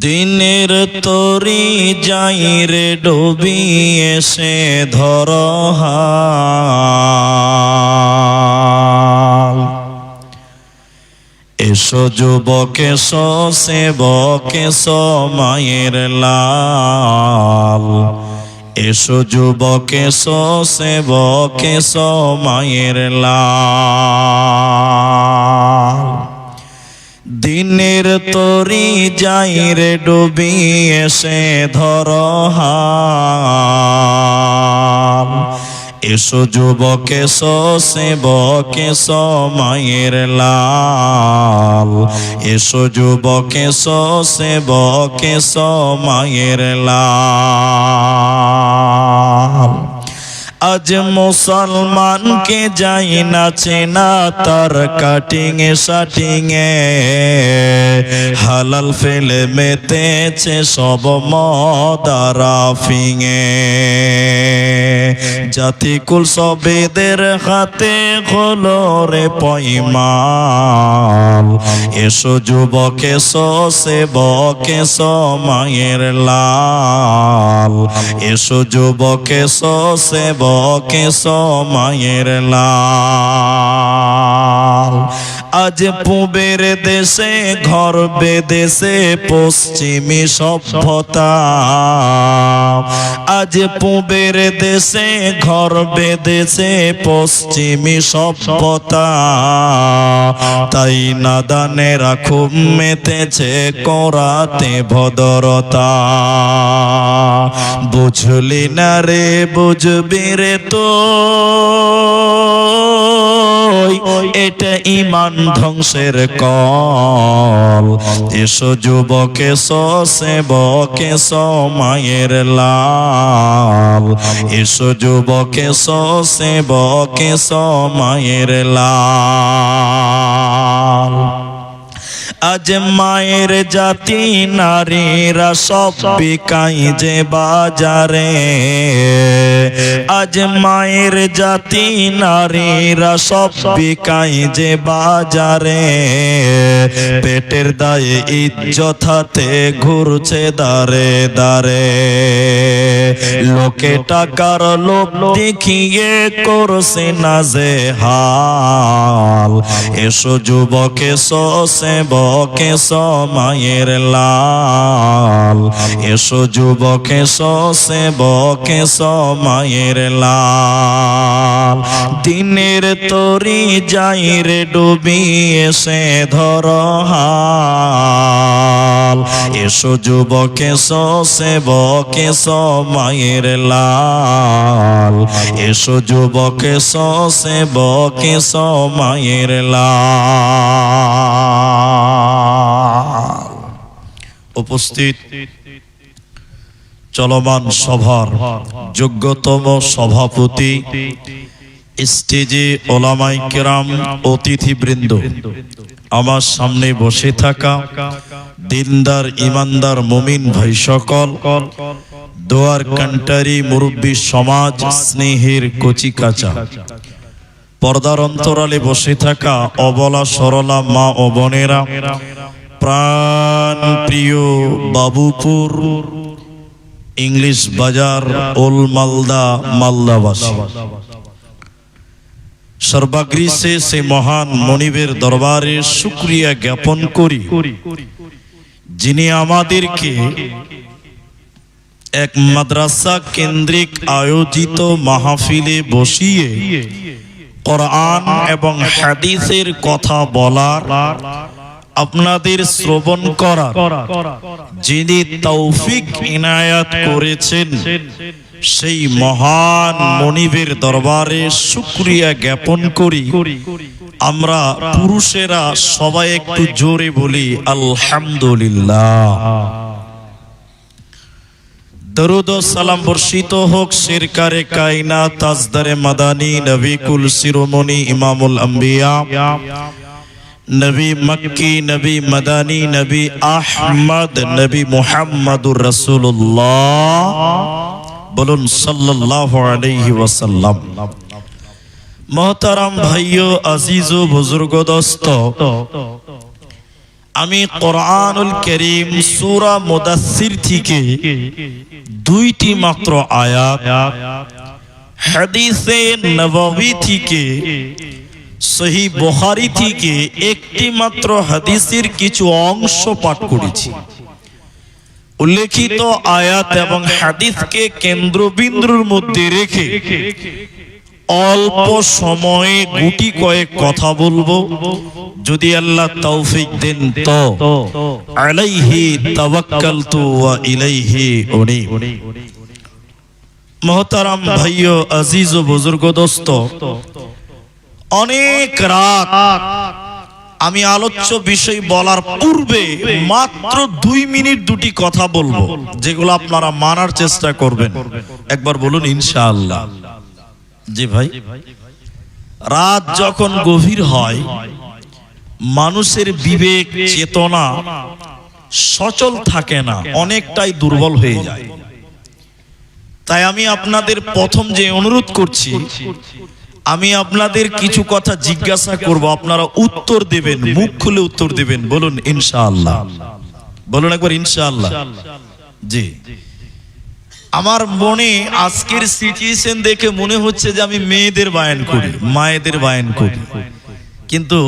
দিনের তরি যাই রে ডুবি এসে ধর হাল। এসো যুবক এসো সেবক এসো মায়ের লাল। এসো যুবক এসো সেবক এসো মায়ের লাল। দিনের তরি যাই রে ডুবি এসে ধর হাল। এসো যুবক এসো সেবক এসো মায়ের লাল। এসো যুবক এসো সেবক এসো মায়ের লাল। আজ মুসলমানকে যাই না চেনা তার কাটিং এ শাটিং এ। হালাল ফেলে মেতেছে সব মদারাফিং এ। জাতিকুল সবেদের হাতে হলো রে পয়মাল। এসো যুবক এসো সেবক এসো মায়ের লাল। এসো যুবক এসো সেবক এসো মায়ের লাল। আজ পূবের দেশে ঘর বেদেশে পশ্চিমী সভ্যতা। আজ পূবের দেশে ঘর বেদেশে পশ্চিমী সভ্যতা। তাই নাদানেরা খুব মেতেছে করাতে ভদ্রতা। বুঝলি না রে বুঝবি রে তো এটা ঈমান ধ্বংসের কল। এসো যুবক এসো সেবক এসো মায়ের লাল। এসো যুবক এসো সেবক এসো মায়ের লাল। আজ মায়ের জাতি নারীরা সব বিকাই যে বাজারে। আজ মায়ের জাতি নারীরা সব বিকাই যে বাজারে। পেটের দায়ে ইজ্জত হাতে ঘুরছে দারে দারে। লোকে টাকার লোভ দেখিয়ে করছে নাজে হাল। এসো যুবক এসো সেবক এসো মায়ের লাল। এসো যুবক এসো সেবক এসো মায়ের লাল। দিনের তরি যাই রে ডুবি এসে ধর হাল। এসো যুবক এসো সেবক এসো মায়ের লাল। এসো যুবক এসো সেবক এসো মায়ের লাল। উপস্থিত চলমান সভার যোগ্যতম সভাপতি, স্টেজে ওলামাই কেরাম, অতিথিবৃন্দ, আমার সামনে বসে থাকা দিনদার ইমানদার মুমিন ভাই সকল, দোয়ার কান্টারি মুরব্বী সমাজ, স্নেহের কচি কাঁচা, পর্দার অন্তরালে বসে থাকা অবলা সরলা মা ও বোনেরা, প্রাণ প্রিয় বাবুপুর ইংলিশ বাজার ওল মালদা মালদাবাসী, সর্বাগ্রী সে মহান মনিবের দরবারে শুকরিয়া জ্ঞাপন করি, যিনি আমাদেরকে এক মাদ্রাসা কেন্দ্রিক আয়োজিত মাহফিলে বসিয়ে কোরআন এবং হাদিসের কথা বলার, আপনাদের শ্রবণ করার যিনি তৌফিক ইনায়াত করেছেন, সেই মহান মনিবের দরবারে শুকরিয়া জ্ঞাপন করি। আমরা পুরুষেরা সবাই একটু জোরে বলি আলহামদুলিল্লাহ। দরুদ ও সালাম বর্ষিত হোক সরকারে কায়নাত তাজদারে মাদানী নবী কুল শিরোমণি ইমামুল আম্বিয়া নবী মক্কি নবী মাদানী নবী আহমদ নবী মুহাম্মদুর রাসূলুল্লাহ, বলুন সাল্লাল্লাহু আলাইহি ওয়াসাল্লাম। मोहतरम भाइयों, अजीजों, बुजुर्गों, दोस्तों, আমি কোরআনুল কারীম সূরা মুদাসসির থেকে দুইটি মাত্র আয়াত, হাদিসে নববী থেকে, সহিহ বুখারী থেকে একটি মাত্র হাদিসের কিছু অংশ পাঠ করেছি। উল্লেখিত আয়াত এবং হাদিসকে কেন্দ্রবিন্দুর মধ্যে রেখে অল্প সময়ে গুটি কয়েক কথা বলবো, যদি আল্লাহ তৌফিক দেন তো। আলাইহি তাওয়াক্কালতু ওয়া ইলাইহি উনীব। মোহতারাম ভাইও, আজিজ ও বুজুর্গ দোস্ত, অনেক রাত আমি আলোচ্য বিষয় বলার পূর্বে মাত্র 2 মিনিট দুটি কথা বলবো, যেগুলো আপনারা মানার চেষ্টা করবেন। একবার বলুন ইনশাআল্লাহ। জি ভাই, রাত যখন গভীর হয় মানুষের বিবেক চেতনা সচল থাকে না, অনেকটাই দুর্বল হয়ে যায়। তাই আমি আপনাদের প্রথম যে অনুরোধ করছি, আমি আপনাদের কিছু কথা জিজ্ঞাসা করব, আপনারা উত্তর দেবেন, মুখ খুলে উত্তর দেবেন। বলুন ইনশাআল্লাহ, বলুন একবার ইনশাআল্লাহ। জি, আমার মনে আজকের সিচুয়েশন দেখে মনে হচ্ছে যে আমি মেয়েদের বায়ান করি, মায়েদের বায়ান করি, কিন্তু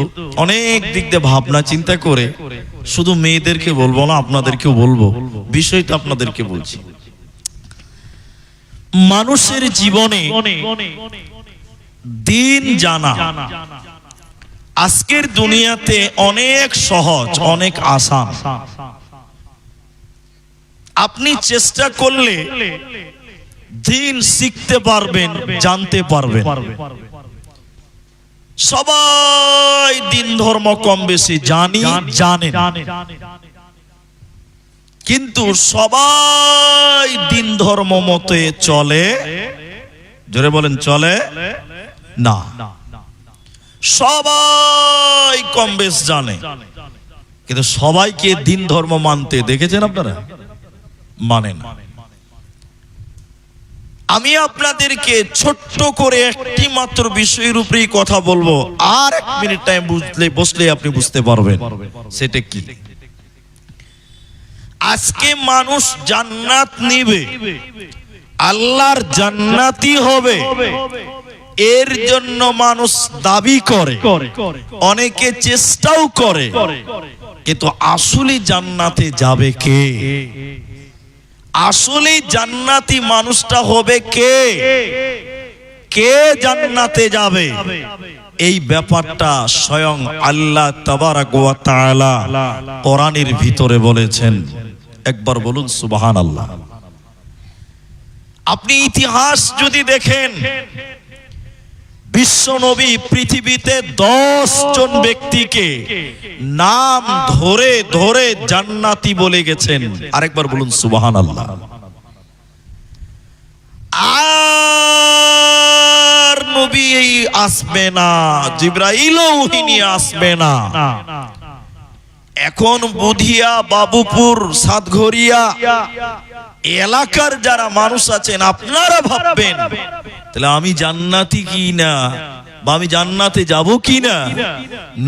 অনেক দিক দিয়ে ভাবনা চিন্তা করে শুধু মেয়েদেরকে বলবো না, আপনাদেরকেও বলবো, বিষয়টা আপনাদেরকে বলছি। মানুষের জীবনে দিন জানা আজকের দুনিয়াতে অনেক সহজ, অনেক আসান। আপনি চেষ্টা করলে দিন শিখতে পারবেন, জানতে পারবেন। সবাই দিন ধর্ম কম বেশি জানেন, কিন্তু সবাই দিন ধর্ম মতে চলে, জোরে বলেন, চলে না। সবাই কম বেশ জানে, কিন্তু সবাইকে দিন ধর্ম মানতে দেখেছেন আপনারা? মানেন। আমি আপনাদেরকে ছোট্ট করে একটি মাত্র বিষয়ের উপরেই কথা বলবো, আর 1 মিনিট টাইম বসলে আপনি বুঝতে পারবেন সেটা কি। আজকে মানুষ জান্নাত নিবে, আল্লাহর জান্নাতি হবে, এর জন্য মানুষ দাবি করে, অনেকে চেষ্টাও করে, কিন্তু আসলে জান্নাতে যাবে কে? আসলে জান্নাতি মানুষটা হবে কে? কে জান্নাতে যাবে? এই ব্যাপারটা স্বয়ং আল্লাহ তাবারাক ওয়া তাআলা কোরআনের ভিতরে বলেছেন। একবার বলুন সুবহানাল্লাহ। আপনি ইতিহাস যদি দেখেন, বিশ্ব নবী পৃথিবীতে 10 জন ব্যক্তিকে নাম ধরে ধরে জান্নাতি বলে গেছেন। আরেকবার বলুন সুবহানাল্লাহ। আর নবী আসবে না, জিবরাইলও ওহী নিয়ে আসবে না। এখন বুধিয়া, বাবুপুর, সাতঘরিয়া এলাকার যারা মানুষ আছেন, আপনারা ভাববেন তাহলে আমি জান্নাতি কি না, বা আমি জান্নাতে যাব কি না?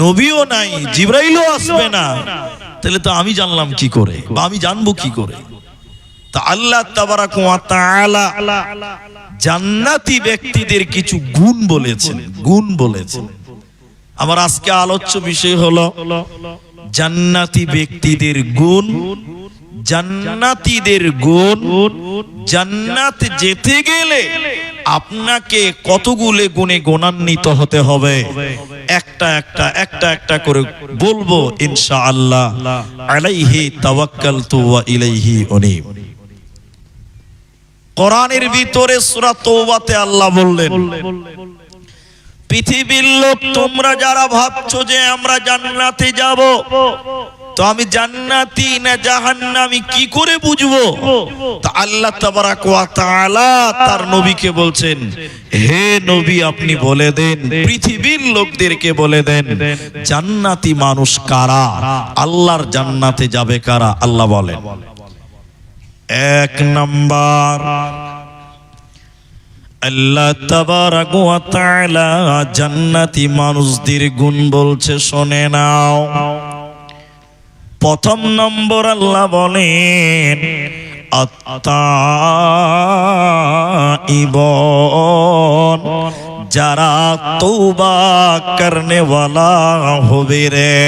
নবীও নাই, জিবরাইলও আসবে না, তাহলে তো আমি জানলাম কি করে, বা আমি জানবো কি করে? তা আল্লাহ তাবারাক ওয়া তাআলা জান্নাতি ব্যক্তিদের কিছু গুণ বলেছেন, গুণ বলেছেন। আমার আজকে আলোচ্য বিষয় হলো জান্নাতি ব্যক্তিদের গুণ, জান্নাতীদের গুণ। জান্নাত যেতে গেলে আপনাকে কতগুলো গুণে গুণান্বিত হতে হবে, একটা একটা করে বলবো ইনশাআল্লাহ। আলাইহি তাওয়াক্কালতু ওয়া ইলাইহি উনীব। কোরআনের ভিতরে সূরা তওবাতে আল্লাহ বললেন, পৃথিবীর লোক তোমরা যারা ভাবছো যে আমরা জান্নাতে যাব, তো আমি জান্নাতি না জাহান্নামী কি করে বুঝবো? তা আল্লাহ তাবারাক ওয়া তাআলা তার নবীকে বলছেন, হে নবী আপনি বলে দেন, পৃথিবীর লোকদেরকে বলে দেন জান্নাতি মানুষ কারা, আল্লাহর জান্নাতে যাবে কারা। আল্লাহ বলেন, 1 নাম্বার, আল্লাহ তাবারাক ওয়া তাআলা জান্নাতি মানুষদের গুণ বলছে, শুনে নাও। প্রথম নম্বর আল্লাহ বলেন আত-তাইবুন, যারা তওবা করনে ওয়ালা হবে রে।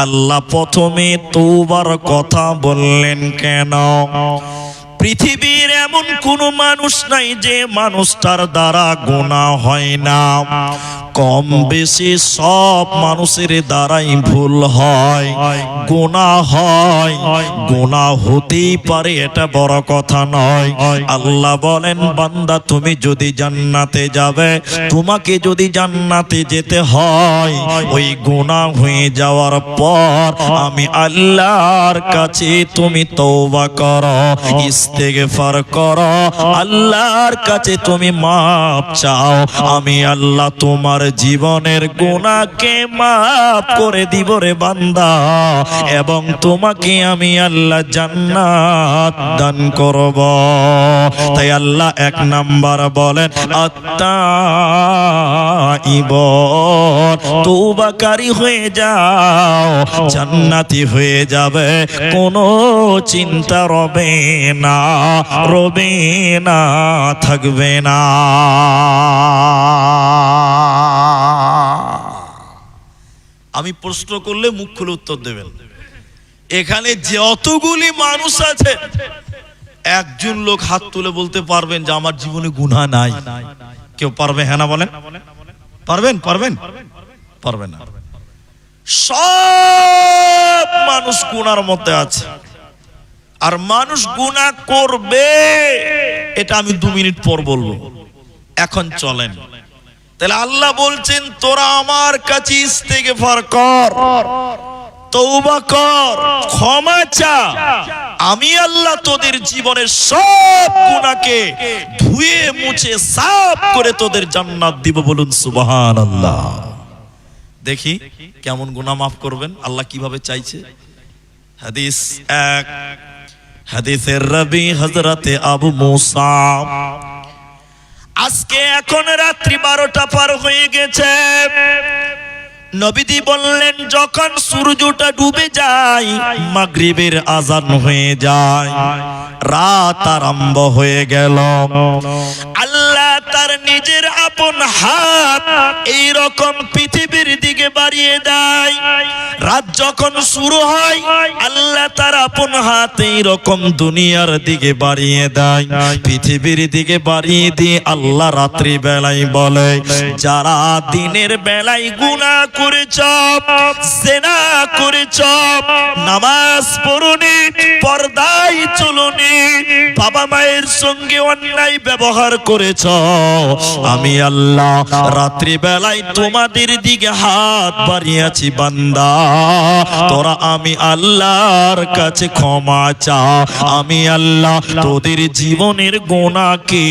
আল্লাহ প্রথমে তওবার কথা বললেন কেন? পৃথিবীর এমন কোন মানুষ নাই যে মানুষটার দ্বারা গুনাহ হয় না। কম বেশি সব মানুষের দ্বারাই ভুল হয়, গুনাহ হয়। গুনাহ হতেই পারে, এটা বড় কথা নয়। আল্লাহ বলেন বান্দা তুমি যদি জান্নাতে যাবে, তোমাকে যদি জান্নাতে যেতে হয়, ওই গুনাহ হয়ে যাওয়ার পর আমি আল্লাহর কাছে তুমি তওবা করো, ইস্তেগফার করো, আল্লাহর কাছে তুমি মাপ চাও, আমি আল্লাহ তোমার জীবনের গুনাহকে মাফ করে দিব রে বান্দা, এবং তোমাকে আমি আল্লাহ জান্নাত দান করব। তাই আল্লাহ এক নাম্বার বলেন আত-তাইবুন, তওবাকারী হয়ে যাও, জান্নাতি হয়ে যাবে, কোনো চিন্তা রবে না, রবে না, থাকবে না। আমি প্রশ্ন করলে মুখ খুলে উত্তর দেবেন। এখানে যতগুলি মানুষ আছে, একজন লোক হাত তুলে বলতে পারবেন যে আমার জীবনে গুনাহ নাই? কেউ পারবে? হ্যাঁ না বলেন। পারবেন? পারবেন? পারবেন না। সব মানুষ গুনার মধ্যে আছে, আর মানুষ গুনাহ করবে এটা আমি 2 মিনিট পর বলবো। এখন চলেন, তাহলে আল্লাহ বলছেন তোরা আমার কাছে ইস্তেগফার কর, তওবা কর, ক্ষমা চা, আমি আল্লাহ তোদের জীবনের সব গুনাহকে ধুয়ে মুছে সাফ করে তোদের জান্নাত দিব। বলুন সুবহানাল্লাহ। দেখি কেমন গুনাহ মাফ করবেন, আল্লাহ কিভাবে চাইছে। হাদিস 1, হাদিসের রাবি হযরতে আবু মুসা। আজকে এখন রাত্রি 12টা পার হয়ে গেছে। নবীজি বললেন যখন সূর্যটা ডুবে যায়, মাগরিবের আযান হয়ে যায়, রাত আরম্ভ হয়ে গেল। আল্লাহ তার নিজের আপন হাত এই রকম পৃথিবীর দিকে বাড়িয়ে দেয়। রাত যখন শুরু হয়, আল্লাহ তার আপন হাত এই রকম দুনিয়ার দিকে বাড়িয়ে দেয়, পৃথিবীর দিকে বাড়িয়ে দিয়ে আল্লাহ রাত্রি বেলায় বলে, যারা দিনের বেলায় গুনাহ করেছ, জিনা করেছ, নামাজ পড়নি, পর্দায় চলনি, বাবা মায়ের সঙ্গে অন্যায় ব্যবহার করেছ, আমি আল্লাহ রাত্রি বেলায় তোমাদের দিকে হাত বাড়িয়েছি বান্দা, তোরা আমি আল্লাহর কাছে ক্ষমা চা, আমি আল্লাহ তোদের জীবনের গুনাহকে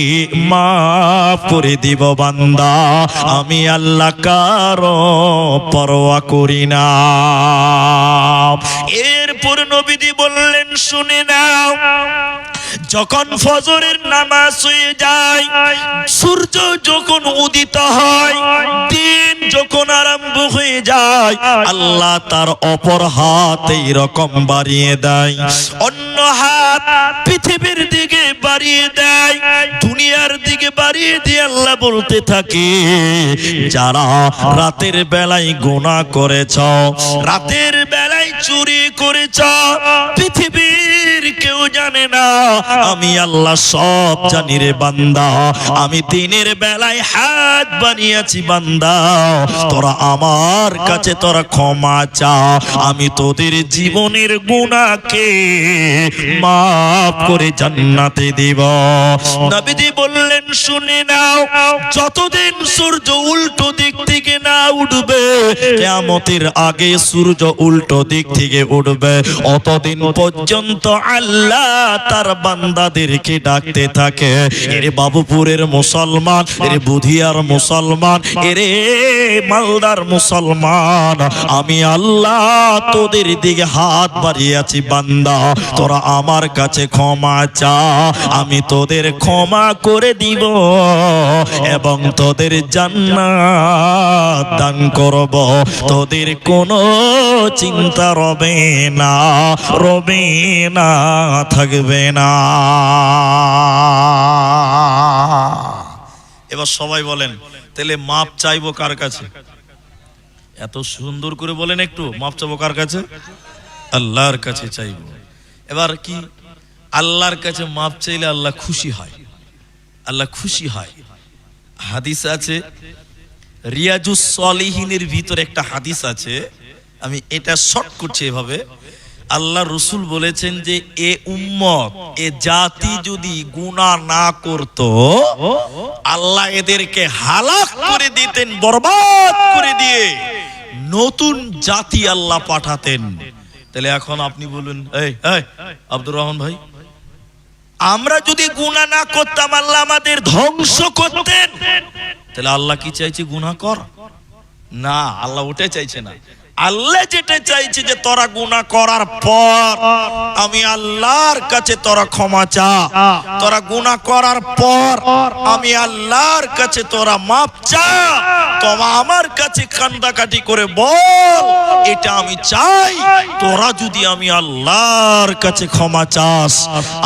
মাফ করে দিব বান্দা, আমি আল্লাহ কারো পরোয়া করি না। এরপর নবীজি বললেন শুনে নাও, যখন ফজরের নামাজ হয়ে যায়, সূর্য যখন উদিত হয়, দিন যখন আরম্ভ হয়ে যায়, আল্লাহ তার অপর হাত এই রকম বাড়িয়ে দেয়, অন্য হাত পৃথিবীর দিকে বাড়িয়ে দেয়, দুনিয়ার দিকে বাড়িয়ে দিয়ে আল্লাহ বলতে থাকে, যারা রাতের বেলায় গুনাহ করেছ, রাতের বেলায় চুরি করেছ, পৃথিবীর কেউ জানে না, আমি আল্লাহ সব জানি রে বান্দা, আমি দিনের বেলায় হাত বানিয়েছি বান্দা, তোরা আমার কাছে তোরা ক্ষমা চা, আমি তোদের জীবনের গুনাহকে মাফ করে জান্নাতে দিব। নবীজি বললেন শুনে নাও, যতদিন সূর্য উল্টো দিক থেকে না উঠবে, কিয়ামতের আগে সূর্য উল্টো দিক থেকে উঠবে, অতদিন পর্যন্ত আল্লাহ তার বান্দাদেরকে ডাকতে থাকে, এরে বাবুপুরের মুসলমান, এরে বুধিয়ার মুসলমান, এরে মালদার মুসলমান, আমি আল্লাহ তোদের দিকে হাত বাড়িয়ে আছি। বান্দা তোরা আমার কাছে ক্ষমা চা, আমি তোদের ক্ষমা করে দিব এবং তোদের জান্নাত দান করব। তোদের কোনো চিন্তা রবে না, রবে না, থাকবে না। এবার সবাই বলেন, তাহলে মাপ চাইবো কার কাছে? এত সুন্দর করে বলেন, একটু মাপ চাইবো কার কাছে? আল্লাহর কাছে চাইবো। এবার কি আল্লাহর কাছে মাপ চাইলে আল্লাহ খুশি হয়? আল্লাহ খুশি হয়। হাদিস আছে, রিয়াজুস সলিহিনের ভিতরে একটা হাদিস আছে, আমি এটা শর্ট করছি এভাবে। আল্লাহ রসুল বলেছেন যে এ উম্মত, এ জাতি যদি গুনাহ না করত, আল্লাহ এদেরকে হালাক করে দিতেন, বরবাদ করে দিয়ে নতুন জাতি আল্লাহ পাঠাতেন। তাহলে এখন আপনি বলুন, এই আব্দুর রহমান ভাই, আমরা যদি গুনাহ না করতাম আল্লাহ আমাদের ধ্বংস করতেন। তাহলে আল্লাহ কি চাইছে? গুনাহ কর না, আল্লাহ ওটাই চাইছে না। আল্লাহ যেটা চাইছে যে তোরা গুনাহ করার পর আমি আল্লাহর কাছে তোরা ক্ষমা চা, তোরা গুনাহ করার পর আমি আল্লাহর কাছে তোরা মাপ চা, তোরা আমার কাছে কান্দাকাটি করে বল এটা আমি চাই। তোরা যদি আমি আল্লাহর কাছে ক্ষমা চাস,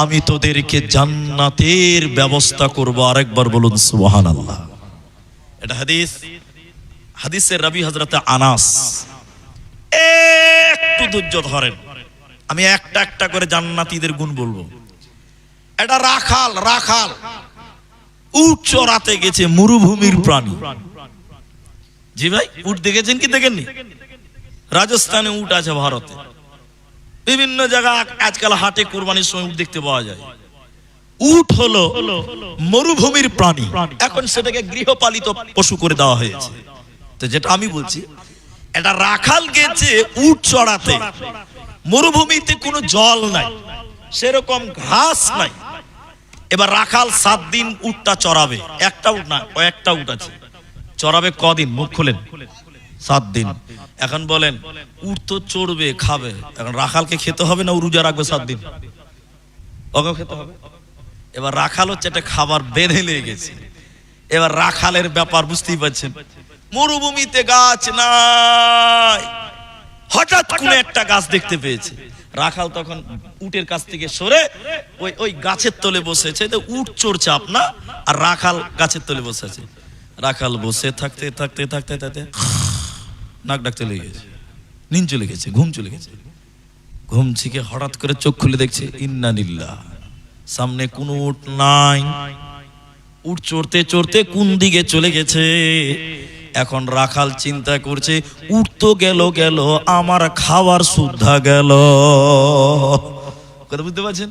আমি তোদেরকে জান্নাতের ব্যবস্থা করব। আরেকবার বলুন সুবহানাল্লাহ। এটা হাদিস, হাদিসের রাবি হযরত আনাস। একটু ধৈর্য ধরেন, আমি একটা একটা করে জান্নাতীদের গুণ বলবো। এটা রাখাল, রাখাল উট চড়াতে গেছে, মরুভূমির প্রাণী। জি ভাই, উট দেখেছেন কি দেখেননি? রাজস্থানে উট আছে, ভারতে বিভিন্ন জায়গায় আজকাল হাটে কুরবানির সময় উট দেখতে পাওয়া যায়। উট হলো মরুভূমির প্রাণী, এখন সেটাকে গৃহপালিত পশু করে দেওয়া হয়েছে। তো যেটা আমি বলছি, এটা রাখাল গেছে উট চড়াতে, মরুভূমিতে কোনো জল নাই, সেরকম ঘাস নাই। এবার রাখাল 7 দিন উটটা চড়াবে, একটা উট না, কয়েকটা উট আছে, চড়াবে কদিন? মুখ খুলেন, 7 দিন। এখন বলেন, উট তো চড়বে, খাবে, এখন রাখালকে খেতে হবে না রোজা রাখবে 7 দিন? ওকে খেতে হবে। এবার রাখাল হচ্ছে একটা খাবার বেঁধে লেগে গেছে। এবার রাখালের ব্যাপার বুঝতেই পারছেন, মরুভূমিতে গাছ নাই, হঠাৎ কোন একটা গাছ দেখতে পেয়েছে। রাখাল তখন উটের কাছ থেকে সরে ওই গাছের তলে বসেছে। উট চড়ছে আপনা, আর রাখাল গাছের তলে বসেছে। রাখাল বসে থাকতে থাকতে থাকতে থাকতে নাক ডাকতে লেগে গেছে, নিন চলে গেছে, ঘুম চলে গেছে। ঘুম থেকে হঠাৎ করে চোখ খুলে দেখছে, ইন্না লিল্লাহ, সামনে কোনো উট নাই। উট চড়তে চড়তে কোন দিকে চলে গেছে। এখন রাখাল চিন্তা করছে, উট তো গেল গেল, আমার খাবার সুদ্ধা গেল। কথা বুঝতে পারছেন?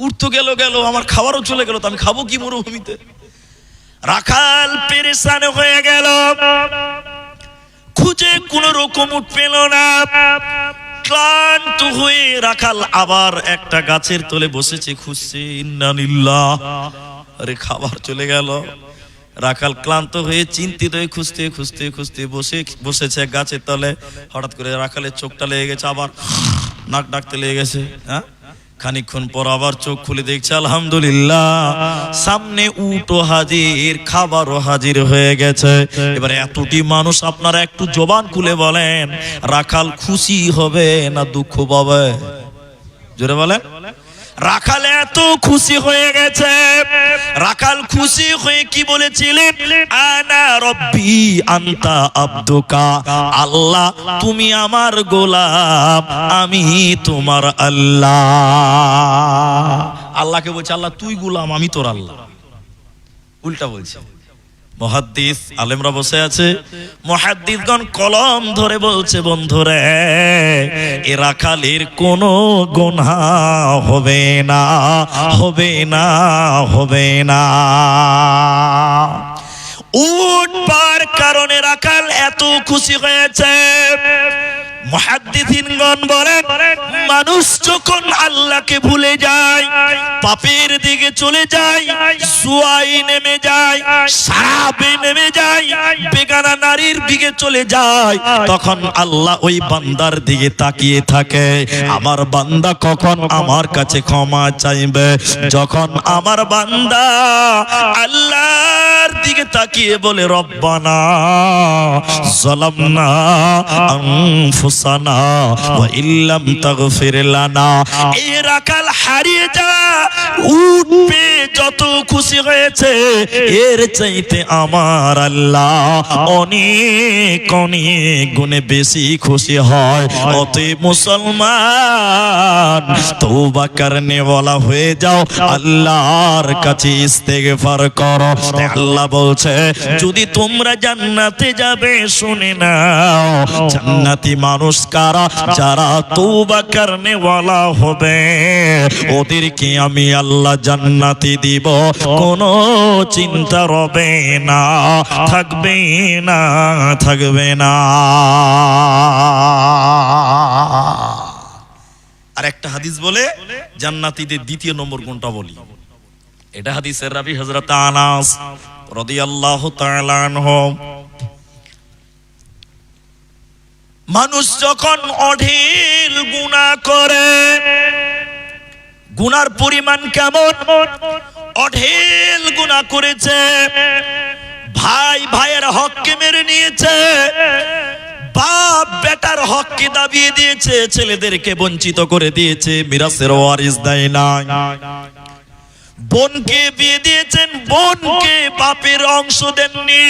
উট তো গেল গেল, আমার খাবারও চলে গেল, তো আমি খাবো কি মরুভূমিতে? রাখাল পেরেশান হয়ে গেল, খুঁজে কোন রকম উট পেল না। ক্লান্ত হয়ে রাখাল আবার একটা গাছের তলে বসেছে, খুঁজছে, ইন্না লিল্লাহ, আরে খাবার চলে গেল। রাখাল ক্লান্ত হয়ে চিন্তিত হয়ে খুঁজতে খুঁজতে খুঁজতে বসেছে গাছের তলে। হঠাৎ করে রাখালের চোখটা লেগে গেছে, আবার নাক ডাকতে লেগে গেছে। হ্যাঁ, খানিকক্ষণ পর আবার চোখ খুলে দেখছে, আলহামদুলিল্লাহ, সামনে উটও হাজির, খাবারও হাজির হয়ে গেছে। এবারে এতটি মানুষ, আপনারা একটু জবান খুলে বলেন, রাখাল খুশি হবে না দুঃখ পাবে? জোরে বলেন। রাখাল এত খুশি হয়ে গেছে। রাখাল খুশি হয়ে কি বলেছিলেন? আনা রব্বি আনতা আব্দুকা, আল্লাহ তুমি আমার গোলাম, আমি তোমার আল্লাহ। আল্লাহকে বলছে, আল্লাহ তুই গোলাম, আমি তোর আল্লাহ। উল্টা বলছে। মুহাদ্দিস আলেমরা বসে আছে, মুহাদ্দিসগণ কলম ধরে বলছে, বন্ধুরে, এ রাখালের কোনো গুনাহ হবে না, হবে না, হবে না। উট পার কারণে রাখাল এত খুশি হয়েছে। মুহাদ্দিসিনগণ বলেন, মানুষ যখন আল্লাহকে ভুলে যায়, পাপের দিকে চলে যায়, জুয়ায় নেমে যায়, শরাবে নেমে যায়, বেগানা নারীর দিকে চলে যায়, তখন আল্লাহ ওই বান্দার দিকে তাকিয়ে থাকে, আমার বান্দা কখন আমার কাছে ক্ষমা চাইবে। যখন আমার বান্দা আল্লাহর দিকে তাকিয়ে বলে, রব্বানা যালামনা আনফুসানা ওয়া ইল্লাম তাগফির লানা, এই রাকাল হারিয়ে যা, উঠবে যত খুশি হয়েছে, এর চাইতে আমার আল্লাহ অনেক অনেক গুণে বেশি খুশি হয়। অতএব মুসলমান, তওবা করনে ওয়ালা হয়ে যাও, আল্লাহর কাছে ইস্তেগফার করো। আল্লাহ বলছে, যদি তোমরা জান্নাতে যাবে, শুনে নাও, জান্নাতি মানুষ কারা? যারা তওবা করনে ওয়ালা হবে, ওদেরকে আমি আল্লাহ জান্নাতি দিব, কোনো চিন্তা রবে না, থাকবে না, থাকবে না। আর একটা হাদিস বলে জান্নাতীদের দ্বিতীয় নম্বর গুণটা বলি। এটা হাদিসের রাবি হযরত আনাস রাদিয়াল্লাহু তাআলা আনহু। মানুষ যখন অঢেল গুনাহ করে, গুনার পরিমাণ কেমন? অঢেল গুনাহ করেছে, ভাই ভাইয়ের হককে মেরে নিয়েছে, বাপ বেটার হককে দাবিয়ে দিয়েছে, ছেলেদেরকে বঞ্চিত করে দিয়েছে, মিরাসের ওয়ারিস দেয় না, বোনকে বিয়ে দিয়েছেন, বোনকে বাপের অংশ দেননি,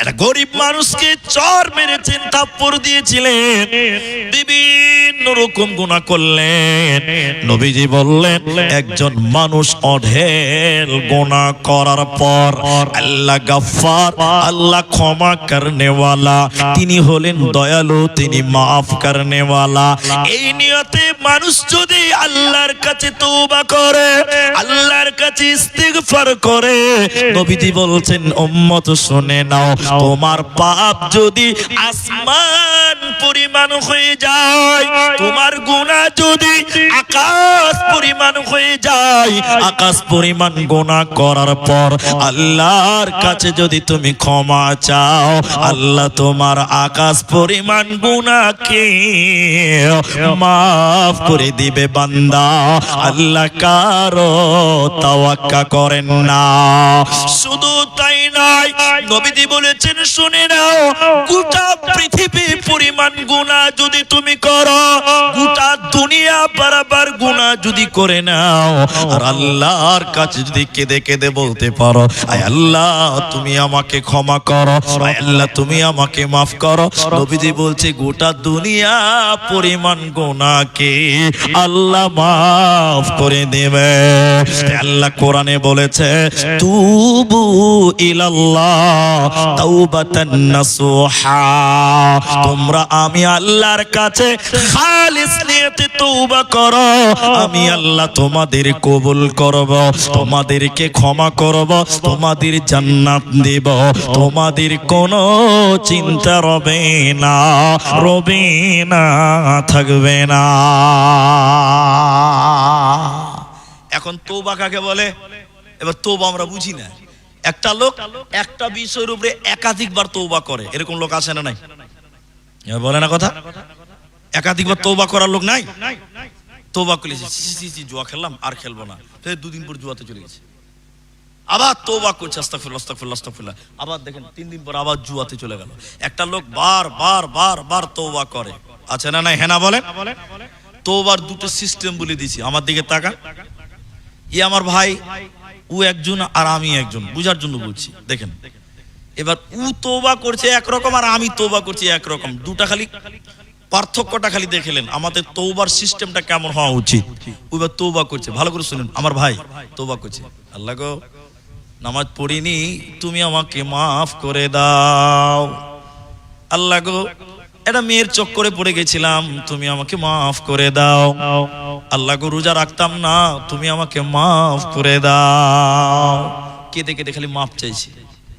একটা গরিব মানুষকে চর মেরেছেন, থাপ্পড় দিয়েছিলেন, বিভিন্ন রকম গুনাহ করলেন। নবীজি বললেন, একজন মানুষ অঢেল গুনাহ করার পর আল্লাহ গফফার, আল্লাহ ক্ষমা করনে ওয়ালা, তিনি হলেন দয়ালু, তিনি মাফ করনে ওয়ালা। এই নিয়তে মানুষ যদি আল্লাহর কাছে তওবা করে, আল্লাহর কাছে ইস্তিগফার করে, নবীজি বলছেন, উম্মত শুনে নাও, তোমার পাপ যদি আসমান পরিমাণ হয়ে যায়, তোমার গুনাহ যদি আকাশ পরিমাণ হয়ে যায়, আকাশ পরিমাণ গুনাহ করার পর আল্লাহর কাছে যদি তুমি ক্ষমা চাও, আল্লাহ তোমার আকাশ পরিমাণ গুনাহকে মাফ করে দিবে। বান্দা, আল্লাহ কারো তাওয়াক্কা করেন না। শুধু তাই নয়, নবীজি বলেছেন, শুনে নাও, গোটা পৃথিবী পরিমাণ গুনাহ যদি তুমি করো, গোটা দুনিয়া বরাবর গুনাহ যদি করে নাও, আর আল্লাহর কাছে যদি কেঁদে কেঁদে বলতে পারো, আয় আল্লাহ তুমি আমাকে ক্ষমা করো, আয় আল্লাহ তুমি আমাকে মাফ করো, নবীজি বলছে গোটা দুনিয়া পরিমাণ গুনাহকে আল্লাহ মাফ করে দেবে। আল্লাহ কোরআনে বলেছে, তুবু ইলাল্লাহ তাওবাতান নাসুহা, তোমরা আমি আল্লাহর কাছে খালিস নিয়তে তওবা করো, আমি আল্লাহ তোমাদের কবুল করব, তোমাদেরকে ক্ষমা করব, তোমাদের জান্নাত দেব, তোমাদের কোনো চিন্তা রবে না, রবে না, থাকবে না। এখন তওবা কাকে বলে? এবার তওবা আমরা বুঝি না। একটা লোক একটা বিষয়ের উপরে একাধিকবার তওবা করে, এরকম লোক আছে না নাই? বলে না কথা, একাধিকবার তওবা করার লোক নাই? তওবা করেছে, জুয়া খেললাম, আর খেলবো না, ফের দুদিন পর জুয়াতে চলে গেছে, আবার তওবা করছে, আস্তাগফিরুল্লাহ আস্তাগফিরুল্লাহ আস্তাগফিরুল্লাহ, আবার দেখেন 3 দিন পর আবার জুয়াতে চলে গেল। একটা লোক বার বার বার বার তওবা করে, আছে না নাই? হ্যাঁ না বলেন? তওবার দুটো সিস্টেম বলে দিয়েছি, আমার দিকে তাকান। ই আমার ভাই, ও একজন আর আমি একজন, বুঝার জন্য বলছি, দেখেন। এবার ও তওবা করছে একরকম, আর আমি তওবা করছি একরকম, দুটা খালি পার্থক্যটা খালি দেখলেন, আমাদের তওবার সিস্টেমটা কেমন হওয়া উচিত। ও এবার তওবা করছে, ভালো করে শুনুন, আমার ভাই তওবা করছে, আল্লাহ গো নামাজ পড়িনি, তুমি আমাকে মাফ করে দাও, আল্লাহ গো এটা মেয়ের চক্করে পড়ে গেছিলাম, তুমি আমাকে মাফ করে দাও, আল্লাহ গো রোজা রাখতাম না, তুমি আমাকে মাফ করে দাও। কেঁদে কেঁদে খালি মাফ চাইছি,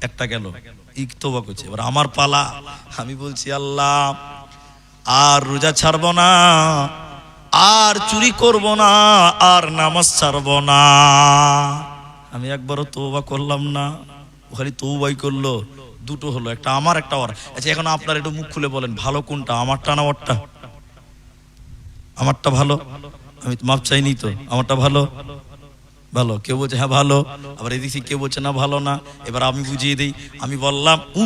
একটা গেল, তওবা করছে। এবার আমার পালা, আমি বলছি, আল্লাহ আর রোজা ছাড়বো না, আর চুরি করব না, আর নামাজ ছাড়বো না। আমি একবারও তওবা করলাম না, খালি তওবাই করলো। দুটো হলো, একটা আমার একটা ওর। আচ্ছা এখন আপনারা একটু মুখ খুলে বলেন ভালো কোনটা, আমারটা না ওরটা? আমারটা ভালো, আমি মাপ চাইনি তো, আমারটা ভালো। ভালো কেউ বলছে হ্যাঁ ভালো, আবার এদিকে কেউ বলছে না ভালো না। এবার আমি বুঝিয়ে দিই, আমি বললাম, ও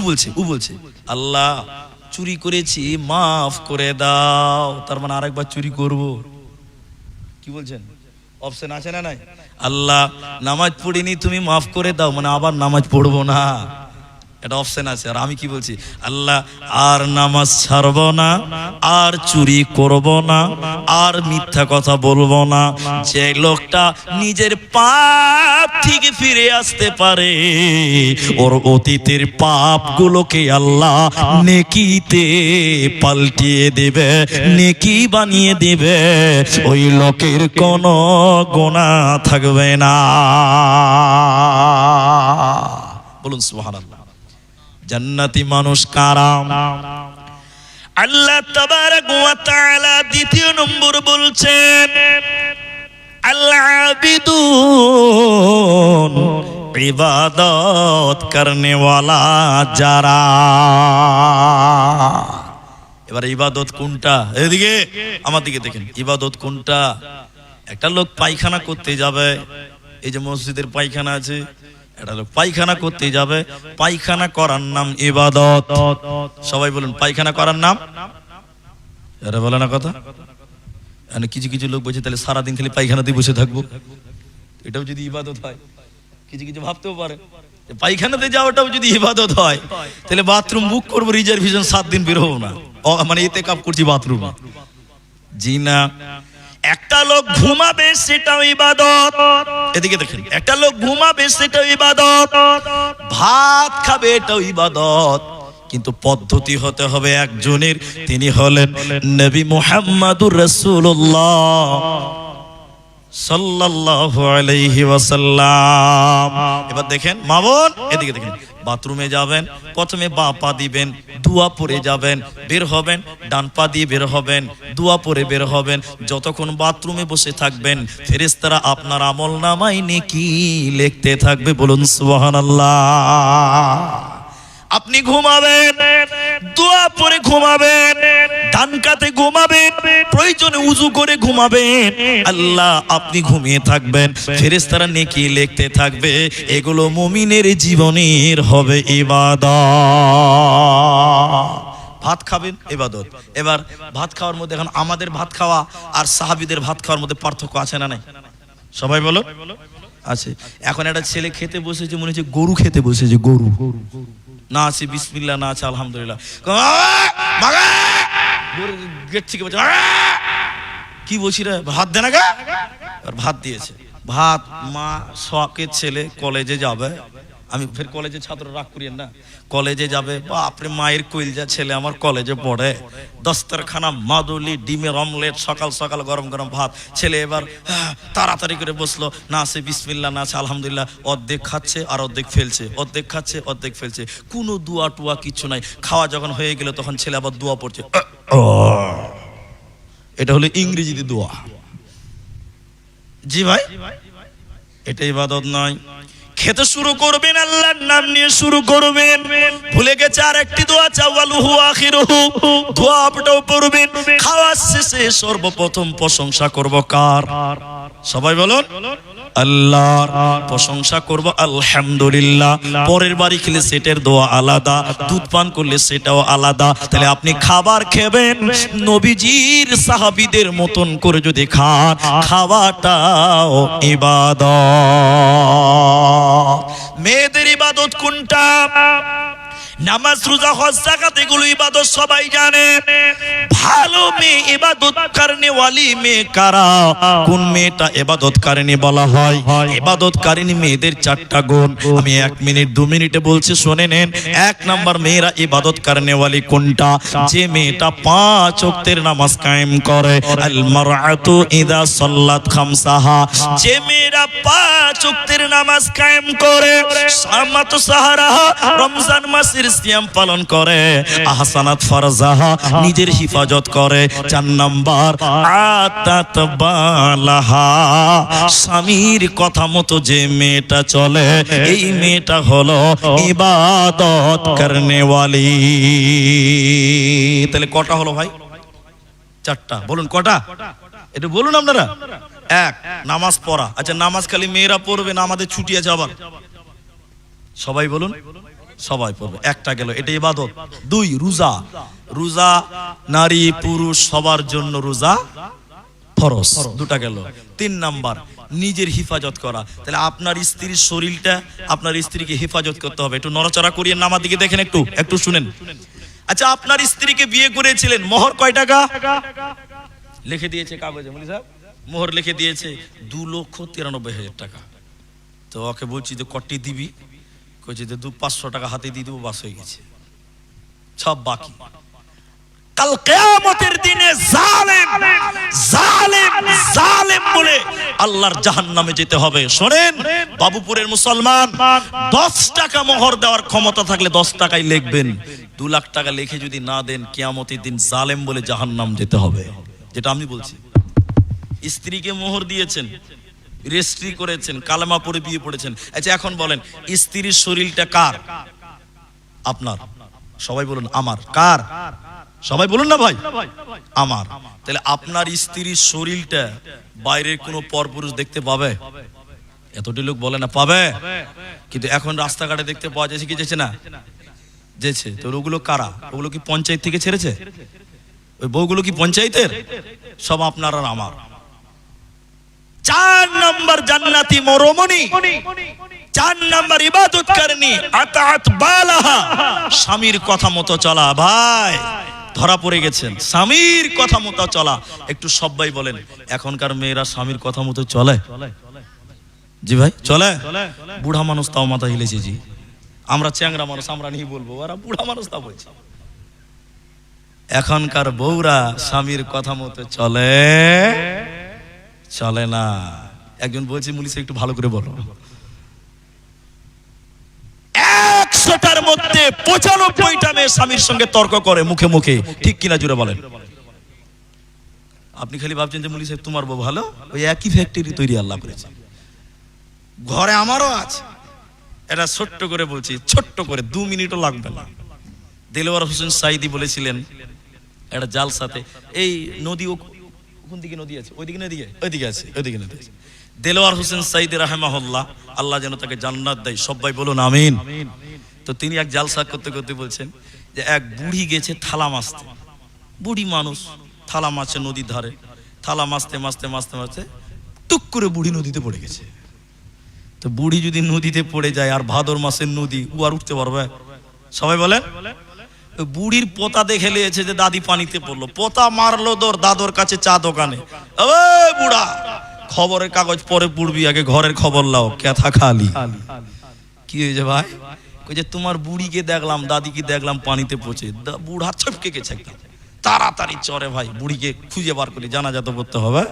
বলছে আল্লাহ চুরি করেছি মাফ করে দাও, তার মানে আরেকবার চুরি করব। কি বলছেন? অপশন আছে না নাই? আল্লাহ নামাজ পড়িনি তুমি মাফ করে দাও, মানে আবার নামাজ পড়বো না, এটা অপশন আছে। আর আমি কি বলছি? আল্লাহ আর নামাজ ছাড়বো না, আর চুরি করব না, আর মিথ্যা কথা বলবো না। যে লোকটা নিজের পাপ থেকে ফিরে আসতে পারে, ওর অতীতের পাপগুলোকে আল্লাহ নেকিতে পাল্টিয়ে দেবে, নেকি বানিয়ে দেবে, ওই লোকের কোনো গুনাহ থাকবে না। বলুন সুবহানাল্লাহ। জান্নাতি মানুষ কারা? আল্লাহ তাবারক ওয়া তাআলা দ্বিতীয় নম্বর বলছেন, আল আবিদুন, ইবাদত করনে ওয়ালা যারা। এবার ইবাদত কোনটা? এদিকে আমার দিকে দেখেন, ইবাদত কোনটা? একটা লোক পায়খানা করতে যাবে, এই যে মসজিদের পায়খানা আছে, একটা লোক পায়খানা করতে যাবে, পায়খানা করার নাম ইবাদত। সবাই বলুন পায়খানা করার নাম। আরে বলে না কথা। কিছু কিছু লোক বলছে তাহলে সারাদিন খালি পায়খানাতে বসে থাকবো, এটাও যদি ইবাদত হয়। কিছু কিছু ভাবতেও পারে পায়খানাতে যাওয়াটাও যদি ইবাদত হয়, তাহলে বাথরুম বুক করবো রিজার্ভেশন, 7 দিন বের হবো না, মানে এতে কাপ করছি বাথরুমে। জি না। একটা লোক ঘুমাবে সেটাও ইবাদত। এদিকে দেখেন, একটা লোক ঘুমাবে সেটাও ইবাদত, ভাত খাবে এটাও ইবাদত, কিন্তু পদ্ধতি হতে হবে একজনের, তিনি হলেন নবী মুহাম্মদুর রাসূলুল্লাহ সাল্লাল্লাহু আলাইহি ওয়াসাল্লাম। এবার দেখেন মা বোন, এদিকে দেখেন, বাথরুমে যাবেন, প্রথমে বাঁ পা দিবেন, দোয়া পড়ে যাবেন, বের হবেন, ডান পা দিয়ে বের হবেন, দোয়া পড়ে বের হবেন। যতক্ষণ বাথরুমে বসে থাকবেন, ফেরেশতারা আপনার আমলনামায় নেকি লিখতে থাকবে। বলুন সুবহানাল্লাহ। আপনি ঘুমাবেন, দোয়া পড়ে ঘুমাবেন, ডান কাতে ঘুমাবেন, প্রয়োজনে উযু করে ঘুমাবেন, আল্লাহ আপনি ঘুমিয়ে থাকবেন, ফেরেশতারা নেকি লিখতে থাকবে। এগুলো মুমিনের জীবনের হবে ইবাদত। ভাত খাবেন ইবাদত। এবার ভাত খাওয়ার মধ্যে, এখন আমাদের ভাত খাওয়া আর সাহাবীদের ভাত খাওয়ার মধ্যে পার্থক্য আছে না নাই? সবাই বলো আছে। এখন একটা ছেলে খেতে বসেছে, মনে হচ্ছে গরু খেতে বসেছে, গরু। না আছে বিসমিল্লাহ, না আছে আলহামদুলিল্লাহ, গেট থেকে বলছে কি বলছি রে, ভাত দে না গা। আর ভাত দিয়েছে, ভাত। মা শখের ছেলে কলেজে যাবে, আমি ফের কলেজে ছাত্র রাগ করিয়েন না, কলেজে যাবে, বাপরে মায়ের কইলজা ছেলে আমার কলেজে পড়ে, দস্তরখানা মাদুলি, ডিমের অমলেট, সকাল সকাল গরম গরম ভাত। ছেলে এবার তাড়াতাড়ি করে বসলো, না আছে বিসমিল্লাহ, না আছে আলহামদুলিল্লাহ, অর্ধেক খাচ্ছে আর অর্ধেক ফেলছে, অর্ধেক খাচ্ছে অর্ধেক ফেলছে, কোনো দোয়া টুয়া কিছু নাই। খাওয়া যখন হয়ে গেল তখন ছেলে আবার দোয়া পড়ছে। এটা হলো ইংরেজিতে দোয়া। জি ভাই, এটা ইবাদত নয়। খেতে শুরু করবেন, আল্লাহর নাম নিয়ে শুরু করবেন। ভুলে গেছে আর একটি দোয়া, চাওয়ালুহু আখিরুহু, দোয়া আপটাও পড়বেন। খাওয়ার শেষে সর্বপ্রথম প্রশংসা করব কার? সবাই বলুন আল্লাহর। প্রশংসা করব আলহামদুলিল্লাহ। পরের বাড়ি খেলে সেটের দোয়া আলাদা, দুধ পান করলে সেটাও আলাদা। তাহলে আপনি খাবার খাবেন নবীজির সাহাবীদের মতন করে যদি খান, খাওয়াটাও ইবাদত। মেয়েদের ইবাদত কোনটা? নামাজ, রোজা, হজ, যাকাত, এগুলো ইবাদত সবাই জানে। ভালো মেয়ে ইবাদত করনে ওয়ালি মেয়ে কারা? কোন মেয়েটা ইবাদত কারিনী বলা হয়? ইবাদত কারিনী মেয়েদের 4টা গুণ আমি 1 মিনিট 2 মিনিটে বলছি, শুনে নেন। 1 নাম্বার মেয়েরা ইবাদত করনে ওয়ালি কোনটা? যে মেয়েটা 5 ওয়াক্তের নামাজ কায়েম করে। আল মারআতু ইযা সাল্লাত খামসাহা, যে মেয়েরা 5 ওয়াক্তের নামাজ কায়েম করে, সামাতু সাহারাহা, রমজান মাসের সিয়াম পালন করে, আহসানাত ফারজাহা নিজের হিফাজত করে। 4 নাম্বার আতাত বালাহা স্বামীর কথা মতো যে মেয়েটা চলে, এই মেয়েটা হলো ইবাদত করনে ওয়ালি। তাহলে কটা হলো ভাই? 4টা। বলুন কটা? একটু বলুন আপনারা। 1 নামাজ পড়া। আচ্ছা নামাজ খালি মেয়েরা পড়বে না আমাদের ছুটি আছে আবার? সবাই বলুন। সবাই পড়বে। 1টা গেল, এটা ইবাদত। 2 রোজা। রোজা নারী পুরুষ সবার জন্য রোজা ফরজ। 2টা গেল। 3 নাম্বার নিজের হিফাজত করা। তাহলে আপনার স্ত্রীর শরীরটা আপনার স্ত্রীকে হেফাজত করতে হবে। একটু নড়াচড়া করিয়ে নামার দিকে দেখেন, একটু শুনেন। আচ্ছা আপনার স্ত্রীকে বিয়ে করেছিলেন, মোহর কয় টাকা লিখে দিয়েছে কাগজে? মুলি সাহেব মোহর লিখে দিয়েছে 2,93,000 টাকা। তো ওকে বলছি যে কটি দিবি? কইছে যে 500 টাকা হাতে দিয়ে দেবো, বাস হয়ে গেছে, সব বাকি। কাল কিয়ামতের দিনে জালেম জালেম জালেম বলে আল্লাহর জাহান্নামে যেতে হবে। শোনেন বাবুপুরের মুসলমান, 10 টাকা মোহর দেওয়ার ক্ষমতা থাকলে 10 টাকাই লিখবেন। 2 লাখ টাকা লিখে যদি না দেন, কিয়ামতের দিন জালেম বলে জাহান্নাম যেতে হবে। যেটা আমি বলছি, স্ত্রীকে মোহর দিয়েছেন, রেজিস্ট্রি করেছেন, কালেমা পড়ে বিয়ে পড়েছেন। আচ্ছা এখন বলেন স্ত্রীর শরীরটা কার? আপনার। সবাই বলুন আমার। কার? সবাই বলুন না ভাই, আমার। তাহলে আপনার স্ত্রীর শরীরটা বাইরের কোনো পরপুরুষ দেখতে পাবে? এতটি লোক বলে না পাবে, কিন্তু এখন রাস্তাঘাটে দেখতে পাওয়া যাচ্ছে কি যাচ্ছে না? যেছে। তো ওগুলো কারা? ওগুলো কি পঞ্চায়েত থেকে ছেড়েছে? ওই বউগুলো কি পঞ্চায়েতের? সব আপনার আর আমার। 4 নাম্বার জান্নাতি মরমনি, 4 নাম্বার ইবাদত করনি, আতাত বালাহা স্বামীর কথা মতো চলা। ভাই ধরা পড়ে গেছেন, স্বামীর কথা মতো চলা। একটু সবাই বলেন এখনকার মেয়েরা স্বামীর কথা মতো চলে? জি ভাই চলে? বুড়া মানুষ তাও মাথা হিলেছে জি। আমরা চ্যাংরা মানুষ, আমরা নিয়ে বলবো, ওরা বুড়া মানুষ তা বলছে। এখনকার বউরা স্বামীর কথা মতো চলে? চলে না। একজন বলছে মুলিশা একটু ভালো করে বলো। 100টার মধ্যে 95টা মেয়ে স্বামীর সঙ্গে তর্ক করে মুখে মুখে, ঠিক কিনা জুড়ে বলেন। আপনি খালি ভাবছেন যে মুলি সাহেব তোমার বউ ভালো, ওই একই ফ্যাক্টরি তৈরি আল্লাহ করেছে। ঘরে আমারও আছে। এটা ছোট্ট করে বলছি, ছোট্ট করে 2 মিনিটও লাগবে না। দেলোয়ার হোসেন সাইদি বলেছিলেন একটা জালসাতে, এই নদী কোন দিকে নদী আছে? ওইদিকে নদী, ওইদিকে আছে, ওইদিকে নদী আছে। দেলোয়ার হোসেন সাইদি রাহিমাহুল্লাহ, আল্লাহ যেন তাকে জান্নাত দেয়, সবাই বলুন আমিন। তো তিনি এক জালসা করতে করতে বলছেন যে এক বুড়ি গেছে থালা মাছতে। বুড়ি মানুষ থালা মাছে নদীর ধারে, থালা মাছতে মাছতে মাছতে মাছতে টুক করে বুড়ি নদীতে পড়ে গেছে। তো বুড়ি যদি নদীতে পড়ে যায়, আর ভাদর মাসের নদী, ও আর উঠতে পারবে? সবাই বলেন। বুড়ির পোতা দেখে লিয়েছে যে দাদি পানিতে পড়লো, পোতা মারলো দৌড় দাদর কাছে চা দোকানে। ওই বুড়া, খবরের কাগজ পরে পড়বি, আগে ঘরের খবর লাও, ক্যাথা খালি। কি হয়েছে ভাই? কই যে তোমার বুড়িকে দেখলাম, দাদিকে দেখলাম পানিতে পড়ছে। বুড়া ছটকে গেছে একদম, তাড়াতাড়ি চরে ভাই বুড়িকে খুঁজে বার করি, জানাজা তো করতে হবে।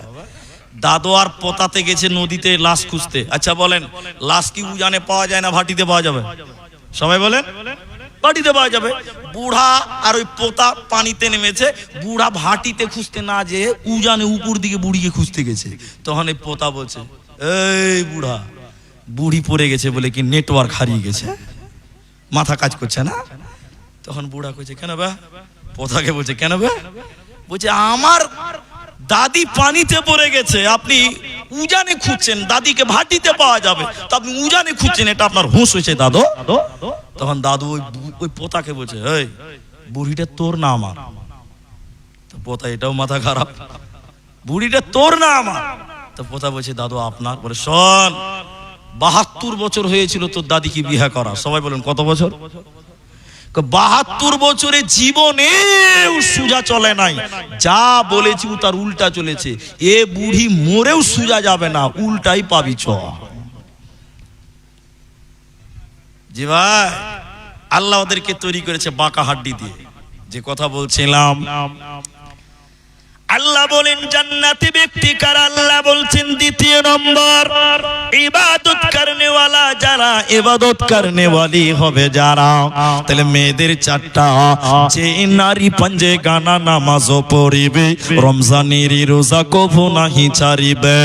দাদু আর পোতাতে গেছে নদীতে লাশ খুঁজতে। আচ্ছা বলেন লাশ কি উজানে পাওয়া যায় না ভাটিতে পাওয়া যাবে? সবাই বলেন ভাটিতে পাওয়া যাবে। বুড়া আর ওই পোতা পানিতে নেমেছে, বুড়া ভাটিতে খুঁজতে না যেয়ে উজানে উপর দিকে বুড়িকে খুঁজতে গেছে। তখন এই পোতা বলছে, এই বুড়া, বুড়ি পড়ে গেছে বলে কি নেটওয়ার্ক হারিয়ে গেছে, মাথা কাজ করছে না। তখন বুড়া কইছে কেন বে? পোতাকে বলছে কেন বে? বলছে আমার দাদি পানিতে পড়ে গেছে, আপনি উজানে খুঁজছেন, দাদিকে ভাটিতে পাওয়া যাবে, তো আপনি উজানে খুঁজছেন, এটা আপনার হুঁশ হয়েছে দাদু। তখন দাদু ওই পোতাকে বলছে, এই বুড়িটা তোর না আমার? তো পোতা এটাও মাথা খারাপ, বুড়িটা তোর না আমার? তো পোতা বলছে দাদু আপনার। বলে শোন, 72 বছর হয়েছিল তোর দাদিকে বিয়ে করা। সবাই বলেন কত বছর? 72 বছরে জীবনেও সুজা চলে নাই, যা বলেছি তার উল্টা চলেছে। এ বুড়ি মরেও সুজা যাবে না, উল্টাই পাবি চ। জি ভাই, আল্লাহ ওদেরকে তৈরি করেছে বাঁকা হাড্ডি দিয়ে। যে কথা বলছিলাম, আল্লাহ বলেন জান্নাতি ব্যক্তি কারা? আল্লাহ বলছেন দ্বিতীয় নম্বর ইবাদত করনেওয়ালা যারা, ইবাদত করনেওয়ালি হবে যারা। তাহলে মেয়েদের চারটা, যে নারী পাঞ্জে গানা নামাজও পড়িবে, রমজানের রোজা কভু নাহি ছাড়িবে,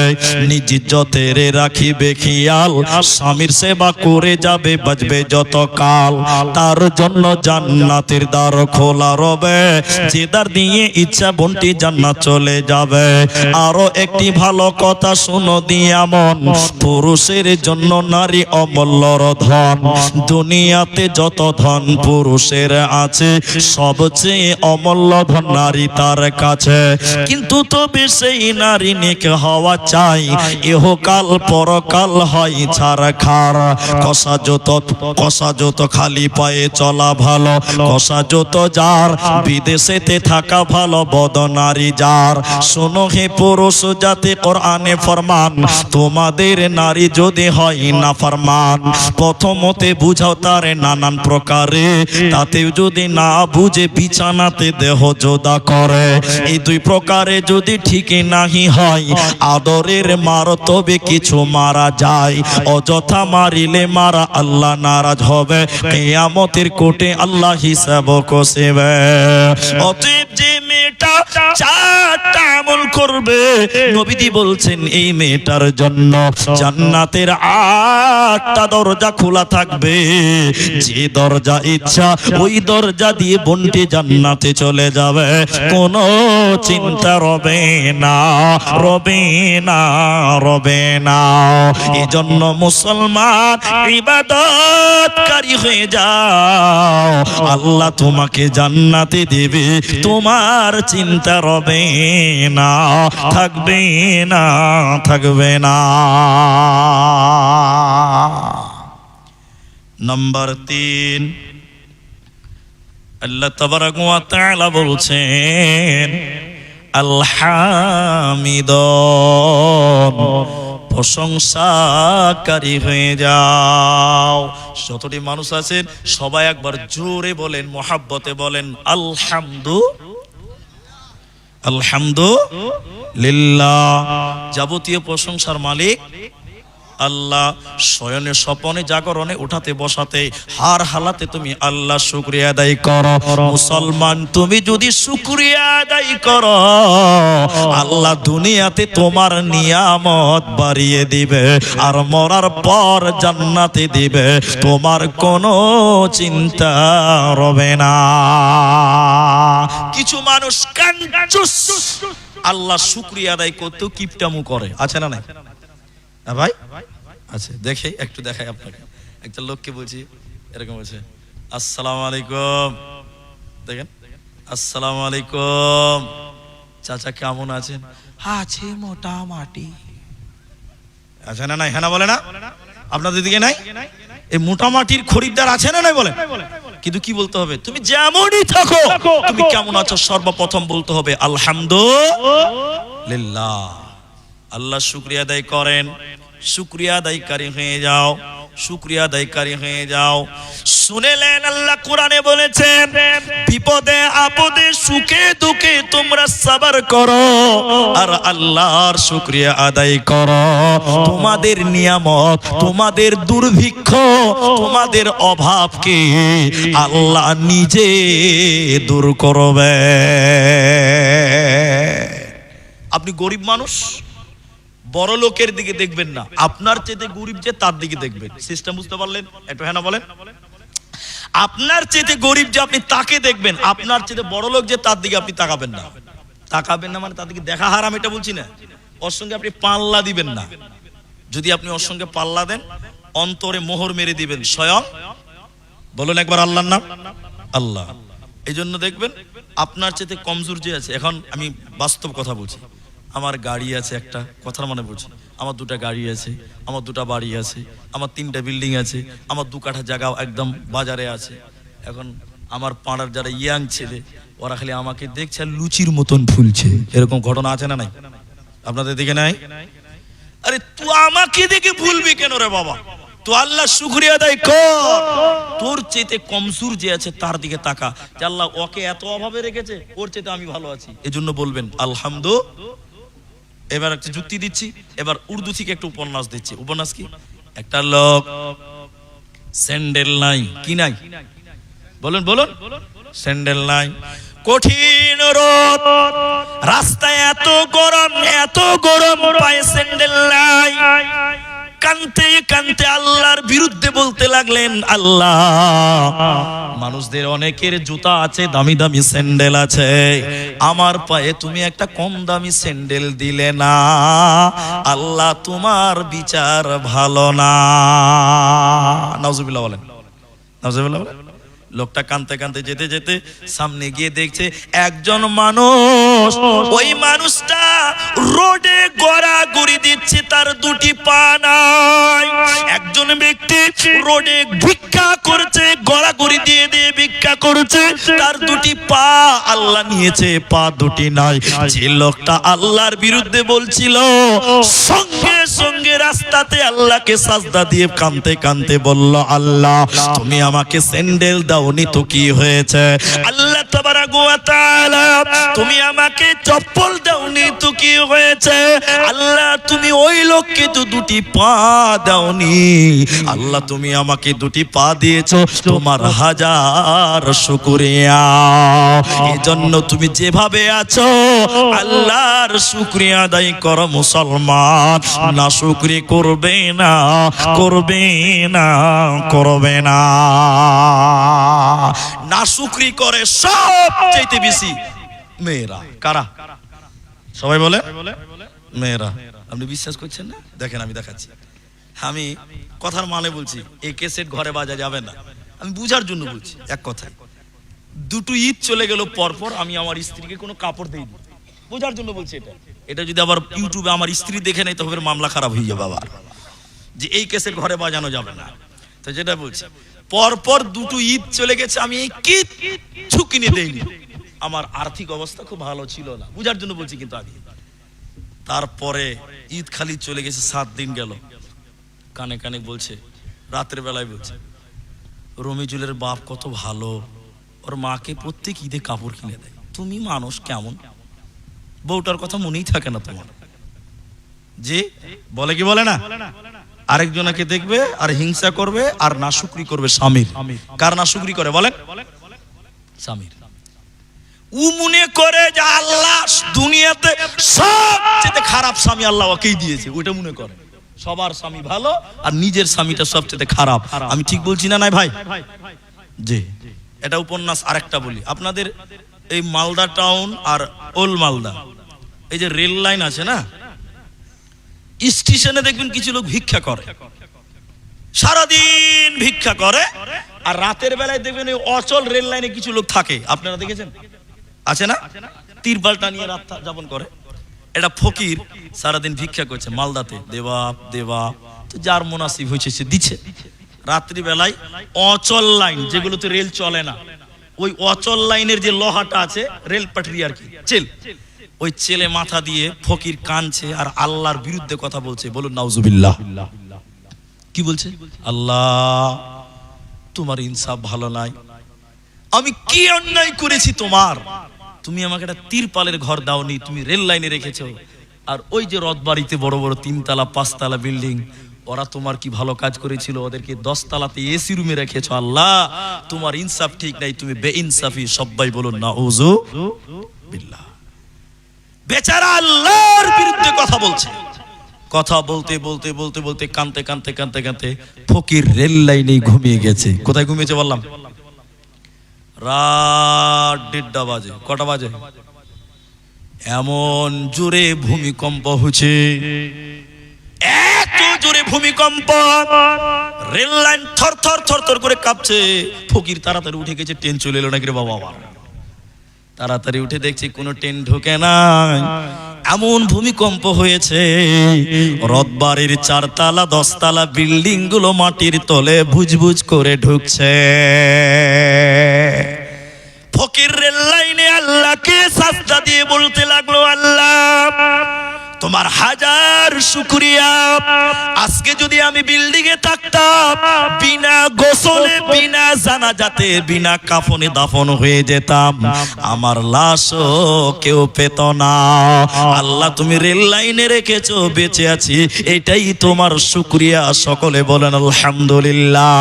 নিজ ইজ্জতের রাখিবে খেয়াল, স্বামীর সেবা করে যাবে বাজবে যত কাল, তার জন্য জান্নাতের দ্বার খোলা রবে, যে দ্বার দিয়ে ইচ্ছা বন্টি জান্নাত চলে যাবে। আরো একটি ভালো কথা শুনো দিয়া মন, পুরুষের জন্য নারী অমূল্যর ধন, দুনিয়াতে যত ধন পুরুষের আছে সবচেয়ে অমূল্য ধন নারী তার কাছে। কিন্তু তবে সেই নারী নেক হওয়া চাই, ইহকাল পরকাল হয় ছারখার। কষা যত খালি পায়ে চলা ভালো, কষা যত যার বিদেশেতে থাকা ভালো, বদ নারী যার। শোনো হে পুরুষ জাতি, কোরআনে ফরমান, তোমাদের নারী যদি হয় না ফরমান, প্রথমতে বুঝাও তারে নানান প্রকারে, তাতে যদি না বুঝে বিছানাতে দেহ জোদা করে। এই দুই প্রকারে যদি ঠিক নাহি হয়, আদরের মার তবে কিছু মারা যায়, অযথা মারিলে মারা আল্লাহ নারাজ হবে, কিয়ামতের কোর্টে আল্লাহ হিসাব কষিবে। অতএব যে মেয়েটা চারটা আমল করবে, নবীজি বলছেন এই মেয়েটার জন্য জান্নাতের 8টা দরজা খোলা থাকবে, যে দরজা ইচ্ছা ওই দরজা দিয়ে বন্টি জান্নাতে চলে যাবে, কোনো চিন্তা রবে না, রবে না, রবে না। এই জন্য মুসলমান ইবাদতকারী হয়ে যাও, আল্লাহ তোমাকে জান্নাতে দেবে, তোমার চিন্তা রবে না, থাকবে না, থাকবে না। নাম্বার 3, আল্লাহ তাবারাক ওয়া তাআলা বলছেন আলহামিদুন, প্রশংসাকারী হয়ে যাও। যতটি মানুষ আছেন সবাই একবার জোরে বলেন, মহাব্বতে বলেন আলহামদুলিল্লাহ। যাবতীয় প্রশংসার মালিক আল্লাহ। শয়নে স্বপনে জাগরণে উঠাতে বসাতে হার হালাতে তুমি আল্লাহ শুকরিয়া আদায় করো। মুসলমান, তুমি যদি শুকরিয়া আদায় করো, আল্লাহ দুনিয়াতে তোমার নিয়ামত বাড়িয়ে দিবে, আর মরার পর জান্নাতে দিবে, তোমার কোনো চিন্তা রবে না। কিছু মানুষ কাঞ্জুস, আল্লাহ শুকরিয়া আদায় করতেও কিপটামু করে, আছে না নাই? ভাই আচ্ছা, দেখে একটু দেখাই আপনাকে। একটা লোককে বলছি, এরকম বলছে আসসালামু আলাইকুম, দেখেন আসসালামু আলাইকুম চাচা কেমন আছেন? আছে মোটামুটি। আছে না নাই? হ্যাঁ না বলে না? আপনাদের দিকে নাই? এই মোটামাটির খরিদ্দার আছে না নাই বলে? কিন্তু কি বলতে হবে? তুমি যেমনই থাকো, তুমি কেমন আছো সর্বপ্রথম বলতে হবে আলহামদুলিল্লাহ। আল্লাহ শুকরিয়া আদায় করেন, শুকরিয়া আদায়কারী হয়ে যাও, শুকরিয়া আদায়কারী হয়ে যাও। শুনেলেন আল্লাহ কোরআনে বলেছেন, বিপদে আপদে সুখে দুঃখে তোমরা সবর করো আর আল্লাহর শুকরিয়া আদায় করো। তোমাদের নিয়ামত, তোমাদের দুর্ভিক্ষ, তোমাদের অভাবকে আল্লাহ নিজে দূর করবে। আপনি গরিব মানুষ, বড় লোকের দিকে দেখবেন না, আপনার চেয়ে গরিব যে তার দিকে দেখবেন। সিস্টেম বুঝতে পারলেন? একটু হ্যাঁ না বলেন। আপনার চেয়ে গরিব যে আপনি তাকে দেখবেন, আপনার চেয়ে বড় লোক যে তার দিকে আপনি তাকাবেন না। তাকাবেন না মানে তার দিকে দেখা হারাম, এটা বলছি না। ওর সঙ্গে আপনি পাল্লা দিবেন না। যদি আপনি ওর সঙ্গে পাল্লা দেন, অন্তরে মোহর মেরে দিবেন স্বয়ং। বলুন একবার আল্লাহর নাম, আল্লাহ। এই জন্য দেখবেন আপনার চেয়ে কমজোর যে আছে, এখন আমি বাস্তব কথা বলছি, আমার গাড়ি আছে একটা, কথার মানে বলছি, আমার 2টা গাড়ি আছে, আমার 2টা বাড়ি আছে, আমার 3টা বিল্ডিং আছে, আমার 2 কাঠা জায়গা একদম বাজারে আছে। এখন আমার পাড়ার যারা ইয়াং ছেলে, ওরা খালি আমাকে দেখছে লুচির মতন ফুলছে। এরকম ঘটনা আছে না নাই? আপনাদের দিকে নাই? আরে তুই আমাকে দেখে ভুলবি কেন রে বাবা? তো আল্লাহ শুকরিয়া আদায় কর। তোর চেয়ে কমজোর যে আছে তার দিকে তাকা, যে আল্লাহ ওকে এত অভাবে রেখেছে, ওর চেয়ে আমি ভালো আছি, এজন্য বলবেন আলহামদুলিল্লাহ। এবার একটা যুক্তি দিচ্ছি, এবার উর্দু থেকে একটা উপন্যাস দিচ্ছি। উপন্যাস কি? একটা লোক স্যান্ডেল নাই, কি নাই বলুন বলুন, স্যান্ডেল নাই, কঠিন রোদ, রাস্তায় এত গরম পায়ে স্যান্ডেল নাই, কানতে কানতে আল্লাহর বিরুদ্ধে বলতে লাগলেন, আল্লাহ মানুষদের অনেকের জুতা আছে, দামি দামি স্যান্ডেল আছে, আমার পায়ে তুমি একটা কম দামি স্যান্ডেল দিলে না, আল্লাহ তোমার বিচার ভালো না। নাউজুবিল্লাহ বলেন, নাউজুবিল্লাহ বলেন। লোকটা কানতে কানতে যেতে যেতে সামনে গিয়ে দেখছে একজন মানুষ, ওই মানুষটা রোডে গড়াগড়ি দিচ্ছে, তার দুটি পা নাই। একজন ব্যক্তি রোডে ভিক্ষা করছে, গড়াগড়ি দিয়ে দিয়ে ভিক্ষা করছে, তার দুটি পা আল্লাহ নিয়েছে, পা দুটি নাই। যে লোকটা আল্লাহর বিরুদ্ধে বলছিল, সঙ্গে সঙ্গে রাস্তাতে আল্লাহকে সাজদা দিয়ে কানতে কানতে বলল, আল্লাহ তুমি আমাকে স্যান্ডেল দাওনি তো কি হয়েছে, আল্লাহ তাবারাক ওয়া তাআলা তুমি আমাকে চপ্পল দাওনি তো কি হয়েছে, আল্লাহ তুমি ওই লোককে তো দুটি পা দাওনি, আল্লাহ তুমি আমাকে দুটি পা দিয়েছো, তোমার হাজার শুকরিয়া। এজন্য তুমি যেভাবে আছো আল্লাহর শুকরিয়া আদায় করো মুসলমান, না শুকরি করবে না, করবে না, করবে না। না শুকরি করে সবচেয়ে বেশি মেয়েরা। কারা? সবাই বলে মেয়েরা। আপনি বিশ্বাস করছেন না? দেখেন আমি দেখাচ্ছি। আমি কথার মানে বলছি, এই ক্যাসেট ঘরে বাজা যাবে না, আমি বুঝার জন্য বলছি। এক কথায় দুটো ঈদ চলে গেল পরপর আমি আমার স্ত্রীকে কোনো কাপড় দেইনি, বোঝার জন্য বলছি। এটা যদি আবার ইউটিউবে আমার স্ত্রী দেখে নেয় তবে মামলা খারাপ হয়ে যাবে আবার, যে এই ক্যাসেট ঘরে বাজানো যাবে না। তো যেটা বলছি, পরপর দুটো ঈদ চলে গেছে, আমি কিচ্ছু কিনে দেইনি। আমার আর্থিক অবস্থা খুব ভালো ছিল না, বুঝার জন্য বলছি। কিন্তু আগে তারপরে ঈদ খালি চলে গেছে, 7 দিন গেল, কানে কানে বলছে, রাতের বেলায় বলছে, রমিজুলের বাপ কত ভালো, ওর মাকে প্রত্যেক ঈদে কাপড় কিনে দেয়। তুমি মানুষ কেমন, বউটার কথা মনেই থাকে না তোমার। যে বলে কি বলে না, আরেকজনকে দেখবে আর হিংসা করবে আর নাশুকরি করবে স্বামীর। কার নাশুকরি করে বলেন? স্বামীর। ও মনে করে যে আল্লাহ দুনিয়াতে সবচেয়ে খারাপ স্বামী আল্লাহ ওকেই দিয়েছে, ওইটা মনে করে। সবার স্বামী ভালো আর নিজের স্বামীটা সবচেয়ে খারাপ। আমি ঠিক বলছি না? নাই ভাই? জি, এটা উপন্যাস। আরেকটা বলি আপনাদের, এই মালদা টাউন আর ওল্ড মালদা, এই যে রেল লাইন আছে না, স্টেশনে দেখবেন কিছু লোক ভিক্ষা করে, সারাদিন ভিক্ষা করে, আর রাতের বেলায় দেখবেন এই অচল রেল লাইনে কিছু লোক থাকে, আপনারা দেখেছেন? আছে না? তিরপালটা নিয়ে রাত যাপন করে। এটা ফকির সারাদিন ভিক্ষা করছে মালদাতে, দেবা দেবা, তো যার মুনাসিব হয়েছে সে দিচ্ছে। রাত্রি বেলায় অচল লাইন, যেগুলোতে রেল চলে না, ওই অচল লাইনের যে লোহাটা আছে, রেল পাটরি আর কি, চেল, ওই ছেলে মাথা দিয়ে ফকির কানছে আর আল্লাহর বিরুদ্ধে কথা বলছে। বলুন নাউজুবিল্লাহ। কি বলছে? আল্লাহ তোমার ইনসাফ ভালো নাই, আমি কি অন্যায় করেছি তোমার, তুমি আমাকে একটা তিরপালের ঘর দাওনি, তুমি রেল লাইনে রেখেছো, আর ওই যে রথবাড়িতে বড় বড় 3 তালা 5 তালা বিল্ডিং, ওরা তোমার কি ভালো কাজ করেছিল, ওদেরকে 10 তালাতে এসি রুমে রেখেছো। আল্লাহ তোমার ইনসাফ ঠিক নাই, তুমি বেইনসাফি। সবাই বলুন নাউজুবিল্লাহ। বেচারা আল্লাহর বিরুদ্ধে কথা বলছে। কথা বলতে বলতে বলতে বলতে কানতে কানতে কানতে কানতে ফকির রেল লাইনে ঘুমিয়ে গেছে। কোথায় ঘুমিয়েছে বললাম? রাত 1:30 বাজে। কটা বাজে? এমন জোরে ভূমিকম্প হচ্ছে, এত জোরে ভূমিকম্প, রেল লাইন থর থর থর থর করে কাঁপছে। ফকির তাড়াতাড়ি উঠে গেছে, ট্রেন চলে এলো নাকি রে বাবা। তাড়াতাড়ি উঠে দেখছি কোনো ট্রেন ঢোকে নাই, এমন ভূমিকম্প হয়েছে, রথবাড়ির 4 তালা 10 তালা বিল্ডিং গুলো মাটির তলে বুজবুজ করে ঢুকছে। ফকির রেল লাইনে আল্লাহকে সাজদা দিয়ে বলতে লাগলো, আল্লাহ তোমার হাজার শুকরিয়া। আজকে যদি আমি বিল্ডিং এ থাকতাম, বিনা গোসলে, বিনা জানাজাতে, বিনা কাফনে দাফন হয়ে যেতাম, আমার লাশও কেউ পেত না। আল্লাহ তুমি রেল লাইনে রেখেছো, বেঁচে আছি, এটাই তোমার শুকরিয়া। সকলে বলেন আলহামদুলিল্লাহ।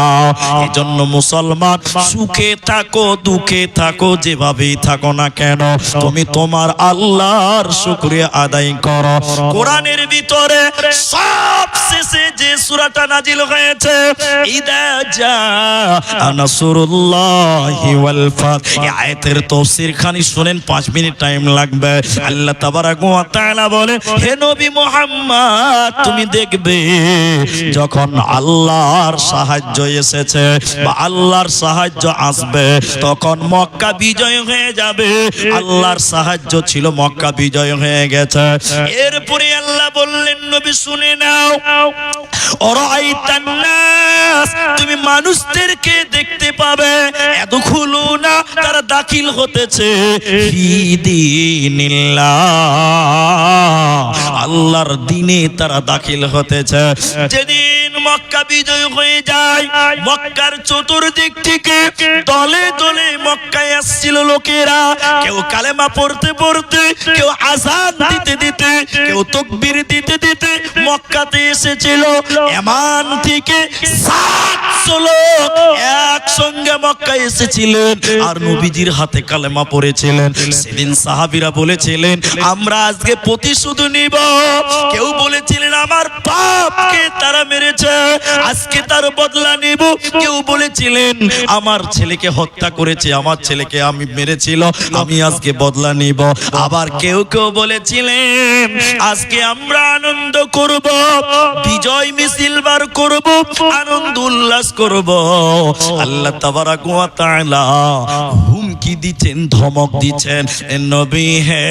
এই জন্য মুসলমান, সুখে থাকো দুঃখে থাকো, যেভাবেই থাকো না কেন, তুমি তোমার আল্লাহর শুকরিয়া আদায় করো। কোরআনের ভিতরে সবশেষে যে সূরাটা নাজিল হয়েছে, ইদা জাআ নাসরুল্লাহি ওয়াল ফাত, এই আয়াতের তাফসীর খানি শুনেন, 5 মিনিট টাইম লাগবে। আল্লাহ তাবারাক ওয়া তাআলা বলে, হে নবী মুহাম্মদ, তুমি দেখবে যখন আল্লাহর সাহায্য এসেছে বা আল্লাহর সাহায্য আসবে, তখন মক্কা বিজয় হয়ে যাবে। আল্লাহর সাহায্য ছিল, মক্কা বিজয় হয়ে গেছে। এরপরে আল্লাহ বললেন, নবী শুনে নাও, অরাইতান নাস, তুমি মানুষদেরকে দেখতে পাবে, ইয়াদখুলুনা, তারা দাখিল হতেছে, ফি দীনিল্লাহ, আল্লাহর দ্বীনে তারা দাখিল হতেছে। যেদিন মক্কা বিজয় হয়ে যায়, মক্কার চতুর্দিক থেকে দলে দলে মক্কায় আসছিল লোকেরা, কেউ কালেমা পড়তে পড়তে, কেউ আযান দিতে দিতে, কেউ তাকবীর দিতে দিতে মক্কাতে এসেছিল। ইয়ামান থেকে 700 লোক একসঙ্গে মক্কায় এসেছিলেন আর নবীজির হাতে কালেমা পড়েছিলেন। সেদিন সাহাবীরা বলেছিলেন, আমরা আজকে প্রতিশোধ নিব। কেউ বলেছিলেন, আমার বাপকে তারা মেরেছে, আজকে তার বদলা নিব। কেউ বলেছিলেন, আমার ছেলেকে হত্যা করেছে, আমার ছেলেকে আমি মেরেছিল, আমি আজকে বদলা নিব। আবার কেউ কেউ বলেছিলেন, আজকে আমরা আনন্দ করব, বিজয় মিছিল বার করব, আনন্দ উল্লাস করব। আল্লাহ তাবারাক ওয়া তাআলা হুমকি দিচ্ছেন, ধমক দিচ্ছেন, নবী হে,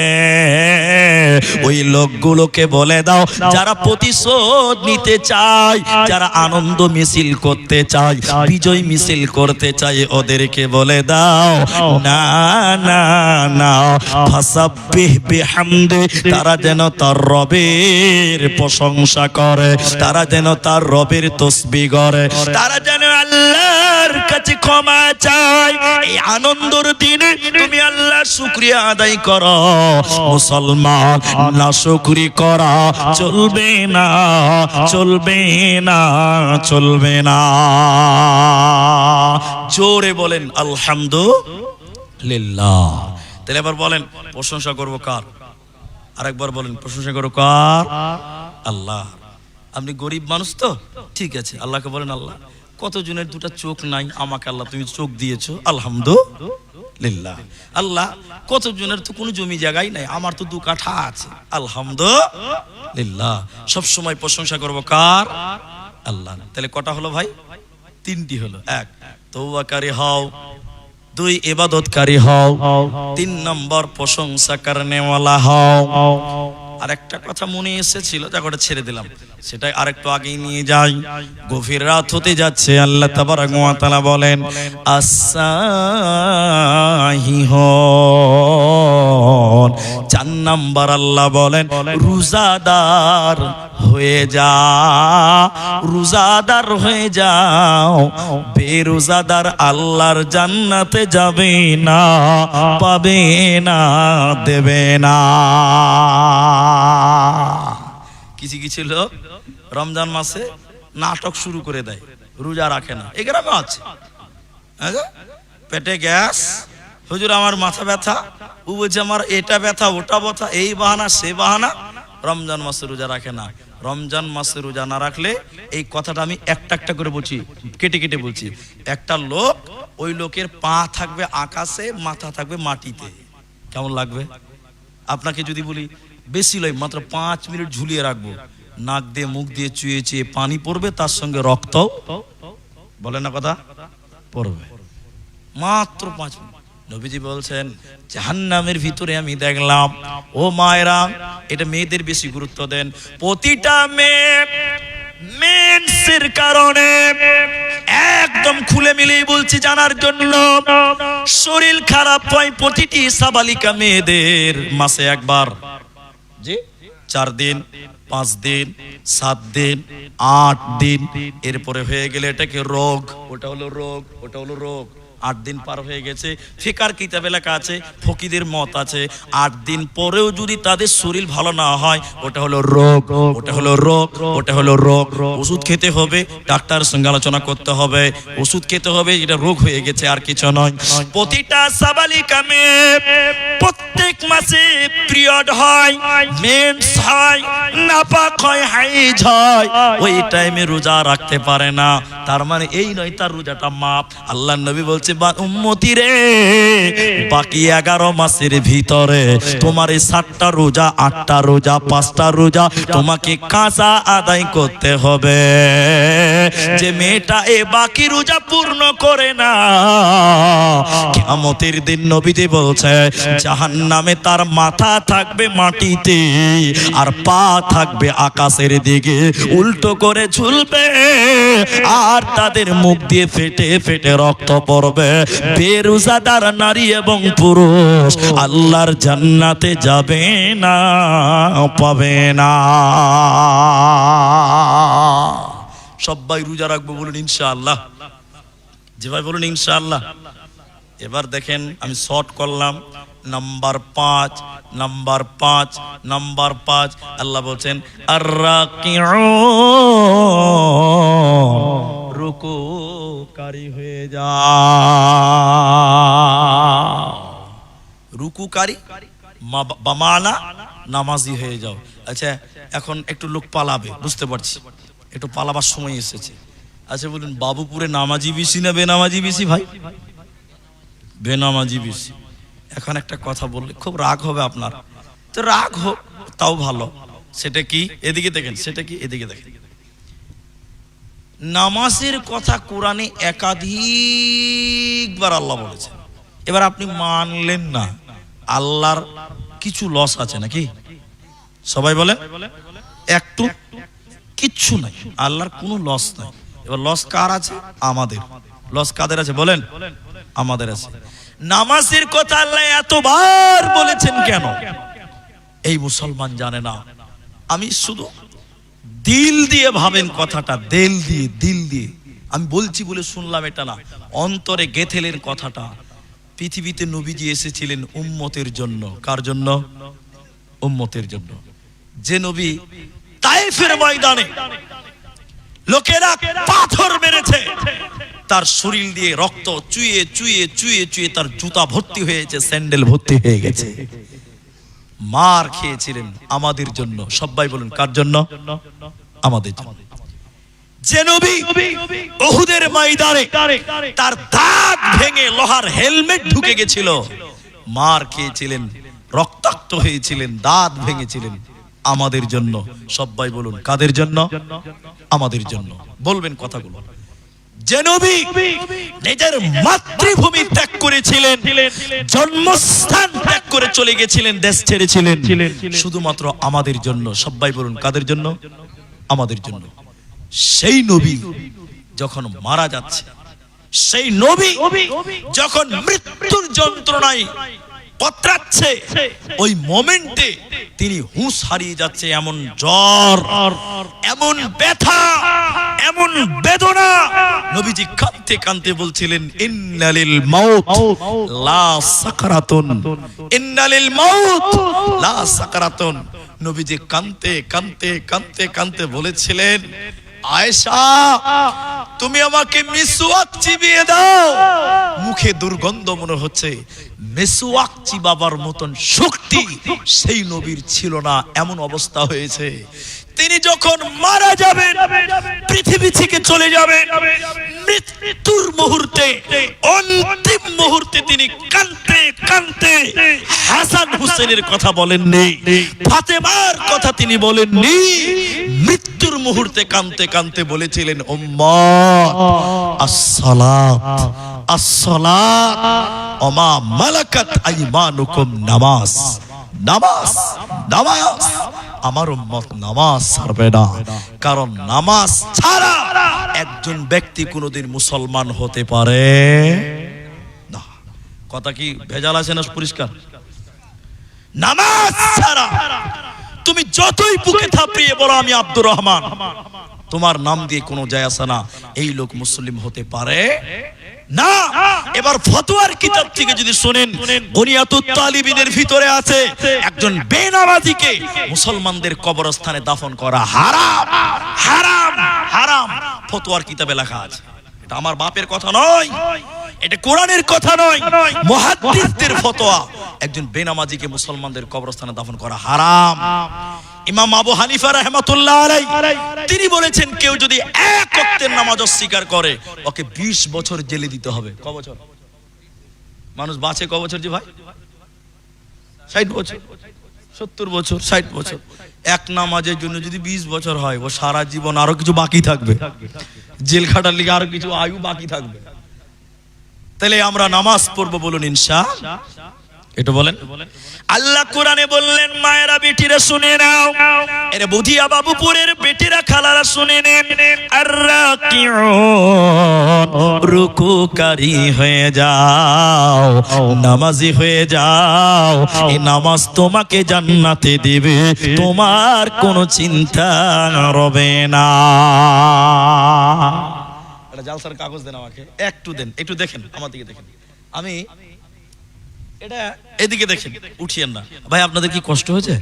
ওই লোকগুলোকে বলে দাও যারা প্রতিশোধ নিতে চায়, যারা আনন্দ মিছিল করতে চায়, বিজয় মিছিল করতে চায়, ওদেরকে বলে দাও, না না না, ফাসাব্বিহ বিহামদি, তারা যেন তার রবের প্রশংসা করে, তারা যেন তার রবের তাসবিহ করে, তারা যেন আল্লাহর কাছে ক্ষমা চায়। এই আনন্দের দিনে তুমি আল্লাহর শুকরিয়া আদায় করো। মুসলমান, না শুকরি করা চলবে না, চলবে না, চলবে না। জোরে বলেন আলহামদুলিল্লাহ। তাহলে এবার বলেন, প্রশংসা করবো কার? আরেকবার বলেন, প্রশংসা করবো কার? আল্লাহ। আপনি গরিব মানুষ তো, ঠিক আছে, আল্লাহকে বলেন, আল্লাহ, কতজনের দুটো চোখ নাই, আমাকে আল্লাহ তুমি চোখ দিয়েছো, আলহামদুলিল্লাহ। আল্লাহ, কতজনের তো কোনো জমি জায়গায় নাই, আমার তো 2 কাঠা আছে, আলহামদুলিল্লাহ। সব সময় প্রশংসা করবো কার? আল্লাহ। তাহলে কটা হলো ভাই? 3টি হলো। 1, তওবাকারী হও, 2, ইবাদতকারী হও, 3 নম্বর প্রশংসা করনেওয়ালা হও। আর একটা কথা মনে এসেছিল, যাক ওটা ছেড়ে দিলাম, সেটা আরেকটু আগেই নিয়ে যাই। গভীর রাত হতে যাচ্ছে, আল্লাহ তাবারাক ওয়া তাআলা বলেন, আস-সাহিহুন, 4 নাম্বার আল্লাহ বলেন, রোজাদার হয়ে যাও, রোজাদার হয়ে যাও। বেরোজাদার আল্লাহর জান্নাতে যাবে না, পাবে না, দেবে না। কিছু কিছু লোক রমজান মাসে নাটক শুরু করে দেয়, রোজা রাখে না। এই গ্রামে আছে, পেটে গ্যাস, হুজুর আমার মাথা ব্যথা, ও বলছে আমার এটা ব্যথা, ওটা ব্যথা, এই বাহানা সে বাহানা, রমজান মাসে রোজা রাখে না। রমজান মাসে রোজা না রাখলে, এই কথাটা আমি একটা একটা করে বলছি, কেটে কেটে বলছি। একটা লোক, ওই লোকের পা থাকবে আকাশে, মাথা থাকবে মাটিতে। কেমন লাগবে? আপনাকে যদি বলি বেশি লয়, মাত্র 5 মিনিট ঝুলিয়ে রাখবো, নাক দিয়ে মুখ দিয়ে চুয়ে চুয়ে পানি পড়বে, তার সঙ্গে রক্ত, বলে না কথা, পড়বে, মাত্র 5 মিনিট। নবীজি বলছেন, জাহান্নামের ভিতরে আমি দেখলাম, ও মায়েরা, এটা মেয়েদের বেশি গুরুত্ব দেন, প্রতিটা মেয়ে মেন্সের কারণে, একদম খুলে মিলেই বলছি জানার জন্য, শরীর খারাপ হয় প্রতিটি সাবালিকা মেয়েদের মাসে একবার, জি 4 দিন, 5 দিন, 7 দিন, 8 দিন, এরপরে হয়ে গেলে এটাকে রোগ, ওটা হলো রোগ, ওটা হলো রোগ। 8 দিন পার হয়ে গেছে, ফিকার কিতাবে লেখা আছে, ফকিদের মত আছে, 8 দিন পরেও যদি তাদের শরীর ভালো না হয়, ওটা হলো রোগ, ওটা হলো রোগ, ওটা হলো রোগ। ওষুধ খেতে হবে, ডাক্তারের সঙ্গে আলোচনা করতে হবে, ওষুধ খেতে হবে, এটা রোগ হয়ে গেছে, আর কিছু নয়। প্রতিটা সাবালিকা মেয়ে প্রত্যেক মাসে পিরিয়ড হয়, মেন্স হয়, নাপাক হয়, হাইজ হয়, ওই টাইমে রোজা রাখতে পারে না, তার মানে এই নয় তার রোজাটা মাপ। আল্লাহর নবী বলছে, উম্মতি রে, বাকি 11 মাসের ভিতরে তোমার এই 7টা রোজা, 8টা রোজা, 5টা রোজা তোমাকে কাজা আদায় করতে হবে। যে মেয়েটা এ বাকি রোজা পূর্ণ করে না, কিয়ামতের দিন নবীজি বলছে জাহান্নামে তার মাথা থাকবে মাটিতে আর পা থাকবে আকাশের দিকে, উল্টো করে ঝুলবে, আর তাদের মুখ দিয়ে ফেটে ফেটে রক্ত পড়বে। বেরোজাদার নারী এবং পুরুষ আল্লাহর জান্নাতে যাবে না, পাবে না। সবাই রোজা রাখবো বলুন ইনশাআল্লাহ। যে ভাই বলুন ইনশাআল্লাহ। এবার দেখেন আমি শর্ট করলাম। নাম্বার 5, নাম্বার 5, নাম্বার 5, আল্লাহ বলছেন আর-রাকিউন, রুকুকারী হয়ে যাও। রুকুকারী বামানা নামাজি হয়ে যাও। আচ্ছা, এখন একটু লোক পালাবে, বুঝতে পারছি, একটু পালাবার সময় এসেছে। আচ্ছা বলুন, বাবুপুরে নামাজি বেশি না বেনামাজি বেশি? ভাই বেনামাজি বেশি। এখন একটা কথা বললে খুব রাগ হবে আপনার, তো রাগ হোক, তাও ভালো। সেটা কি? এদিকে দেখেন। সেটা কি? এদিকে দেখেন। নামাজের কথা কোরআনে একাধিকবার আল্লাহ বলেছে। এবার আপনি মানলেন না, আল্লাহর কিছু লস আছে নাকি? সবাই বলেন একটু, কিচ্ছু নাই, আল্লাহর কোনো লস নাই। এবার লস কার আছে? আমাদের। লস কাদের আছে বলেন? আমাদের আছে। নামাজের কথা আল্লাহ এতবার বলেছেন কেন? এই মুসলমান জানে না। আমি শুধু দিল দিয়ে ভাবেন কথাটা, দিল দিয়ে, দিল দিয়ে। আমি বলছি বলে শুনলাম এটা না, অন্তরে গেঁথেলেন কথাটা। পৃথিবীতে নবীজি এসেছিলেন উম্মতের জন্য। কার জন্য? উম্মতের জন্য। যে নবী তায়েফের ময়দানে লোকেরা পাথর মেরেছে, তার শরীর দিয়ে রক্ত চুইয়ে চুইয়ে চুইয়ে চুইয়ে তার জুতা ভর্তি হয়েছে, স্যান্ডেল ভর্তি হয়ে গেছে। মার খেয়েছিলেন আমাদের জন্য। সবাই বলুন কার জন্য? আমাদের জন্য। যে নবী উহুদের ময়দানে তার দাঁত ভেঙে লোহার হেলমেট ঢুকে গেছিল, মার খেয়েছিলেন, রক্তাক্ত হয়েছিলেন, দাঁত ভেঙেছিলেন, আমাদের জন্য। সবাই বলুন কাদের জন্য? আমাদের জন্য। বলবেন কথাগুলো। যে নবী নিজের মাতৃভূমি ত্যাগ করেছিলেন, জন্মস্থান ত্যাগ করে চলে গেছিলেন, দেশ ছেড়েছিলেন, শুধুমাত্র আমাদের জন্য। সবাই বলুন কাদের জন্য? আমাদের জন্য। সেই নবী যখন মারা যাচ্ছে, সেই নবী যখন মৃত্যুর যন্ত্রণায় কতরাচ্ছে, ওই মোমেন্টে তিনি হুঁশ হারিয়ে যাচ্ছে। এমন জ্বর, এমন ব্যথা, এমন বেদনা, নবীজি কাঁদতে কাঁদতে বলছিলেন ইন্নালিল মাউত লা সাকরাতুন, ইন্নালিল মাউত লা সাকরাতুন। নবীজি কাঁদতে কাঁদতে কাঁদতে কাঁদতে বলেছিলেন, আয়েশা তুমি আমাকে মিসওয়াক চিবিয়ে দাও। মুখে দুর্গন্ধ মনে হচ্ছে, মিসওয়াক চিবাবার মতন শক্তি সেই নবীর ছিল না, এমন অবস্থা হয়েছে। তিনি যখন মারা যাবেন, পৃথিবী থেকে চলে যাবেন, মৃত্যুর মুহূর্তে, অন্তিম মুহূর্তে তিনি কাঁদতে কাঁদতে হাসান হুসেনের কথা বলেননি, ফাতেমার কথা তিনি বলেননি। মৃত্যুর মুহূর্তে কাঁদতে কাঁদতে বলেছিলেন, উম্মাহ আসসালাত আসসালাত ওমা মালাকাত আইমানুকুম, নামাজ নামাজ নামাজ। আমার উম্মত নামাজ ছাড়বে না, কারণ নামাজ ছাড়া একজন ব্যক্তি কোনোদিন মুসলমান হতে পারে না। কথা কি ভেজাল আছে না পরিষ্কার? নামাজ ছাড়া তুমি যতই বুকে থাপড়িয়ে বলো আমি আব্দুর রহমান, তোমার নাম দিয়ে কোনো যায় আসে না, এই লোক মুসলিম হতে পারে না। এবার ফতোয়ার কিতাব থেকে যদি শুনেন, বুনিয়াতুত তালিবিনের ভিতরে আছে একজন বেনামাজিকে মুসলমানদের কবরস্থানে দাফন করা হারাম, হারাম, হারাম। ফতোয়ার কিতাবে লেখা আছে। এটা আমার বাপের কথা নয়, এটা কোরআনের কথা নয়, মুহাদ্দিসদের ফতোয়া। একজন বেনামাজিকে মুসলমানদের কবরস্থানে দাফন করা হারাম। ইমাম আবু হানিফা রাহমাতুল্লাহ আলাইহি তিনি বলেছেন, কেউ যদি এক ওয়াক্তের নামাজ অস্বীকার করে ওকে 20 বছর জেলে দিতে হবে। ক বছর? মানুষ বাঁচে ক বছর জি ভাই? 60 বছর, 70 বছর, 60 বছর। এক নামাজের জন্য যদি 20 বছর হয়, ও সারা জীবন আরো কিছু বাকি থাকবে, জেল খাটার লিগে আরো কিছু আয়ু বাকি থাকবে। তাহলে আমরা নামাজ পড়বো বলুন ইনশাআল্লাহ। এটা বলেন। আল্লাহ কোরআনে বললেন, মায়েরা বেটিরা শুনে নাও, এর বুধিয়া বাবুপুরের বেটিরা খালারা শুনে নেন, আর-রাকিউন, রুকুকারী হয়ে যাও, নামাজি হয়ে যাও, এই নামাজ তোমাকে জান্নাতে দিবে, তোমার কোনো চিন্তা রবে না। এটা জালসার কাগজ দেন আমাকে, একটু দেন, একটু দেখেন, আমার দিকে দেখেন, আমি এটা এদিকে দেখেন, উঠিয়েন না ভাই। আপনাদের কি কষ্ট হয়েছে?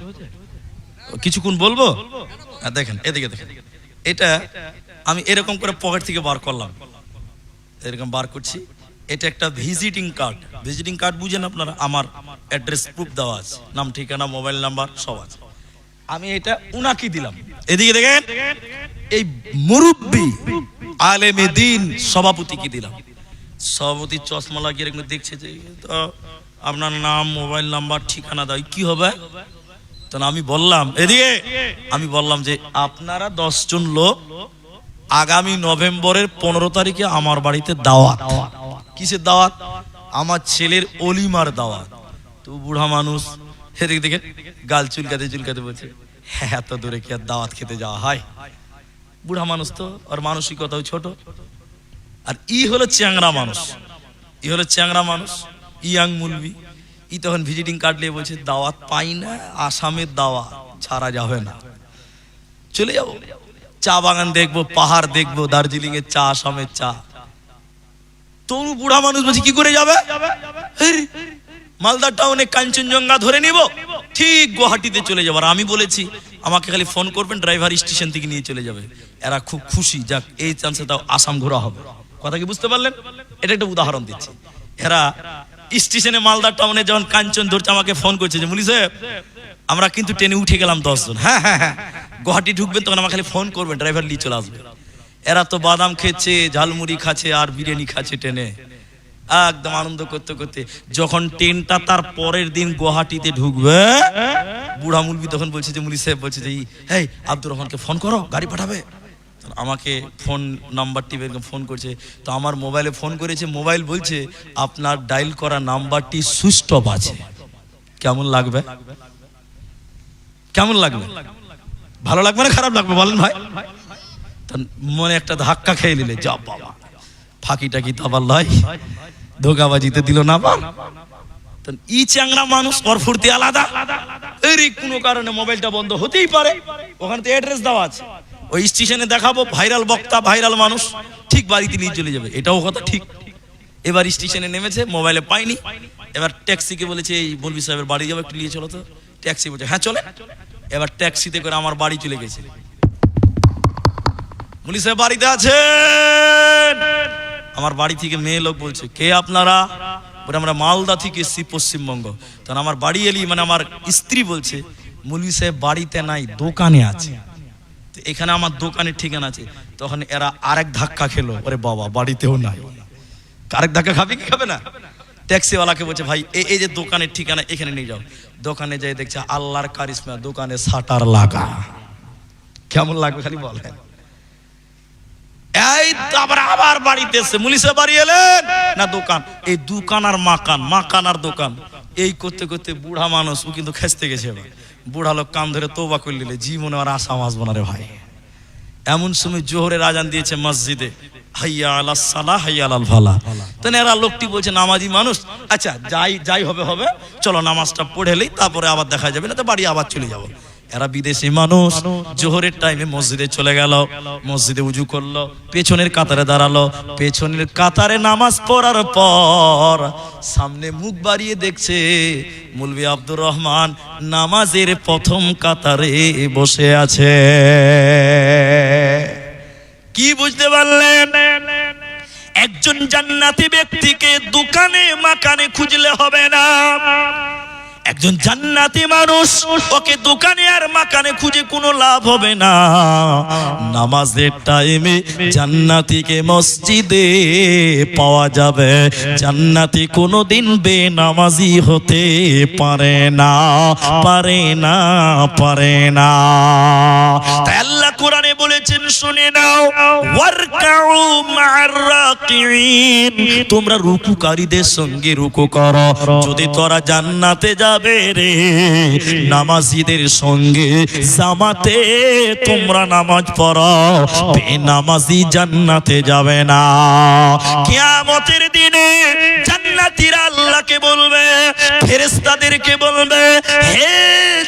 কিছুক্ষণ বলবো, দেখেন এদিকে দেখেন। এটা আমি এরকম করে পকেট থেকে বার করলাম, এরকম বার করছি। এটা একটা ভিজিটিং কার্ড। ভিজিটিং কার্ড বুঝেন আপনারা? আমার অ্যাড্রেস প্রুফ দেওয়া আছে, নাম ঠিকানা মোবাইল নাম্বার সব আছে। আমি এটা উনাকে দিলাম। এদিকে দেখেন, এই মুরব্বি আলেমে দ্বীন সভাপতিকে দিলাম। সভাপতি চশমা লাগিয়ে এরকম দেখছে যে, তো আপনার নাম মোবাইল নাম্বার ঠিকানা দাও, কি হবে? তখন আমি বললাম, এদিকে আমি বললাম যে আপনারা 10 জন লোক আগামী নভেম্বরের 15 তারিখে আমার বাড়িতে দাওয়াত। কিসের দাওয়াত? আমার ছেলের অলিমার দাওয়াত। তো বুড়া মানুষ এদিকে দেখে গাল চুলকাতে চুলকাতে বলছে, হ্যাঁ এত দূরে কি আর দাওয়াত খেতে যাওয়া হয়? বুড়া মানুষ তো, আর মানসিকতাও ছোট। আর ই হলো চ্যাংরা মানুষ, ই হলো চ্যাংরা মানুষ, ইয়াং মুলবি। ই তখন ভিজিটিং কার্ড নিয়ে বলছে, দাওয়াত পাই না, আসামের দাওয়াত ছাড়া যাবে না, চলে যাবো, চা বাগান দেখবো, পাহাড় দেখবো, দার্জিলিং এর চা, আসামের চা। তরু বুড়া মানুষ বলছে, কি করে যাবে? মালদা টাউনে কাঞ্চনজঙ্ঘা ধরে নিব, ঠিক গুয়াহাটিতে চলে যাবো। আর আমি বলেছি আমাকে খালি ফোন করবেন, ড্রাইভার স্টেশন থেকে নিয়ে চলে যাবে। এরা খুব খুশি, যাক এই চান্সে তাও আসাম ঘোরা হবে। কথা কি বুঝতে পারলেন? এটা একটা উদাহরণ দিচ্ছি। এরা স্টেশনে মালদা টাউনে যখন কাঞ্চন ধরছে, আমাকে ফোন করছে যে, মুলি সাহেব আমরা কিন্তু ট্রেনে উঠে গেলাম 10 জন, হ্যাঁ হ্যাঁ হ্যাঁ, গুয়াহাটি ঢুকবেন, তখন আমাকে খালি ফোন করবেন, ড্রাইভার নিয়ে চলে আসবে। এরা তো বাদাম খেচ্ছে, ঝালমুড়ি খাচ্ছে আর বিরিয়ানি খাচ্ছে ট্রেনে, একদম আনন্দ করতে করতে। যখন ট্রেনটা তার পরের দিন গুয়াহাটিতে ঢুকবে, বুড়া মুলবি তখন বলছে যে, মুলি সাহেব বলছে যে, এই আব্দুর রহমানকে ফোন করো, গাড়ি পাঠাবে। আমাকে ফোন নাম্বার টিপে ফোন করছে। তো আমার মোবাইলে ফোন করেছে, মোবাইল বলছে আপনার ডায়াল করা নাম্বারটি সুইচ অফ আছে। কেমন লাগবে? কেমন লাগবে? ভালো লাগবে না খারাপ লাগবে বলেন ভাই? মনে একটা ধাক্কা খেয়ে নিলে, যা বাবা, ফাঁকিটা কি তাবার লয়, ধোকাবাজিতে দিল না বা। ই চ্যাংরা মানুষ, ওর ফুর্তি আলাদা। এই কোনো কারণে মোবাইলটা বন্ধ হতেই পারে, ওখানে তো অ্যাড্রেস দেওয়া আছে, ওই স্টেশনে দেখাবো, ভাইরাল বক্তা, ভাইরাল মানুষ, ঠিক বাড়িতে নিয়ে চলে যাবে। এটাও কথা ঠিক। এবার স্টেশনে নেমেছে, মোবাইলে পাইনি। এবার ট্যাক্সিকে বলেছে, এই বলবি সাহেবের বাড়ি যাবো, একটু নিয়ে চলো তো। ট্যাক্সি বলছে, হ্যাঁ চলে। এবার ট্যাক্সিতে করে আমার বাড়ি চলে গেছে। বলি সাহেব বাড়িতে আছেন? আমার বাড়ি থেকে মেয়ে লোক বলছে, কে আপনারা? বলে আমরা মালদা থেকে এসছি, পশ্চিমবঙ্গ। তখন আমার বাড়ি এলি, মানে আমার স্ত্রী বলছে, মৌলভী সাহেব বাড়িতে নাই, দোকানে আছে। এখানে আমার দোকানের ঠিকানা আছে। তখন এরা আরেক ধাক্কা খেলো, ওরে বাবা বাড়িতেও নাই। আরেক ধাক্কা খাবে কি খাবে না? ট্যাক্সিওয়ালাকে বলছে, ভাই এই যে দোকানের ঠিকানা, এখানে নিয়ে যাও। দোকানে যাই দেখছে আল্লাহর কারিশমা, দোকানে শাটার লাগা। কেমন লাগবে খালি বলেন? এই আবার বাড়িতে এসে, মুলি সাহেব বাড়ি এলেন না? দোকান। এই দোকান আর মাকান, মাকান আর দোকান, এই করতে করতে বুড়া মানুষ ও কিন্তু খেসতে গেছে। এবার বুড়া লোক কান ধরে তওবা করে নিলে, জীবনে আর আশা আসবো না রে ভাই। এমন সময় জোহরের আজান দিয়েছে মসজিদে, হাইয়া আলাস সালাহ, হাইয়া আলাল ফালাহ। তখন এরা লোকটি বলছে, নামাজি মানুষ, আচ্ছা যাই হবে হবে, চলো নামাজটা পড়ে এলেই তারপরে আবার দেখা যাবে, না তো বাড়ি আবার চলে যাবো। এরা বিদেশি মানুষ। জোহরের টাইমে মসজিদে চলে গেল, মসজিদে উজু করলো, পেছনের কাতারে দাঁড়ালো, পেছনের কাতারে নামাজ পড়ার পর সামনে মুখ বাড়িয়ে দেখছে মৌলভী আব্দুর রহমান নামাজের প্রথম কাতারে বসে আছে। কি বুঝতে পারলেন? একজন জান্নাতি ব্যক্তিকে দোকানে মাকানে খুঁজলে হবে না। একজন জান্নাতি মানুষ, ওকে দোকানে আর মাকানে খুঁজে কোনো লাভ হবে না। নামাজের টাইমে জান্নাতিকে মসজিদে পাওয়া যাবে। জান্নাতি কোনোদিন বেনামাজি হতে পারে না, পারে না, পারে না। তাই আল্লাহ কোরআনে বলেছেন, শুনে নাও, ওয়ারকাউ মা'আর রাকিঈন, তোমরা রুকুকারীদের সঙ্গে রুকু করো। যদি তোরা জান্নাতে যাবে রে, নামাজীদের সঙ্গে জামাতে তোমরা নামাজ পড়ো, বেনামাজি জান্নাতে যাবে না। কিয়ামতের দিনে জান্নাতীরা আল্লাহকে বলবে, ফেরেশতাদেরকে বলবে, হে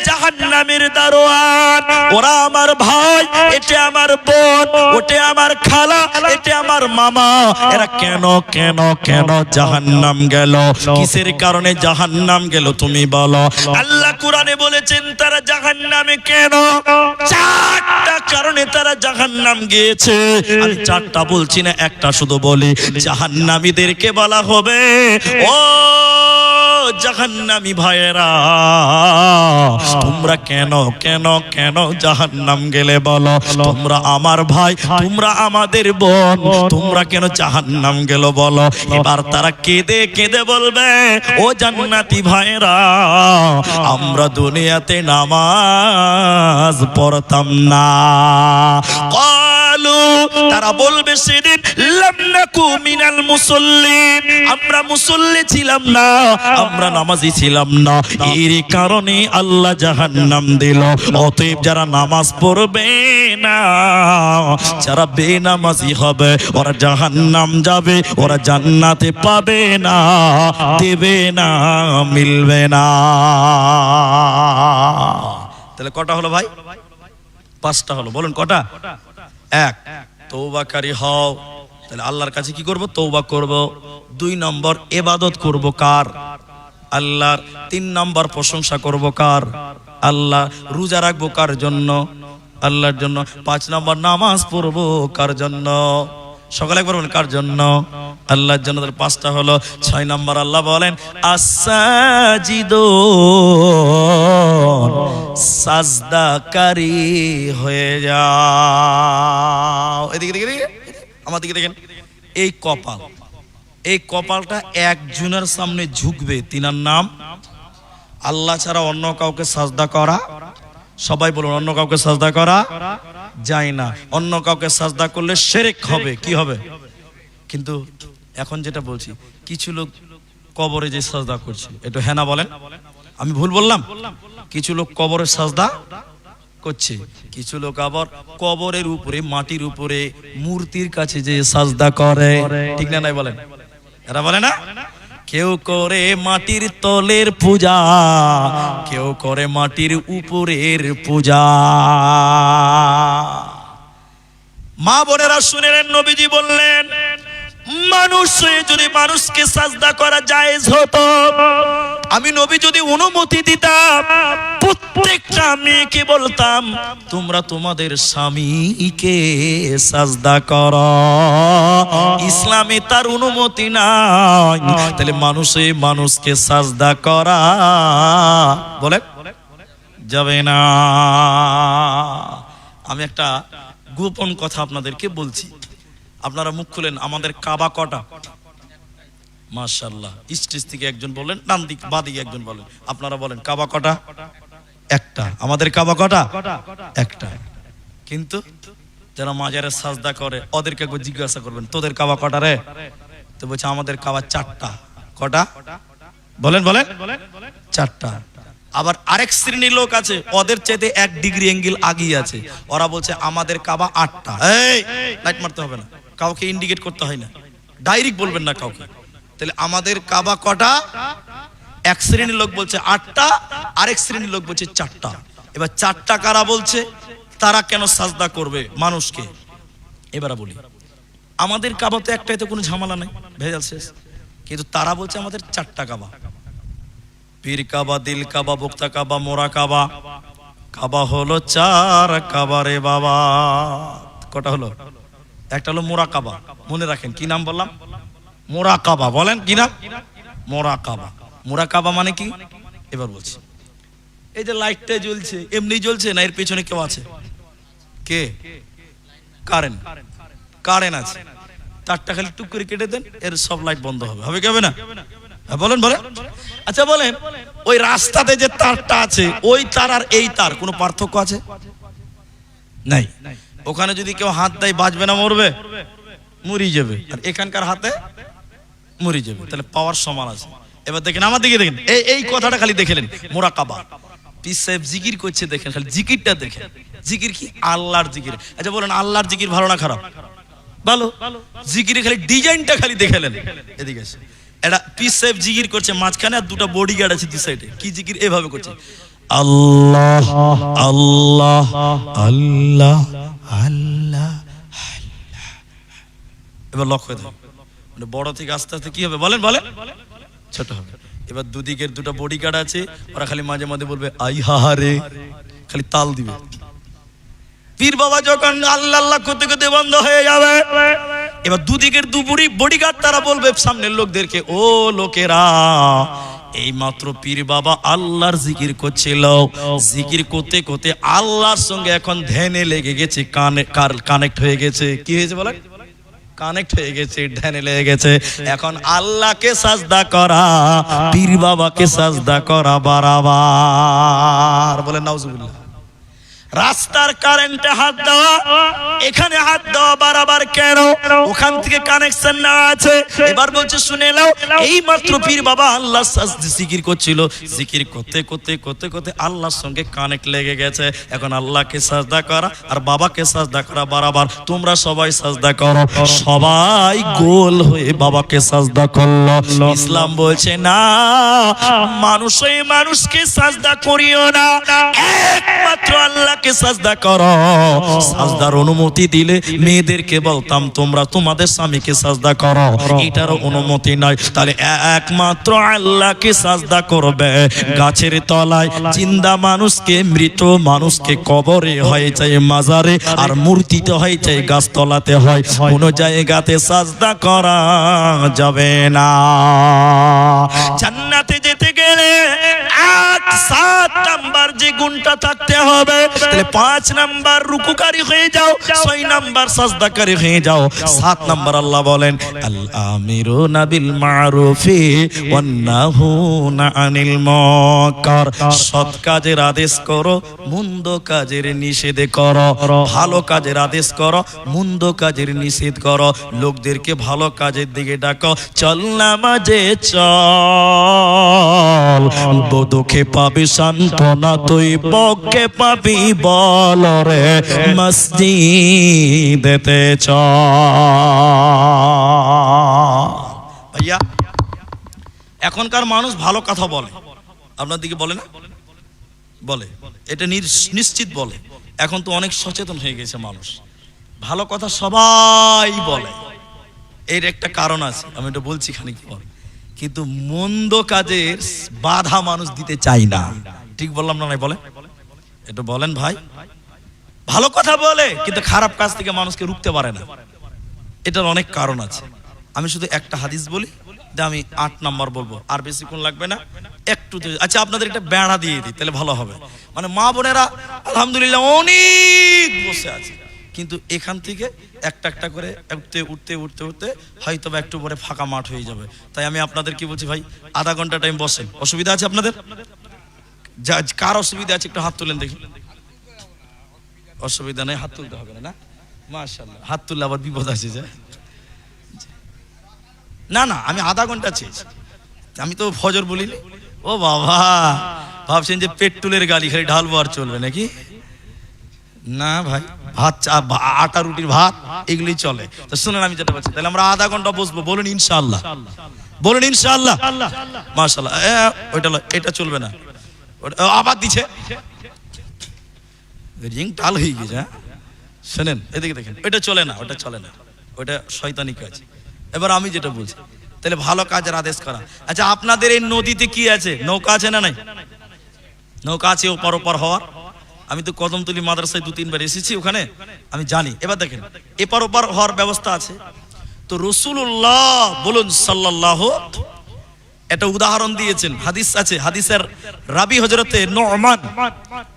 জাহান্নামের দারোয়ান, ওরা আমার ভাই, এটা আমার বোন, ওটা আমার খালা, এটা আমার মামা, এরা কেন কেন কেন জাহান্নাম গেল? কিসের কারণে জাহান্নাম গেল তুমি বলো? আল্লাহ কোরআনে বলেছেন তারা জাহান্নামে কেন? চারটা কারণে তারা জাহান্নাম গিয়েছে। আমি চারটা বলছি না, একটা শুধু বলি। জাহান্নামীদেরকে বলা হবে, ও জাহান্নামী ভাইয়েরা, তোমরা কেন কেন কেন জাহান্নাম গেলে বলো? তোমরা আমার ভাই, তোমরা আমাদের বোন, তোমরা কেন জাহান্নাম গেল বলো? এবার তারা কেঁদে কেঁদে বলবে, ও জান্নাতি ভাইয়েরা, আমরা দুনিয়াতে নামাজ পড়তাম না। তারা বলবে সেদিন, লাম নাকু মিনাল মুসাল্লিন, আমরা মুসল্লি ছিলাম না, আমরা নামাজি ছিলাম না, এর কারণে আল্লাহ জাহান্নাম দিল। অতএব যারা নামাজ পড়বে না, যারা বেনামাজি হবে, ওরা জাহান্নাম যাবে, ওরা জান্নাতে পাবে না, দেবে না, মিলবে না। তাহলে কটা হলো ভাই? পাঁচটা হলো। বলুন কটা? এক, তওবাকারী হও। তাহলে আল্লাহর কাছে কি করব? তওবা করব। 2 নম্বর, ইবাদত করব কার? আল্লাহর। 3 নম্বর, প্রশংসা করব কার? আল্লাহ। রোজা রাখবো কার জন্য? আল্লাহর জন্য। 5 নম্বর, নামাজ পড়বো কার জন্য? সকালে একবার বলেন, কার জন্য? আল্লাহর জন্য। 5টা হলো। 6 নম্বর, আল্লাহ বলেন, আস-সাজিদুন, সাজদাকারী হয়ে যাও। এদিকে দেখেন, আমার দিকে দেখেন। এই কপাল, এই কপালটা একজনের সামনে ঝুঁকবে, তিনার নাম আল্লাহ ছাড়া অন্য কাউকে সাজদা করা, সবাই বলুন, অন্য কাউকে সাজদা করা যায় না। অন্য কাউকে সাজদা করলে শিরক হবে। কি হবে? কিন্তু এখন যেটা বলছি, কিছু লোক কবরে যে সাজদা করছে, একটু হ্যাঁ না বলেন। আমি ভুল বললাম? কিছু লোক কবরে সাজদা করছে, কিছু লোক আবার কবরের উপরে, মাটির উপরে, মূর্তির কাছে যে সাজদা করে। ঠিক না নাই বলেন? এরা বলে না, কেউ করে মাটির তলের পূজা, কেউ করে মাটির উপরের পূজা। মা বোনেরা শুনে নেন, নবীজি বললেন, মানুষ যদি মানুষকে সাজদা করা জায়েজ হতো, আমি নবী যদি অনুমতি দিতাম, প্রত্যেকটা মেয়েকে বলতাম, তোমরা তোমাদের স্বামীকে সাজদা করো। ইসলামে তার অনুমতি নাই। তাহলে মানুষকে সাজদা করা বলে যাবে না। আমি একটা গোপন কথা আপনাদেরকে বলছি, আপনারা মুখ খুলেন। আমাদের কাবা কটা? মাশাআল্লাহ, স্টেজ থেকে একজন বলেন, ডান দিক বাঁ দিকে একজন বলেন। আপনারা বলেন, কাবা কটা? একটা। আমাদের কাবা কটা? একটা। কিন্তু যারা মাজারে সাজদা করে, ওদেরকে একবার জিজ্ঞাসা করবেন, তোদের কাবা কটা রে? তো বলছে, আমাদের কাবা 4টা। কটা? বলেন বলেন। 4টা। আবার আরেক শ্রেণীর লোক আছে, ওদের চাইতে 1 ডিগ্রি অ্যাঙ্গেল আগিয়ে আছে, ওরা বলছে আমাদের কাবা 8টা। এই লাইট মারতে হবে না, কাউকে ইন্ডিকেট করতে হয় না, ডাইরেক্ট বলবেন না কাউকে। তাহলে আমাদের কাবা কটা? এক শ্রেণীর লোক বলছে 8টা, আরেক শ্রেণীর লোক বলছে 4টা। এবার 4টা কারা বলছে তারা কেন সাজদা করবে মানুষকে? এবারে বলি, আমাদের কাবাতে একটাইতে কোনো ঝামেলা নাই, ভেজাল শেষ। কিন্তু তারা বলছে আমাদের 4টা কাবা, পীর কাবা, দিল কাবা, বক্তা কাবা, মোরা কাবা। কাবা হলো 4 কাবা রে বাবা। কটা হলো? একটা হলো মোরা কাবা, মনে রাখেন। কি নাম বললাম? মোরা কাবা। বলেন কি নাম? মোরা কাবা। মোরা কাবা মানে কি? এবার বলছি, এই যে লাইটটা জ্বলছে এমনি জ্বলছে না, এর পেছনে কেউ আছে? কে? কারেন্ট। কারেন্ট আছে, তারটা খালি টুক করে কেটে দেন, এর সব লাইট বন্ধ হবে। হবে কি হবে না? বলেন বলেন। আচ্ছা বলেন, ওই রাস্তাতে যে তারটা আছে ওই তার আর এই তার কোনো পার্থক্য আছে? নাই। ওখানে যদি কেউ হাত দেয় বাজবে না মরবে? মরি যাবে। আর এখানকার হাতে মরি যাবে, তাহলে পাওয়ার সমান আছে। এবার দেখেন আমার দিকে, দেখেন এই কথাটা খালি দেখেলেন, মুরাকাবা। পীর সাহেব জিকির করছে, দেখেন খালি জিকিরটা দেখেন। জিকির কি? আল্লাহর জিকির। আচ্ছা বলেন, আল্লাহর জিকির ভালো না খারাপ? ভালো। জিকিরে খালি ডিজাইনটা খালি দেখেলেন। এদিকে এসে এটা পীর সাহেব জিকির করছে মাঝখানে, আর 2টা বডিগার্ড আছে দুই সাইডে। কি জিকির? এভাবে করছে, আল্লাহ আল্লাহ আল্লাহ আল্লাহ। এবার লক্ষ্য হয়ে থাকে, মানে বড় থেকে আস্তে আস্তে কি হবে বলেন বলেন, ছোট হবে। এবার দুদিকের 2টা বডিগার্ড আছে, ওরা খালি মাঝে মাঝে বলবে আই হাহারে, খালি তাল দিবে। পীর বাবা যখন আল্লাহ আল্লাহ করতে করতে বন্ধ হয়ে যাবে, এবার দুদিকের 2 বডিগার্ড তারা বলবে সামনের লোকদেরকে, ও লোকেরা, এই মাত্র পীর বাবা আল্লাহর জিকির করছিল, জিকির করতে করতে আল্লাহর সঙ্গে এখন ধ্যানে লেগে গেছে, কানেক্ট হয়ে গেছে। কি হয়েছে বলেন? কানেক্ট হয়ে গেছে, ধ্যানে লেগে গেছে। এখন আল্লাহকে সাজদা করা, পীর বাবাকে সাজদা করা বারবার। বলেন নাউজুবিল্লাহ। রাস্তার কারেন্টে হাত দেওয়া, এখানে হাত দেওয়া বারবার কেন? ওখান থেকে কানেকশন নেওয়া আছে। এবার বলছে শুনে নাও, এই মাত্র পীর বাবা আল্লাহ জিকির করছিল, জিকির করতে করতে করতে করতে আল্লাহর সঙ্গে কানেক্ট লেগে গেছে। এখন আল্লাহকে সাজদা করা আর বাবাকে সাজদা করা বারবার। তোমরা সবাই সাজদা করো। সবাই গোল হয়ে বাবাকে সাজদা করলো। ইসলাম বলছে না, মানুষই মানুষকে সাজদা করিও না, একমাত্র আল্লাহ সাজদা করো। সাজদার অনুমতি দিলে মেয়েদেরকে বলতাম তোমরা তোমাদের স্বামীকে সাজদা করো, এটার অনুমতি নাই। তাহলে একমাত্র আল্লাহকে সাজদা করবে। গাছের তলায় জিন্দা মানুষকে, মৃত মানুষকে কবরে হয়ে যায় মাজারে, আর মূর্তিতে হয়ে যায় গাছতলাতে হয়, কোনো জায়গাতে সাজদা করা যাবে না। জান্নাতে যেতে গেলে 7 নাম্বার যে গুণটা থাকতে হবে, তাহলে 5 নাম্বার রুকুকারী হয়ে যাও, 6 নাম্বার সাজদাকারী হয়ে যাও, 7 নাম্বার আল্লাহ বলেন আল আমিরুনা বিল মারুফি ওয়ান নাহুনা আনিল মুনকার। সৎ কাজের আদেশ করো, মন্দ কাজের নিষেধ করো। ভালো কাজের আদেশ করো, মন্দ কাজের নিষেধ করো। লোকদেরকে ভালো কাজের দিকে ডাকো। চল নামাজে চল, দুঃখে পাবি সান্ত্বনা, তুই বকে পাবি বল রে, মসজিদেতে চল। ভাইয়া, এখনকার মানুষ ভালো কথা বলে, আপনার দিকে বলে না? বলে, এটা নিশ্চিত বলে। এখন তো অনেক সচেতন হয়ে গেছে মানুষ, ভালো কথা সবাই বলে। এর একটা কারণ আছে, আমি এটা বলছি খানিক পর। কিন্তু মন্দ কাজের বাধা মানুষ দিতে চায় না। ঠিক বললাম না? নাই বলে, এটা বলেন ভাই। ভালো কথা বলে কিন্তু খারাপ কাজ থেকে মানুষকে রুখতে পারে না। এটার অনেক কারণ আছে। আমি শুধু একটা হাদিস বলি, আমি 8 নাম্বার বলবো, আর বেশিক্ষণ লাগবে না, একটু। আচ্ছা আপনাদের একটা বেড়া দিয়ে দিই, তাহলে ভালো হবে। মানে মা বোনেরা আলহামদুলিল্লাহ অনেক বসে আছে, কিন্তু এখান থেকে একটা একটা করে উঠতে উঠতে উঠতে উঠতে হয়তো বা একটু পরে ফাঁকা মাঠ হয়ে যাবে। তাই আমি আপনাদের কি বলছি ভাই, আধা ঘন্টা টাইম বসেন। অসুবিধা আছে আপনাদের? কার অসুবিধা আছে একটু হাত তুলেন দেখি। অসুবিধা নেই, হাত তুলতে হবে না? মাশাআল্লাহ, হাত তুললে আবার বিপদ আছে যে। না না, আমি আধা ঘন্টা চেয়েছি, আমি তো ফজর বলিনি। ও বাবা, ভাবছেন যে পেট্রোলের গাড়ি খালি ঢালবো আর চলবে নাকি? না ভাই, ভাত, আটা রুটির ভাত এগুলি চলে। তো শুনেন আমি যেটা বলছি, তাহলে আমরা আধা ঘন্টা বসবো। বলুন ইনশাআল্লাহ, বলুন ইনশাআল্লাহ। মাশাআল্লাহ। ওইটা এটা চলবে না, আবার দিছে। রিং টাল হয়ে গেছে। শোনেন এদিকে দেখেন, ওটা চলে না, ওটা চলে না, ওটা শয়তানি কাজ। এবার আমি যেটা বলছি, তাহলে ভালো কাজের আদেশ করা। আচ্ছা আপনাদের এই নদীতে কি আছে? নৌকা আছে না নাই? নৌকা আছে ওপার ওপার হওয়ার। আমি তো কদমতলী মাদ্রাসায় 2-3 বার এসেছি, ওখানে আমি জানি। এবার দেখেন এপার ওপার হওয়ার ব্যবস্থা আছে। তো রাসূলুল্লাহ বলুন সাল্লাল্লাহু একটা উদাহরণ দিয়েছেন, হাদিস আছে, হাদিসের রাবি হযরতে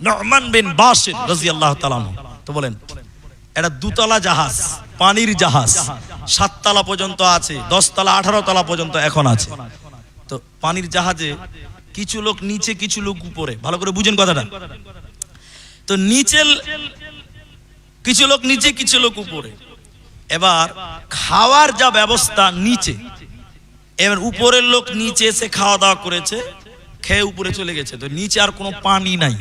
নু'মান বিন বাশির রাদিয়াল্লাহু তাআলা। তো বলেন এটা 2 তলা জাহাজ, পানির জাহাজ, 7 তলা পর্যন্ত আছে, 10 তলা 18 তলা পর্যন্ত এখন আছে। তো পানির জাহাজে কিছু লোক নিচে, কিছু লোক উপরে, ভালো করে বুঝেন কথাটা। তো নিচে কিছু লোক নিচে, কিছু লোক উপরে। এবার খাওয়ার যা ব্যবস্থা নিচে, এবার উপরের লোক নিচে এসে খাওয়া দাওয়া করেছে, খেয়ে উপরে চলে গেছে। তো নিচে আর কোনো পানি নাই,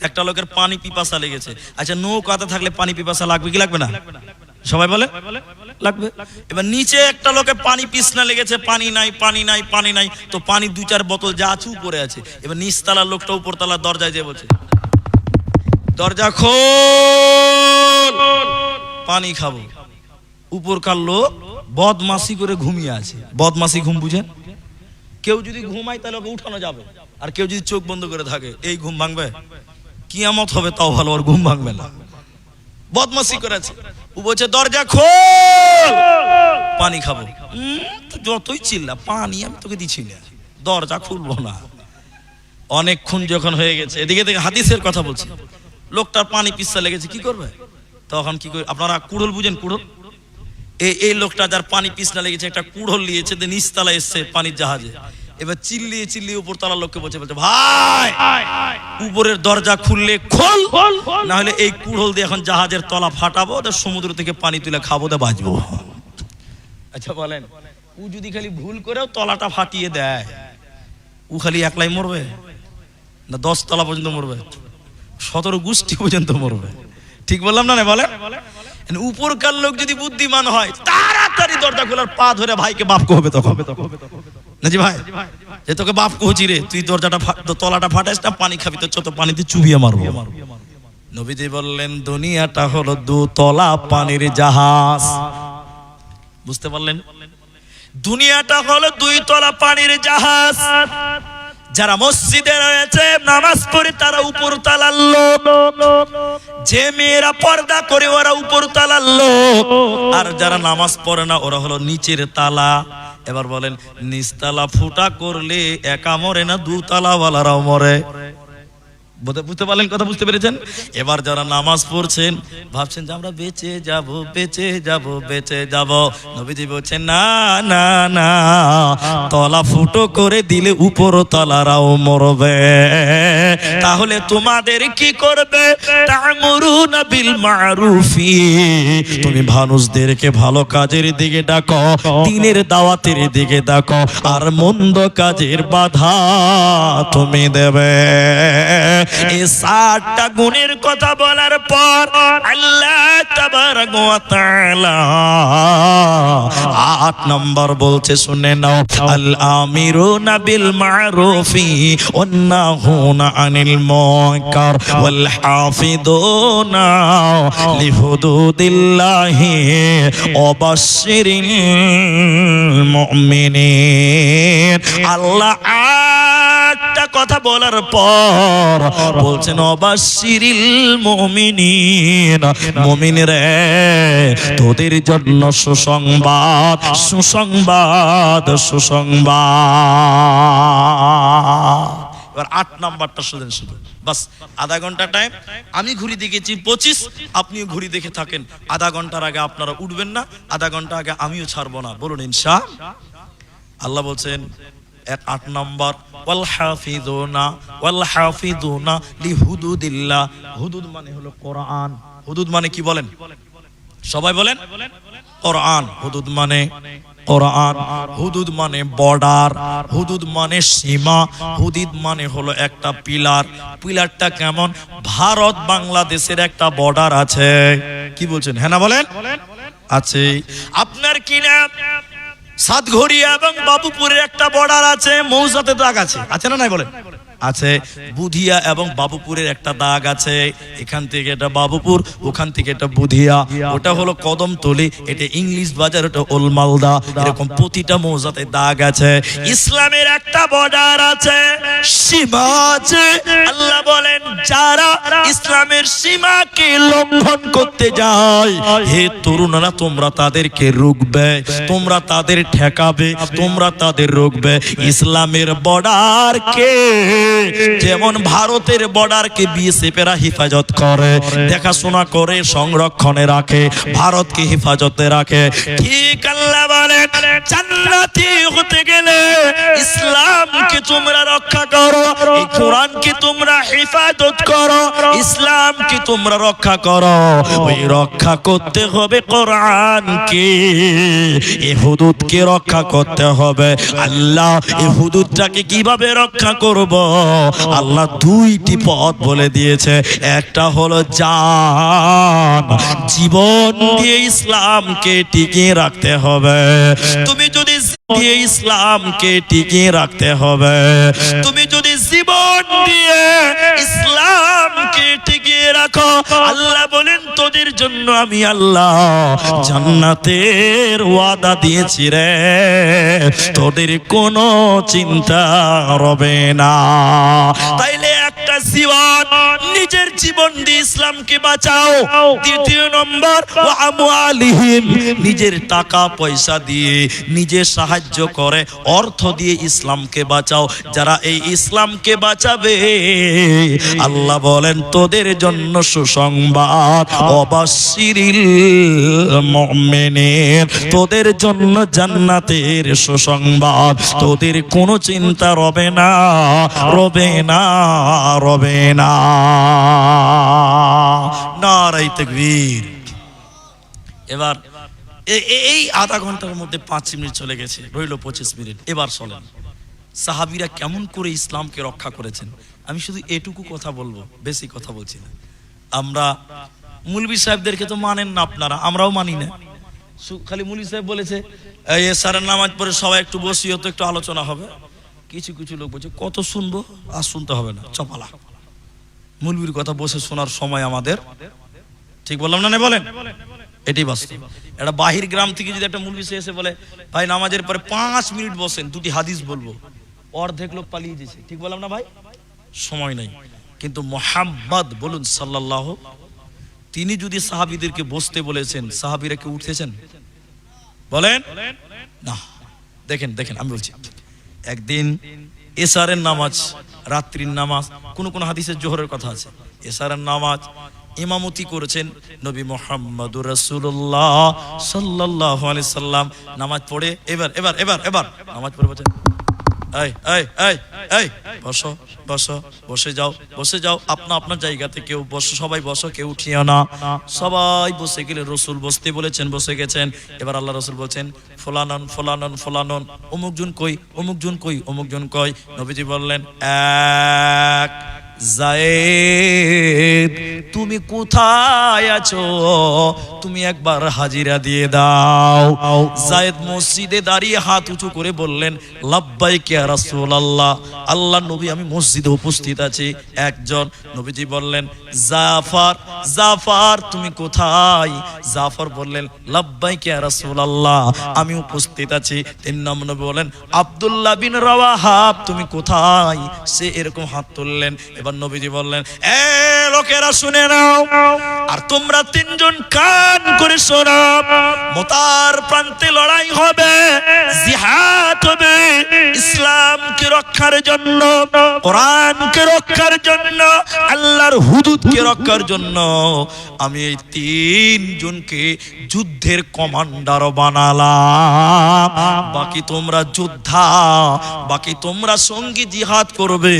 একটা লোকের পানি পিপাসা লেগেছে। আচ্ছা নৌকাতে থাকলে পানি পিপাসা লাগবে কি লাগবে না? সবাই বলে লাগবে। এবার নিচে একটা লোকের পানি পিছনা লেগেছে, পানি নাই, পানি নাই, পানি নাই। তো পানি 2-4 বোতল যা আছে উপরে আছে। এবার নিচতলার লোকটা উপরতলার দরজায় যেয়ে বলছে, দরজা খোল, পানি খাবো। উপরকার লোক বদমাসি করে ঘুমিয়ে আছে। বদমাসি ঘুম বুঝেন? কেউ যদি ঘুমায় তাহলে ওকে উঠানো যাবে, আর কেউ যদি চোখ বন্ধ করে থাকে এই ঘুম ভাঙবে, কিয়ামত হবে তাও ভালো, আর ঘুম ভাঙবে না। বদমাসি করেছে, ও বলছে দরজা খোল, পানি খাবো। যতই চিল্লা, পানি আমি তোকে দিচ্ছি না, দরজা খুলবো না। অনেকক্ষণ যখন হয়ে গেছে, এদিকে দেখে হাদিসের কথা বলছে, লোকটার পানি পিছসা লেগেছে, কি করবে তখন? কি করে? আপনারা কুড়োল বুঝেন? কুড়োল, এই লোকটা যার পানি পিছনা লেগেছে একটা কুড়োল নিয়েছে, নিচতলা এসছে পানির জাহাজে। এবার চিল্লিয়ে চিল্লিয়ে উপর তলার লোককে বলছে ভাই উপরের দরজা খুললে খোল, না হলে এই কুড়োল দিয়ে এখন জাহাজের তলা ফাটাবো, সমুদ্র থেকে পানি তুলে খাবো, দে বাঁচবো। আচ্ছা বলেন, ও যদি খালি ভুল করেও তলাটা ফাটিয়ে দেয়, ও খালি একলাই মরবে না 10 তলা পর্যন্ত মরবে? 17 গোষ্ঠী পর্যন্ত মরবে। ঠিক বললাম না? বলে উপরকার লোক যদি বুদ্ধিমান হয়, তাড়াতাড়ি দরজা খোলার পা ধরে ভাইকে বাপ কহবে তখন, না জি ভাই যে তোকে বাপ কহছি রে, তুই দরজাটা তলাটা ফাটাইস না, পানি খাবি তো চত পানিতে চুবিয়ে মারবো। নবীজি বললেন দুনিয়াটা হলো 2 তলা পানির জাহাজ। বুঝতে পারলেন? দুনিয়াটা হলো 2 তলা পানির জাহাজ। যারা মসজিদে রয়েছে নামাজ পড়ে তারা উপর তলার লোক, যে মেয়েরা পর্দা করে ওরা উপর তলার লোক, আর যারা নামাজ পড়ে না ওরা হলো নিচের তালা। এবার বলেন নিচতলা ফুটা করলে একা মরে না, 2 তলাওয়ালারাও মরে। বুঝতে পারলেন? কথা বুঝতে পেরেছেন? এবার যারা নামাজ পড়ছেন ভাবছেন যে আমরা বেঁচে যাব, বেঁচে যাব, বেঁচে যাব। নবীজি বলছেন না না না, তলা ফুটো করে দিলে উপর তলারাও মরবে। তাহলে তোমাদের কি করবে? তা'মুরুনা বিল মা'রুফি, তুমি মানুষদেরকে ভালো কাজের দিকে ডাকো, দ্বীনের দাওয়াতের দিকে ডাকো, আর মন্দ কাজের বাধা তুমি দেবে। এই 7টা গুণের কথা বলার পর আল্লাহ তাবারাক ওয়া তাআলা 8 নম্বর বলছে, শুনে নাও, আল আমিরুনা বিল মা'রুফি ওয়ান নাহুনা আনিল মুনকার ওয়াল হাফিদুনা লিহুদুদিল্লাহি ওয়া বাশশিরিল মুমিনিন। আল্লাহ 8টা কথা বলার পর বলছেন অবাশশিরিল মুমিনিন, মুমিনরা তোদের জন্য সুসংবাদ, সুসংবাদ, সুসংবাদ। এবার 8 নাম্বারটা শুনেন, শুধু বাস। আধা ঘন্টা টাইম, আমি ঘড়ি দেখেছি 25, আপনিও ঘড়ি দেখে থাকেন। আধা ঘন্টার আগে আপনারা উঠবেন না, আধা ঘন্টা আগে আমিও ছাড়বো না। বলুন ইনশাআল্লাহ। আল্লাহ বলছেন 8 নম্বর, ওয়াল হাফিদুনা লিহুদুদিল্লাহ। হুদুদ মানে হলো কোরআন। হুদুদ মানে কি বলেন? সবাই বলেন কোরআন। হুদুদ মানে কোরআন, হুদুদ মানে বর্ডার, হুদুদ মানে সীমা, হুদুদ মানে হলো একটা পিলার। পিলারটা কেমন? ভারত বাংলাদেশের একটা বর্ডার আছে। কি বলছেন? হ্যাঁ না বলেন? আছে। আপনার কি না সাতঘড়িয়া এবং বাবুপুরের একটা বর্ডার আছে, মৌজাতে দাগ আছে, আছে না নাই বলেন? আছে। বুধিয়া এবং বাবুপুরের একটা দাগ আছে, এখান থেকে এটা বাবুপুর, ওখান থেকে এটা বুধিয়া, ওটা হলো কদমতলি, এটা ইংলিশ বাজার, ওটা ওল মালদা। এরকম প্রতিটা মৌজাতে দাগ আছে। ইসলামের একটা বর্ডার আছে, সীমা আছে। আল্লাহ বলেন যারা ইসলামের সীমাকে লঙ্ঘন করতে যায়, হে তরুণরা তোমরা তাদেরকে রুখবে, তোমরা তাদের ঠেকাবে, তোমরা তাদের রুখবে। ইসলামের বর্ডারকে যেমন ভারতের বর্ডারকে বিএসএফেরা হেফাজত করে, দেখাশোনা করে, সংরক্ষণে রাখে, ভারতকে হেফাজতে রাখে, ঠিক আল্লাহ বলেন জান্নাতি হতে গেলে ইসলামকে তোমরা রক্ষা করো, এই কোরআনকে তোমরা হেফাজত করো, ইসলামকে তোমরা রক্ষা করো। ওই রক্ষা করতে হবে কোরআনকে, এই হুদুদকে রক্ষা করতে হবে। আল্লাহ এই হুদুদটাকে কিভাবে রক্ষা করব? আল্লাহ দুইটি পথ বলে দিয়েছে। একটা হলো জান, জীবন দিয়ে ইসলামকে টিকিয়ে রাখতে হবে। তুমি যদি দিয়ে ইসলামকে টিকিয়ে রাখতে হবে, তুমি যদি জীবন দিয়ে ইসলামকে টিকিয়ে রাখো, আল্লাহ বলেন তোদের জন্য আমি আল্লাহ জান্নাতের ওয়াদা দিয়েছি রে, তোদের কোনো চিন্তা হবে না। তাইলে একটা জীবন, নিজের জীবন দিয়ে ইসলামকে বাঁচাও। দ্বিতীয় নম্বর ওয়া আমওয়ালিহিম, নিজের টাকা পয়সা দিয়ে, নিজের সাহায্য করে, অর্থ দিয়ে ইসলামকে বাঁচাও। যারা এই ইসলামকে বাঁচাবে, আল্লাহ বলেন তোদের জন্য সুসংবাদ, অবাশশিরিল মুমিনিন, তোদের জন্য জান্নাতের সুসংবাদ, তোদের কোনো চিন্তা রবে না, রবে না, রবে না। নারায়ে তাকবীর। এবার এই আধা ঘন্টার মধ্যে 5 মিনিট চলে গেছে, রইল 25 মিনিট। এবার চলেন সাহাবীরা কেমন করে ইসলামকে রক্ষা করেছেন। আমি শুধু এটুকু কথা বলবো, বেশি কথা বলছি না। আমরা মুলবি সাহেবদেরকে তো মানেন না আপনারা, আমরাও মানি না। খালি মুলবি সাহেব বলেছে এই এশারের নামাজ পড়ে সবাই একটু বসিও তো, একটু আলোচনা হবে। কিছু কিছু লোক বলছে কত শুনবো, আর শুনতে হবে না, চপালা। মুলবির কথা বসে শোনার সময় আমাদের, ঠিক বললাম না? বলেন, এটাই বাস্তব। একটা বাহির গ্রাম থেকে যদি একটা মুলবি এসে বলে ভাই নামাজের পরে 5 মিনিট বসেন, দুটি হাদিস বলবো, অর্ধেক লোক পালিয়ে দিয়েছে। ঠিক বললাম না ভাই? সময় নাই। কিন্তু মুহাম্মদ বলুন সাল্লাল্লাহু, তিনি যদি সাহাবীদেরকে বসতে বলেছেন, সাহাবীরা কি উঠতেছেন? বলেন না। দেখেন দেখেন, আমি বলছি একদিন এশারের নামাজ, রাত্রির নামাজ, কোন কোন হাদিসে জোহরের কথা আছে, এশারের নামাজ ইমামতি করেছেন নবী মুহাম্মদুর রাসূলুল্লাহ সাল্লাল্লাহু আলাইহি সাল্লাম। নামাজ পড়ে এবার এবার এবার এবার নামাজ পড়ে বলেন এই এই এই এই বসো বসো, বসে যাও বসে যাও, আপনা আপনার জায়গাতে কেউ বসো, সবাই বসো, কেউ উঠিও না। সবাই বসে গেলে রসুল বসতে বলেছেন, বসে গেছেন। এবার আল্লাহ রসুল বলছেন ফলানন ফলানন ফলানন, অমুক জন কই, অমুক জন কই, অমুক জন কই। নবীজি বললেন এক যায়েদ, তুমি কোথায় আছো? তুমি একবার হাজিরা দিয়ে দাও। যায়েদ মসজিদে দাঁড়িয়ে হাত উঁচু করে বললেন লাব্বাইক ইয়া রাসূলুল্লাহ, আল্লাহ নবী আমি মসজিদে উপস্থিত আছি। একজন। নবীজি বললেন জাফর, জাফর তুমি কোথায়? জাফর বললেন লাব্বাইক ইয়া রাসূলুল্লাহ, আমি উপস্থিত আছি। 3 নম্বর নবী বলেন আব্দুল্লাহ বিন রাওয়াহা, তুমি কোথায়? সে এরকম হাত তুললেন। এবার নবীজি বললেন এ লোকেরা শুনে নাও, আর তোমরা 3 জন কান করে শোনো, মুতার প্রান্তে লড়াই হবে, জিহাদ হবে, ইসলামকে রক্ষার জন্য, কোরআনকে রক্ষার জন্য, আল্লাহর হুদুদকে রক্ষার জন্য। আমি এই 3 জনকে যুদ্ধের কমান্ডার বানালাম। বাকি তোমরা যোদ্ধা, বাকি তোমরা সঙ্গী জিহাদ করবে,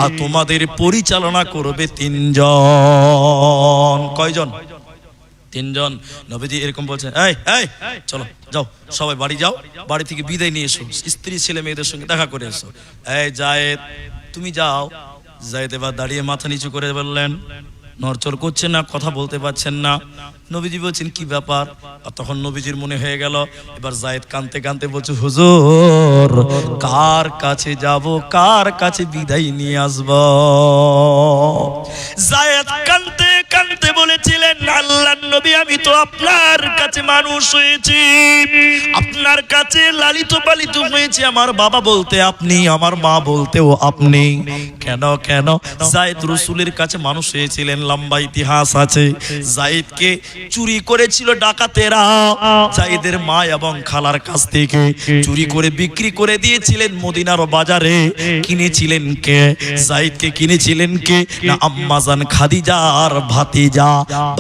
আর তোমাদের পরিচালনা করবে 3 জন। কয়জন? 3 জন। নবীজি এরকম বলছেন এই এই চলো যাও, সবাই বাড়ি যাও, বাড়ি থেকে বিদায় নিয়ে এসো, স্ত্রী ছেলে মেয়েদের সঙ্গে দেখা করে এসো। এই যায়েদ তুমি যাও। যায়েদ এবার দাঁড়িয়ে মাথা নিচু করে বললেন নড়চড় করছেন না, কথা বলতে পারছেন না। নবীজি বলছেন কি ব্যাপার? আর তখন নবীজির মনে হয়ে গেল, এবার যায়েদ কাঁদতে কাঁদতে বলছে, হুজুর কার কাছে যাব, কার কাছে বিদায় নিয়ে আসব? যায়েদ কাঁদতে কাঁদতে বলেছিলেন, আল্লাহর নবী আমি তো আপনার কাছে মানুষ হয়েছি, আপনার কাছে লালিত পালিত হয়েছি, আমার বাবা বলতে আপনি, আমার মা বলতেও আপনি। কেন কেন? যায়েদ রাসূলের কাছে মানুষ হয়েছিলেন, লম্বা ইতিহাস আছে। যায়েদকে চুরি করেছিল ডাকাতেরা, যায়েদের মা এবং খালার কাছ থেকে চুরি করে বিক্রি করে দিয়েছিলেন মদিনার বাজারে। কিনেছিলেন কে? যায়েদকে কিনেছিলেন কে? না আম্মাজান খাদিজার ভাতিজা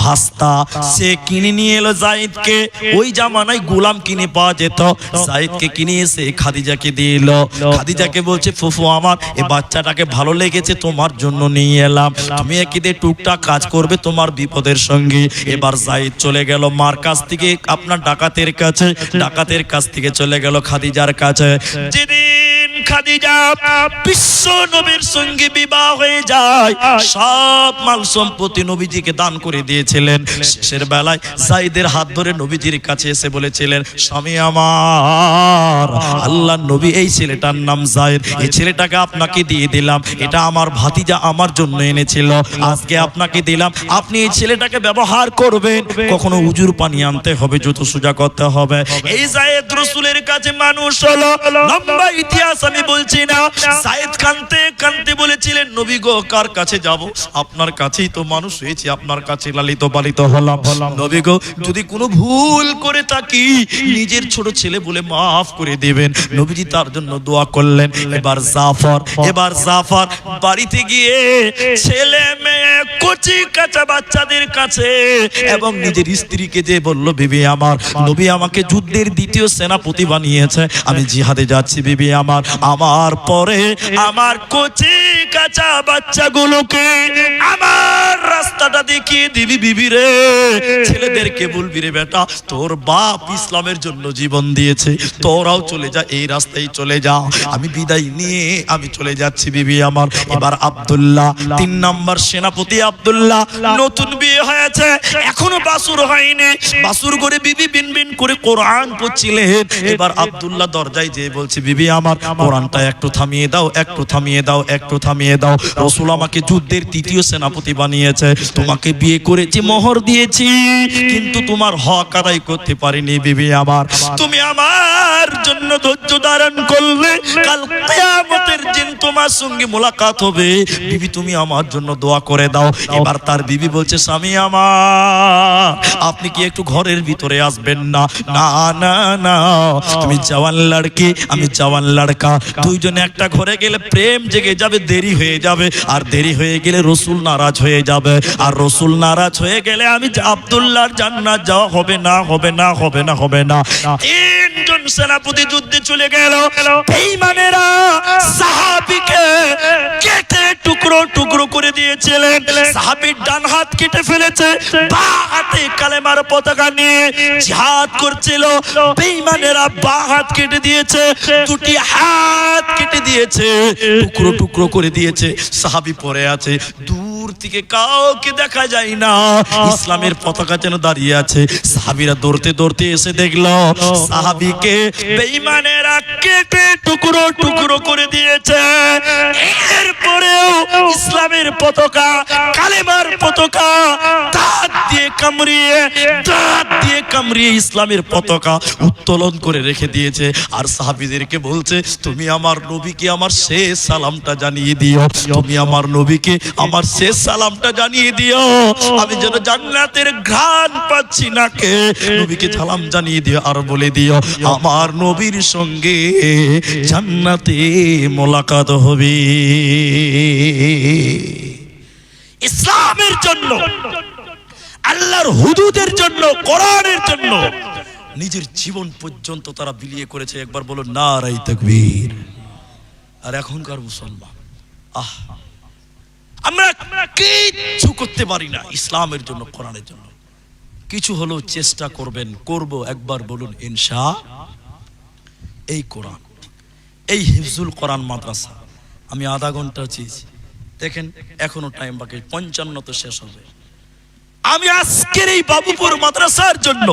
ভাস্তা, সে কিনে নিয়ে এলো যায়েদকে। ওই জামানায় গোলাম কিনে পাওয়া যেত, যায়েদকে কিনে এসে খাদিজাকে দিয়ে এলো। খাদিজাকে বলছে, ফুফু আমার এই বাচ্চাটাকে ভালো লেগেছে, তোমার জন্য নিয়ে এলাম, তুমি একিদে টুকটাক কাজ করবে তোমার বিপদের সঙ্গে। এবার যায়েদ চলে গেল মার কাছ থেকে আপনার ডাকাতের কাছে, ডাকাতের কাছ থেকে চলে গেল খাদিজার কাছে। যেদিন খাদিজা বিশ্ব নবীর সঙ্গে বিবাহ হয়ে যায়, সব মাল সম্পত্তি নবীজিকে দান করে দিয়েছিলেন। শেষের বেলায় যায়েদের হাত ধরে নবীজির কাছে এসে বলেছিলেন, স্বামী আমার, আল্লাহর নবী এই ছেলেটার নাম যায়েদ, এই ছেলেটাকে আপনাকে দিয়ে দিলাম, এটা আমার ভাতিজা আমার জন্য এনেছিল, আজকে আপনাকে দিলাম, আপনি এই ছেলেটাকে ব্যবহার করবেন, কখনো উজুর পানি আনতে হবে, জুতো সোজা করতে হবে। এই যায়েদ রাসূলের কাছে মানুষ হলো, লম্বা ইতিহাস আমি বলছি না। যায়েদ কাঁদতে কাঁদতে বলেছিলেন, নবী গো কার কাছে যাব? আপনার কাছেই তো মানুষ হয়েছে, আপনার কাছে লালিত পালিত হলাম। নবী গো যদি কোনো ভুল করে থাকি নিজের ছোট ছেলে বলে মাফ করে দিবেন। নবীজি তার জন্য দোয়া করলেন। এবার জাফর বাড়িতে গিয়ে ছেলে মেয়ে কচি কাঁচা বাচ্চাদের কাছে এবং নিজের স্ত্রীকে যে বলল, বিবি আমার, নবী আমাকে যুদ্ধের দ্বিতীয় সেনাপতি বানিয়েছে, আমি জিহাদে যাচ্ছি বিবি আমার, আমার পরে আমার কচি কাঁচা বাচ্চাগুলোকে আমার রাস্তাটা দেখিয়ে দিবি বিবি রে। ছেলেদেরকে বলবি রে বেটা, তোর বাপ ইসলামের জন্য জীবন দিয়েছে, তোরাও চলে যা, এই রাস্তায় চলে যা, আমি বিদায় নিয়ে আমি চলে যাচ্ছি বিবি আমার। এবার আব্দুল্লাহ 3 নম্বর সেনাপতি আব্দুল্লাহ, নতুন বিয়ে হয়েছে, এখনো বাসুর হয়নি, বাসুর করে বিবি বিনবিন করে কোরআন পড়ছিলেন। এবার আব্দুল্লাহ দরজায় যেয়ে বলছে, বিবি আমার কোরআনটা একটু থামিয়ে দাও, একটু থামিয়ে দাও, একটু থামিয়ে দাও, রাসূল আমাকে যুদ্ধের তৃতীয় সেনাপতি বানিয়েছে, তোমাকে বিয়ে করেছি, মোহর দিয়েছি, কিন্তু তোমার হক আদায় করতে পারিনি বিবি আমার, তুমি আমার জন্য ধৈর্য ধারণ করলে কাল কিয়ামতের দিন তোমার সঙ্গে মোলাকাত হবে, বিবি তুমি আমার জন্য দোয়া করে দাও। এবার তার বিবি বলছে, স্বামী আমার আপনি কি একটু ঘরের ভিতরে আসবেন না? না না না, তুমি জওয়ান লড়কি, আমি জওয়ান লড়কা, দুইজনে একটা ঘরে গেলে প্রেম জেগে যাবে, দেরি হয়ে যাবে, আর দেরি হয়ে গেলে রাসূল নারাজ হয়ে যাবে, আর রাসূল নারাজ হয়ে গেলে আমি আব্দুল্লাহর জান্নাত যাওয়া হবে না, হবে না, হবে না, হবে না। 3 জন সেনাপতি যুদ্ধে চলে গেল। বেঈমানেরা সাহাবীকে কেটে টুকরো টুকরো করে দিয়েছিলেন, সাহাবীর ডান হাত কেটে ফেলেছে, বাঁ হাতে কালেমার পতাকা নিয়ে জিহাদ করছিল, বেঈমানেরা বাঁ হাত কেটে দিয়েছে, দুটি হাত কেটে দিয়েছে, টুকরো টুকরো করে দিয়েছে। সাহাবী পড়ে আছে, দূর থেকে কাউকে দেখা যায় না, ইসলামের পতাকা যেন দাঁড়িয়ে আছে। সাহাবীরা দৌড়তে দৌড়তে এসে দেখলো সাহাবীকে বেঈমানেরা কেটে টুকরো টুকরো করে দিয়েছে। এরপরেও ইসলামের পতাকা, কালেমার পতাকা দাঁত দিয়ে কামড়িয়ে ইসলামের পতাকা উত্তোলন করে রেখে দিয়েছে। আর সাহাবীদেরকে বলছে, তুমি আমার নবীকে আমার শেষ সালামটা জানিয়ে দিও, তুমি আমার নবীকে আমার শেষ সালামটা জানিয়ে দিও, আমি যেন জান্নাতের ঘ্রাণ পাচ্ছি নাকে, নবীকে সালাম জানিয়ে দিও, আর বলে দিও আমার নবীর সঙ্গে জান্নাতে মোলাকাত হবে। ইসলামের জন্য, আল্লাহর হুদুদের জন্য, কোরআনের জন্য নিজের জীবন পর্যন্ত তারা বিলিয়ে করেছে। একবার বলো নারায়ে তাকবীর। আর এখনকার মুসলমান, আমরা কিছু করতে পারি না ইসলামের জন্য, কোরআনের জন্য। কিছু হলো চেষ্টা করবেন, করব, একবার বলুন ইনশাআল্লাহ। এই কোরআন, এই হিফজুল কোরআন মাদ্রাসা আমি আধা ঘন্টা চেয়েছি, দেখেন এখনো টাইম বাকি, 55 তো শেষ হবে। আমি আজকের এই বাবুপুর মাদ্রাসার জন্য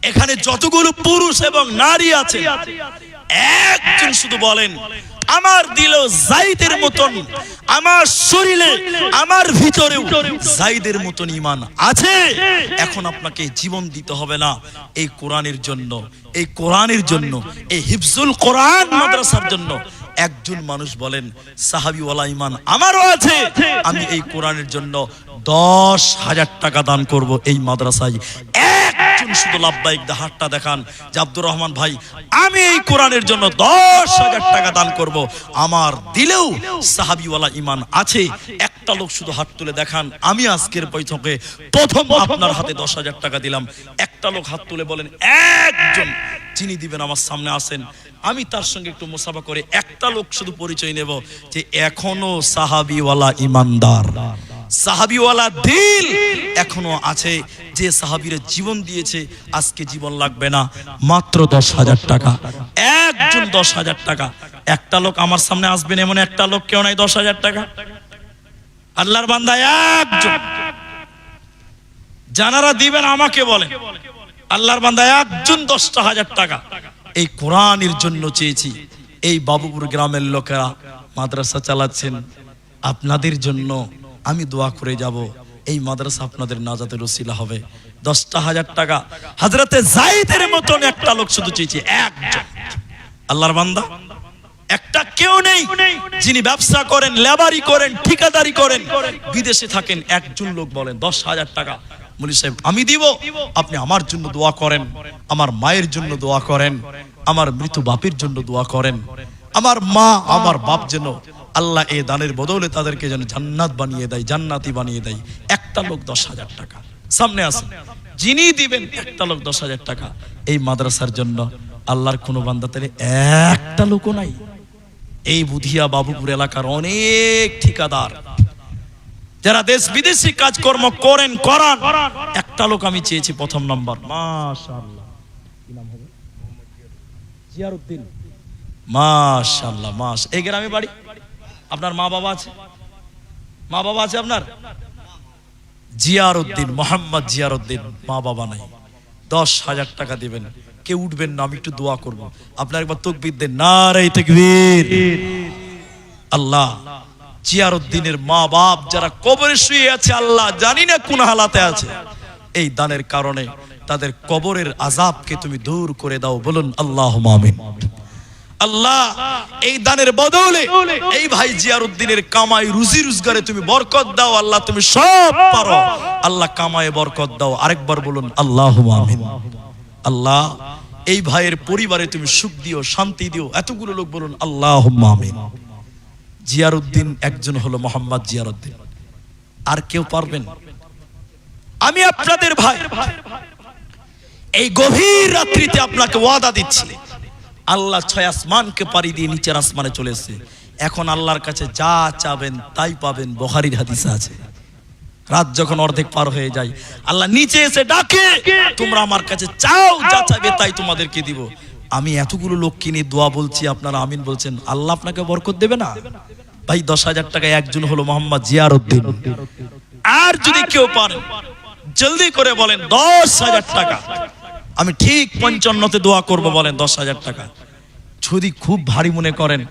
এখানে যতগুলো পুরুষ এবং নারী আছে, একজন শুধু বলেন আমার দিলেও যায়েদের মতন, আমার শরীরে আমার ভিতরেও যায়েদের মতন ঈমান আছে। এখন আপনাকে জীবন দিতে হবে না এই কোরআনের জন্য, এই কোরআনের জন্য, এই হিফজুল কোরআন মাদ্রাসার জন্য। একজন মানুষ বলেন সাহাবী ওয়ালা ঈমান আমারও আছে, আমি এই কোরআনের জন্য 10,000 টাকা দান করব এই মাদ্রাসায়। একজন শুধু লাব্বাইক দা হাতটা দেখান যে আব্দুর রহমান ভাই আমি এই কোরআনের জন্য 10,000 টাকা দান করব, আমার দিলেও সাহাবীওয়ালা ঈমান আছে। একটা লোক শুধু হাত তুলে দেখান, আমি আজকের বৈঠকে প্রথম আপনার হাতে 10,000 টাকা দিলাম। একটা লোক হাত তুলে বলেন, একজন যিনি দিবেন আমার সামনে আসেন, আমি তার সঙ্গে একটু মুসাফা করে একটা লোক শুধু পরিচয় নেব যে এখনো সাহাবীওয়ালা ঈমানদার, সাহাবীওয়ালা দিল এখনো আছে, যে সাহাবীরা জীবন দিয়েছে আজকে জীবন লাগবে না, মাত্র 10,000 টাকা। একজন 10,000 টাকা। একটা লোক আমার সামনে আসবেন, এমন একটা লোক কেউ নাই 10,000 টাকা। আল্লাহর বান্দা একজন, জানারা দিবেন আমাকে বলেন। আল্লাহর বান্দা একজন 10,000 টাকা এই কোরআনের জন্য চেয়েছি। এই বাবুপুর গ্রামের লোকেরা মাদ্রাসা চালাচ্ছেন, আপনাদের জন্য আমি দোয়া করে যাব, এই মাদ্রাসা আপনাদের নাজাতের ওসিলা হবে। 10,000 টাকা হযরতে যায়েদের মতন একটা লোক শুধু চেয়েছি, একজন। আল্লাহর বান্দা একটা কেউ নেই যিনি ব্যবসা করেন, লেবারি করেন, ঠিকাদারি করেন, বিদেশে থাকেন, একজন লোক বলেন 10,000 টাকা মুলি সাহেব আমি দিব, আপনি আমার জন্য দোয়া করেন, আমার মায়ের জন্য দোয়া করেন, আমার মৃত বাপের জন্য দোয়া করেন, আমার মা আমার বাপ যেন আল্লাহ এই দানের বদলে তাদেরকে যেন জান্নাত বানিয়ে দেয়, জান্নাতি বানিয়ে দেয়। একটা লোক 10,000 টাকা সামনে আসেন, যিনি দিবেন একটা লোক 10,000 টাকা এই মাদ্রাসার জন্য। আল্লাহর কোন বান্দা তাহলে একটা লোকও নাই। এই বুধিয়া বাবুপুর এলাকার অনেক ঠিকাদার যারা দেশ বিদেশি কাজকর্ম করেন, করান, একটা লোক আমি চেয়েছি প্রথম নাম্বার। মাশাআল্লাহ, কি নাম হবে? জিয়ারউদ্দিন। মাশাআল্লাহ, এই গ্রামে বাড়ি। আপনার মা বাবা আছে? মা বাবা আছে আপনার? জিয়ারউদ্দিন, মোহাম্মদ জিয়ারউদ্দিন। মা বাবা নাই, 10,000 টাকা দিবেন। কেউ উঠবেন না, আমি একটু দোয়া করব। আপনার একবার তাকবীর দেন, নারে তাকবীর। আল্লাহ জিয়ারউদ্দিনের মা বাপ যারা কবরে শুয়ে আছে, আল্লাহ জানি না কোন হালাতে আছে, এই দানের কারণে তাদের কবরের আযাবকে তুমি দূর করে দাও, বলুন আল্লাহুম্মা আমিন। আল্লাহ এই দানের বদলে এই ভাই জিয়ারউদ্দিনের কামাই রুজি রোজগারে তুমি বরকত দাও। আল্লাহ তুমি সব পারো, আল্লাহ কামায়ে বরকত দাও। আরেকবার বলুন আল্লাহুম্মা আমিন। আল্লাহ এই ভাইয়ের পরিবারে তুমি সুখ দিও, শান্তি দিও। এতগুলো লোক বলুন আল্লাহুম্মা আমিন। জিয়ারউদ্দিন একজন হলো মোহাম্মদ জিয়ারউদ্দিন, আর কেউ পারবেন? আমি আপনাদের ভাই এই গভীর রাত্রিতে আপনাকে ওয়াদা দিচ্ছি, আল্লাহ 6 আসমানকে পাড়ি দিয়ে নিচের আসমানে চলে এসেছে। এখন আল্লাহর কাছে যা চাবেন তাই পাবেন, বুখারীর হাদিসে আছে। রাত যখন অর্ধেক পার হয়ে যায়, আল্লাহ নিচে এসে ডাকে, তোমরা আমার কাছে চাও, যা চাইবে তাই তোমাদেরকে দিব। আমি এতগুলো লোককে নিয়ে দোয়া বলছি, আপনারা আমিন বলছেন, আল্লাহ আপনাকে বরকত দেবে না? ভাই 10,000 টাকা একজন হলো মোহাম্মদ জিয়ারউদ্দিন। আর যদি কেউ পারেন জলদি করে বলেন 10,000 টাকা। আমি ঠিক 55তে দোয়া করব, বলেন 10,000 টাকা। যদি খুব ভারী মনে করেন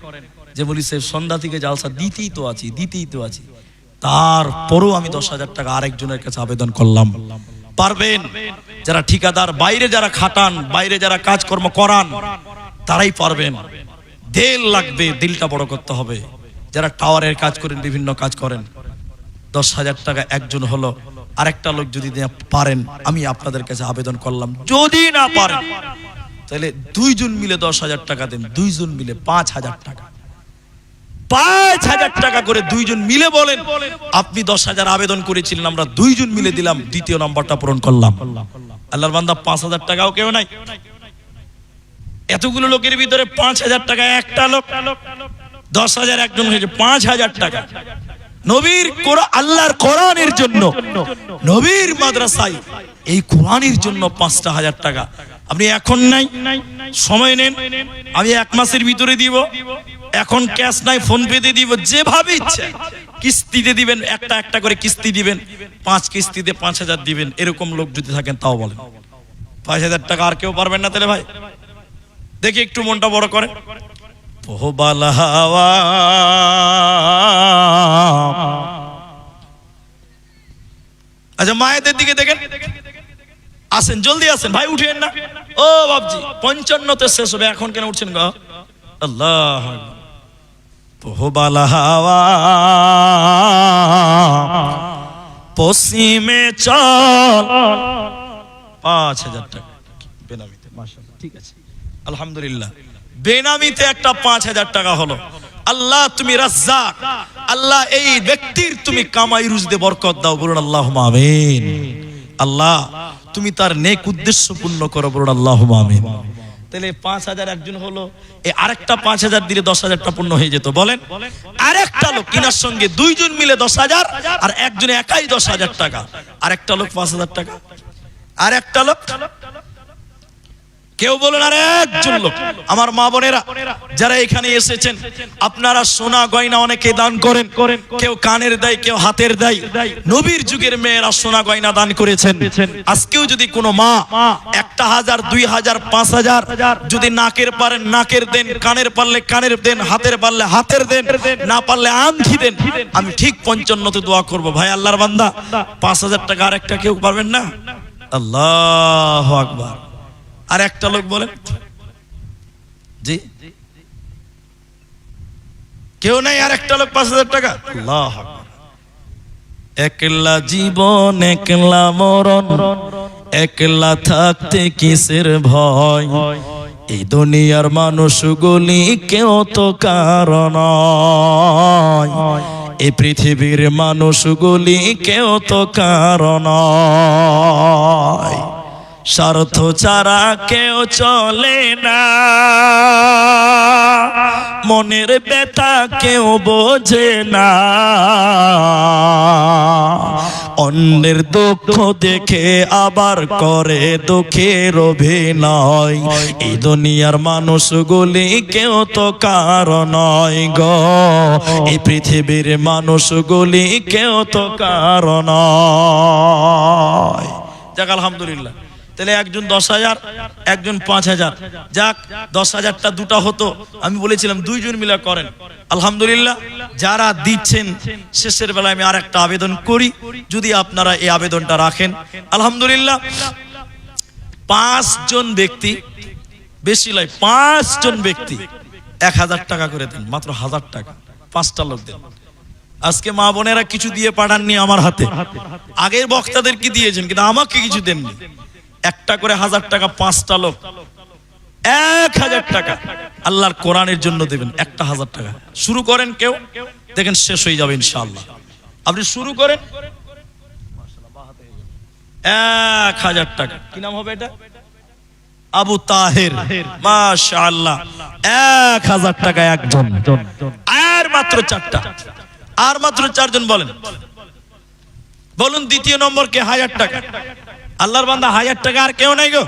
যে বলি সে সন্ধ্যা থেকে জালসা দিতেই তো আছি, তারপরও আমি 10,000 টাকা আরেকজনের কাছে আবেদন করলাম। পারবেন? যারা ঠিকাদার, বাইরে যারা খাটান, বাইরে যারা কাজকর্ম করান, তারাই পারবেন। দিল লাগবে, দিলটা বড় করতে হবে। যারা টাওয়ারের কাজ করেন, বিভিন্ন কাজ করেন, 10,000 টাকা একজন হলো। আরেকটা লোক যদি পারেন, আমি আপনাদের কাছে আবেদন করলাম, যদি না পারেন তাহলে 2 জন মিলে 10,000 টাকা দেন। 2 জন মিলে 5,000 টাকা, 5,000 টাকা করে 2 জন মিলে বলেন আপনি 10,000 আবেদন করেছিলেন, আমরা 2 জন মিলে দিলাম, দ্বিতীয় নাম্বারটা পূরণ করলাম। আল্লাহর বান্দা 5,000 টাকাও কেউ নাই। এতগুলো লোকের ভিতরে 5,000 টাকা একটা লোক, 10,000 একজন হয়েছে 5,000 টাকা। নবীর কোরআন, আল্লাহর কোরআনের জন্য, নবীর মাদ্রাসায় এই কোরআনের জন্য 5,000 টাকা। আপনি এখন নাই, সময় নেন, আমি 1 মাসের ভিতরে দিব। এখন ক্যাশ নাই, ফোন পে দিয়ে দিব, যেভাবে ইচ্ছা কিস্তিতে দিবেন, একটা একটা করে কিস্তি দিবেন, 5 কিস্তিতে 5,000 দিবেন, এরকম লোক যদি থাকেন তাও বলেন। 5,000 টাকা আর কেউ পারবেন না তাহলে ভাই? দেখি একটু মনটা বড় করে। পোহবাল হাওয়া আচ্ছা মায়েদের দিকে দেখেন, আসেন জলদি আসেন ভাই, উঠেন না ও বাবজি, 55তে শেষ হবে, এখন কেন উঠছেন গো? আল্লাহ পোহবাল হাওয়া পশ্চিমে চল, 5,000 টাকা বেনামিতে, মাশাআল্লাহ, ঠিক আছে আলহামদুলিল্লাহ, বেনামিতে একটা 5,000 টাকা হলো। আল্লাহ তুমি রাজ্জাক, আল্লাহ এই ব্যক্তির তুমি কামাই রুজদে বরকত দাও, বলুন আল্লাহুম্মা আমিন। আল্লাহ তুমি তার নেক উদ্দেশ্য পূর্ণ করো, বলুন আল্লাহুম্মা আমিন। তাহলে 5,000 একজন হলো, এই আরেকটা 5,000 দিলে 10,000টা পূর্ণ হয়ে যেত। বলেন আরেকটা লোক কিনার সঙ্গে 2 জন মিলে 10,000, আর একজনে একাই 10,000 টাকা, আরেকটা লোক 5,000 টাকা, আরেকটা লোক, কেউ বলুন আর একজন লোক। আমার মা বোনেরা যারা এখানে এসেছেন, আপনারা সোনা গয়না অনেকে দান করেন, কেউ কানের দেয়, কেউ হাতের দেয়। নবীর যুগের মেয়েরা সোনা গয়না দান করেছেন। আজকেও যদি কোনো মা 1,000, 2,000, 5,000 যদি নাকের পারেন নাকের দেন, কানের পারলে কানের দেন, হাতের পারলে হাতের দেন, না পারলে আংটি দেন, আমি ঠিক 55তে দোয়া করব। ভাই আল্লাহর বান্দা, 5,000 টাকা আরেকটা কেউ পারবেন না? আল্লাহু আকবার। আর একটা লোক বলেন জি, কেউ নাই? আর একটা লোক 5,000 টাকা। আল্লাহ আকবার। একলা জীবন একলা মরণ, একলা থাকতে কিসের ভয়, এই দুনিয়ার মানুষগুলি কেউ তো কারণ, এই পৃথিবীর মানুষগুলি কেউ তো কারণ, স্বার্থ ছাড়া কেউ চলে না, মনের ব্যথা কেউ বোঝে না, অন্যের দুঃখ দেখে আবার করে দুঃখের অভিনয়, এই দুনিয়ার মানুষগুলি কেউ তো কারো নয় গো, এই পৃথিবীর মানুষগুলি কেউ তো কারো নয়। যাক আলহামদুলিল্লাহ। তাহলে একজন 10,000, একজন 5,000, যাক 10,000টা দুটা হতো, আমি বলেছিলাম 2 জন মিলে করেন। আলহামদুলিল্লাহ যারা দিচ্ছেন, শেষের বেলায় আমি আরেকটা আবেদন করি, যদি আপনারা এই আবেদনটা রাখেন, আলহামদুলিল্লাহ 5 জন ব্যক্তি, বেশি নয় 5 জন ব্যক্তি 1,000 টাকা করে দেন, মাত্র 1,000 টাকা, 5টা লোক দেন। আজকে মা বোনেরা কিছু দিয়ে পাঠাননি আমার হাতে, আগের বক্তাদের কি দিয়েছেন, কিন্তু আমাকে কিছু দেননি। একটা করে 1,000 টাকা, 5টা লোক 1,000 টাকা আল্লাহর কোরআনের জন্য দেবেন। একটা 1,000 টাকা শুরু করেন, কেউ দেখেন শেষ হয়ে যাবে ইনশাআল্লাহ। আপনি শুরু করেন 1,000 টাকা। কি নাম হবে এটা? আবু তাহের, মাশাআল্লাহ। 1,000 টাকা একজন, আর মাত্র 4টা, আর মাত্র 4 জন। বলেন বলুন দ্বিতীয় নম্বর কে? 1,000 টাকা। আল্লাহর বান্দা 1,000 টাকা, আর কেউ নাই গো?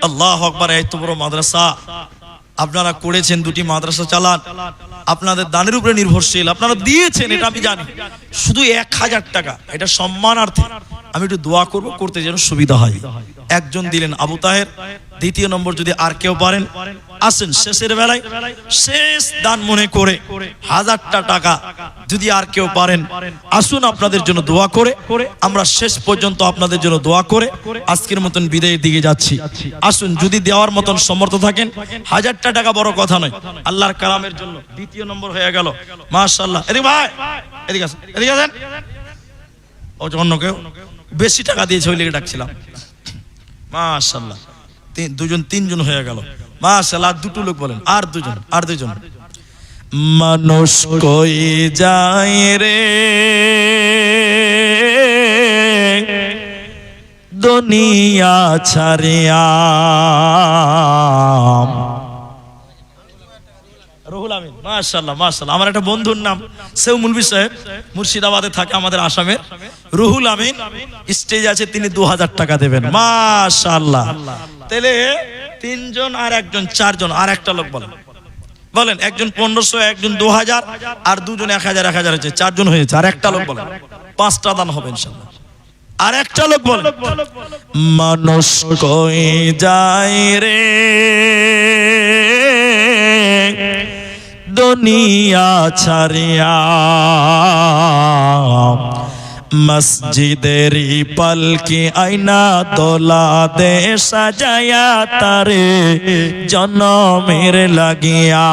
আল্লাহু আকবার। এত বড় মাদ্রাসা আপনারা করেছেন, 2টি মাদ্রাসা চালান, আপনাদের দানের উপরে নির্ভরশীল, আপনারা দিয়েছেন এটা আমি জানি। শুধু 1,000 টাকা, এটা সম্মানার্থে আমি একটু দোয়া করব, করতে যেন সুবিধা হয়। একজন দিলেন আবু তাহের। দ্বিতীয় নম্বর যদি আর কেউ পারেন, আসেন শেষের বেলায় শেষ দান মনে করে 1,000টা টাকা যদি আর কেউ পারেন, আসুন আপনাদের জন্য দোয়া করে, আমরা শেষ পর্যন্ত আপনাদের জন্য দোয়া করে আজকের মতন বিদায়ের দিকে যাচ্ছি। আসুন যদি দেওয়ার মতন সমর্থ থাকেন, 1,000টা টাকা বড় কথা নয়, আল্লাহর কালামের জন্য। দ্বিতীয় নম্বর হয়ে গেল, মাশাআল্লাহ। এদিকে ভাই, এদিকে আসেন, এদিকে আসেন। ও অন্য কেউ বেশি টাকা দিয়েছে, ওই লেগে ডাকছিলাম। মাশাআল্লাহ, 2 জন 3 জন হয়ে গেল, মাশাআল্লাহ। 2টো লোক বলেন, আর 2 জন, আর 2 জন। মানুষ কই যায় রে দুনিয়া ছাড়িয়া, রুহুল আমিন, মাশাআল্লাহ মাশাআল্লাহ। আমার একটা বন্ধুর নাম সেও মুলবি সাহেব, মুর্শিদাবাদে থাকে, আমাদের আসামের। রুহুল আমিন স্টেজ আছে, তিনি 2,000 টাকা দেবেন, মাশাআল্লাহ। তাহলে 3 জন আর একজন, 4 জন। আর একটা লোক বলেন, বলেন, একজন 1500, একজন 2000, আর দুজন 1000 1000 হয়েছে, 4 জন হয়েছে। আর একটা লোক বলেন 5টা দান হবে ইনশাআল্লাহ। আর একটা লোক বলেন, মানুষ কই যায় রে দুনিয়া ছাড়িয়া, মসজিদেরই পালকি আয়না দোলা দে সাজায়া তারে জনমের লাগিয়া,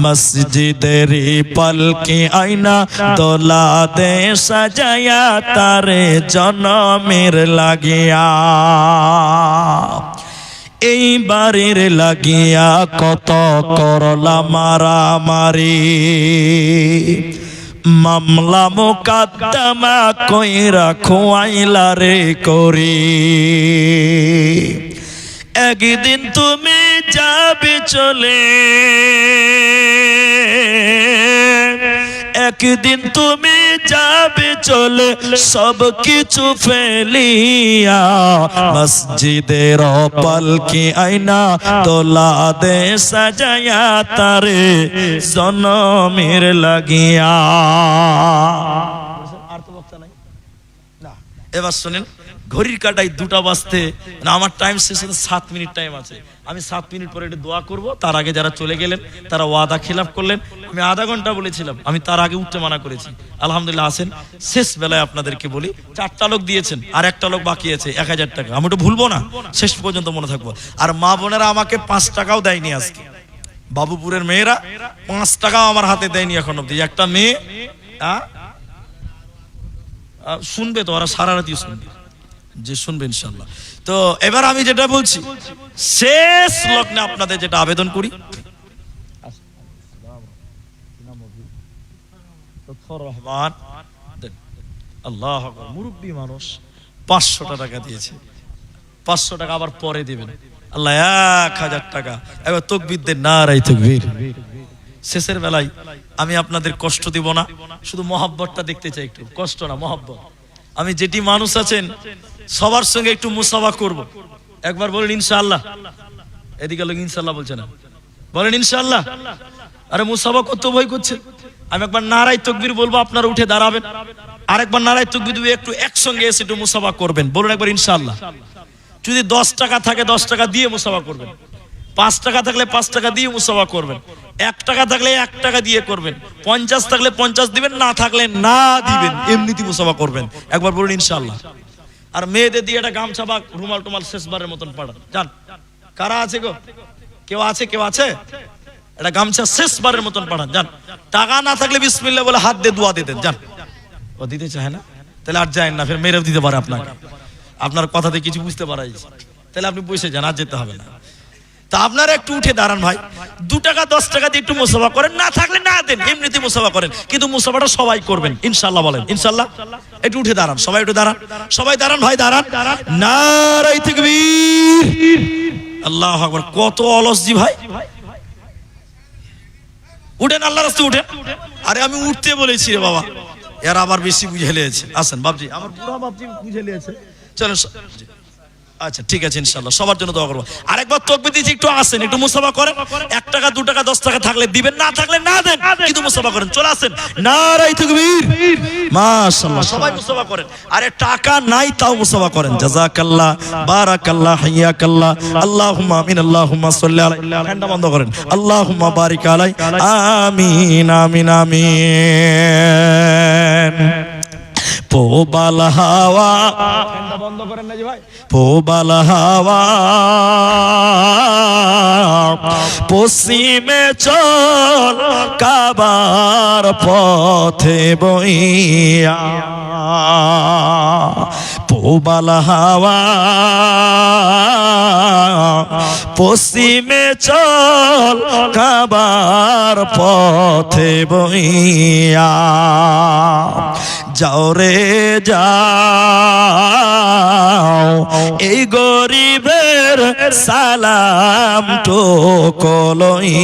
মসজিদেরই পালকি আয়না দোলা দে সাজায়া তারে জনমের লাগিয়া, এই বাড়ির লাগিয়া কত করলা মারামারি, মামলা মোকদ্দমা কইরা খোয়াইলা রে করি, একদিন তুমি যাবে চলে, একদিন তুমি যাবে চলে সব কিছু ফেলিয়া, মসজিদের পালকি আয়না দোলা দে সাজায়া তারে জনমের লাগিয়া। আর তো বক্তা নাই না। এবার শুনেন, ঘড়ির কাটায় 2টা বাজতে, না আমার টাইম শেষ হতে 7 মিনিট টাইম আছে। আমি 7 মিনিট পরে একটু দোয়া করব। তার আগে যারা চলে গেলেন তারা ওয়াদা খিলাফ করলেন। আমি আধা ঘন্টা বলেছিলাম, আমি তার আগে উঠতে মানা করেছি। আলহামদুলিল্লাহ আছেন। শেষ বেলায় আপনাদেরকে বলি, 4টা লোক দিয়েছেন, আর একটা লোক বাকি আছে 1000 টাকা। আমি ওটা ভুলবো না, শেষ পর্যন্ত মনে থাকবো। আর মা বোনেরা আমাকে 5 টাকাও দেয়নি আজকে। বাবুপুরের মেয়েরা 5 টাকাও আমার হাতে দেয়নি এখন অব্দি। একটা মেয়ে শুনবে তো, ওরা সারা রাতি শুনবে, যে শুনবে ইনশাআল্লাহ। তো এবার আমি যেটা বলছি, শেষ লগ্নে আপনাদের যেটা আবেদন করি, রহমান আল্লাহ মুরব্বী মানুষ 500 টাকা দিয়েছে, 500 টাকা আবার পরে দিবেন। আল্লাহ 1000 টাকা। এবার তাকবীর দেন, নারায়ে তাকবীর। শেষের বেলায় আমি আপনাদের কষ্ট দিব না, শুধু মহব্বতটা দেখতে চাই, একটু কষ্ট না, মহব্বত। আমি যেটি মানুষ আছেন সবার সঙ্গে একটু মুসাফা করব। একবার বলেন ইনশাআল্লাহ। এদিকে লোক ইনশাআল্লাহ বলছে না, বলেন ইনশাআল্লাহ। আরে মুসাফা করতে ভয় করছে। আমি একবার নারায়ে তাকবীর বলবো, আপনারা উঠে দাঁড়াবেন। আরেকবার নারায়ে তাকবীর দিয়ে একটু একসঙ্গে এসে একটু মুসাফা করবেন। বলুন একবার ইনশাআল্লাহ। যদি 10 টাকা থাকে 10 টাকা দিয়ে মুসাফা করবেন, 5 টাকা থাকলে 5 টাকা দিয়ে মুসাফা করবেন, 1 টাকা থাকলে 1 টাকা দিয়ে করবেন, 50 থাকলে 50 দিবেন, না থাকলে না দিবেন, এমনিতে মুসাফা করবেন। একবার বলুন ইনশাআল্লাহ। আর মেয়েদের দিয়ে একটা গামছা বা রুমাল টুমাল শেষবারের মতন পাঠান। যান, কারা আছে গো? কেউ আছে? কেউ আছে? এটা গামছা শেষবারের মতন পাঠান। যান, টাকা না থাকলে বিসমিল্লাহ বলে হাত দিয়ে দোয়া দিতেন। যান, ও দিতে চায় না, তাহলে আর যায় না, ফের মেরেও দিতে পারে আপনাকে। আপনার কথাতে কিছু বুঝতে পারা যাচ্ছে, তাহলে আপনি বসে যান, আর যেতে হবে না। তা আপনারা একটু উঠে দাঁড়ান ভাই। 2 টাকা 10 টাকা দিয়ে একটু মুসাফা করেন, না থাকলে না দেন, এমনিতে মুসাফা করেন, কিন্তু মুসাফাটা সবাই করবেন ইনশাআল্লাহ। বলেন ইনশাআল্লাহ। একটু উঠে দাঁড়ান, সবাই একটু দাঁড়ান, সবাই দাঁড়ান ভাই, দাঁড়ান। নারায়ে তাকবীর, আল্লাহু আকবার। কত অলসজি ভাই, উঠেন, আল্লাহর রাস্তায় উঠেন। আরে আমি উঠতে বলেছি রে বাবা, এর আবার বেশি বুঝে লিয়েছে। আসেন বাপজি, আমার পুরো বাপজি বুঝে লিয়েছে। চলেন, আচ্ছা ঠিক আছে ইনশাআল্লাহ, সবার জন্য দোয়া করব। আরেকবার তাকবীর দিয়েছি, একটু আসেন, একটু মুসাফা করেন। 1 টাকা 2 টাকা 10 টাকা থাকলে দিবেন, না থাকলে না দেন, কিন্তু মুসাফা করেন। চলে আসেন, নারায়ে তাকবীর, মাশাআল্লাহ। সবাই মুসাফা করেন। আরে টাকা নাই তাও মুসাফা করেন। জাযাকাল্লাহ, বারাকাল্লাহ, হাইয়াকাল্লাহ, আল্লাহুম্মা আমিন, আল্লাহুম্মা সাল্লি আলাইহি। ঠান্ডা বন্ধ করেন। আল্লাহুম্মা বারিক আলাইহি, আমিন আমিন আমিন। পোবাল হাওয়া, বন্ধ করেন না জি ভাই। পোবাল হাওয়া পশ্চিমে চল, কাবার পথে বইয়া। পোবাল হাওয়া পশ্চিমে চল, কাবার পথে বইয়া। যাও রে যাও, এই গরিবের ঘরের সালাম টুকলইয়া।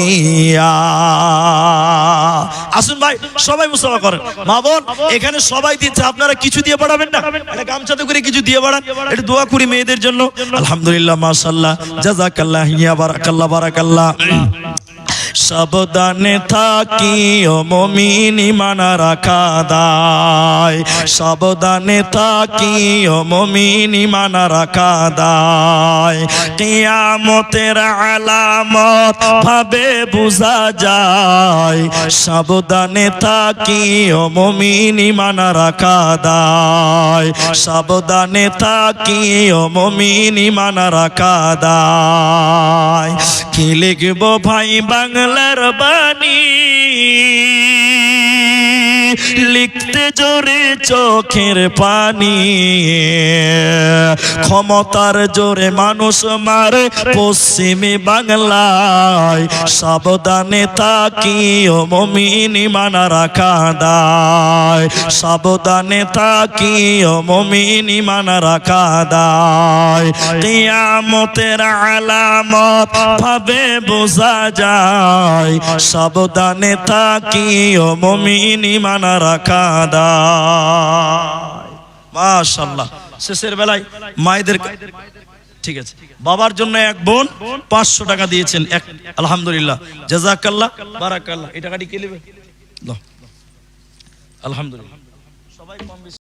আসুন ভাই সবাই মুসাফা করেন। মা বোন এখানে সবাই দিচ্ছে, আপনারা কিছু দিয়ে বাড়াবেন না, এটা গামছাতে করে কিছু দিয়ে বাড়ান, একটু দোয়া করি মেয়েদের জন্য। আলহামদুলিল্লাহ, মাশাআল্লাহ, জাযাকাল্লাহ, ইয়া বারাকাল্লাহ, বারাকাল্লাহ। সাবধানে থাকিও মুমিন ঈমান রাখা দায়, সাবধানে থাকিও মুমিন ঈমান রাখা দায়। কিয়ামতের আলামত ভাবে বুঝা যায়, সাবধানে থাকিও মুমিন ঈমান রাখা দায়, সাবধানে থাকিও মুমিন ঈমান রাখা দায়। কি লিখবো ভাই বাংলার বাণী, লিখতে জোরে চোখের পানি, ক্ষমতার জোরে মানুষ মারে পশ্চিমী বাংলায়, সাবধানে থাকিও মুমিন ঈমান রাখা দায়, সাবধানে থাকিও মুমিন ঈমান রাখা দায়। কিয়ামতের আলামত ভাবে বোঝা যায়, সাবধানে থাকিও মুমিন ঈমান রাখা দায়। মাশাআল্লাহ, শেষের বেলায় মায়েদের, ঠিক আছে, বাবার জন্য এক বোন 500 টাকা দিয়েছেন, আলহামদুলিল্লাহ, জাযাকাল্লাহ, বারাকাল্লাহ। এই টাকাটি কে নেবে? আলহামদুলিল্লাহ, সবাই কম বেশি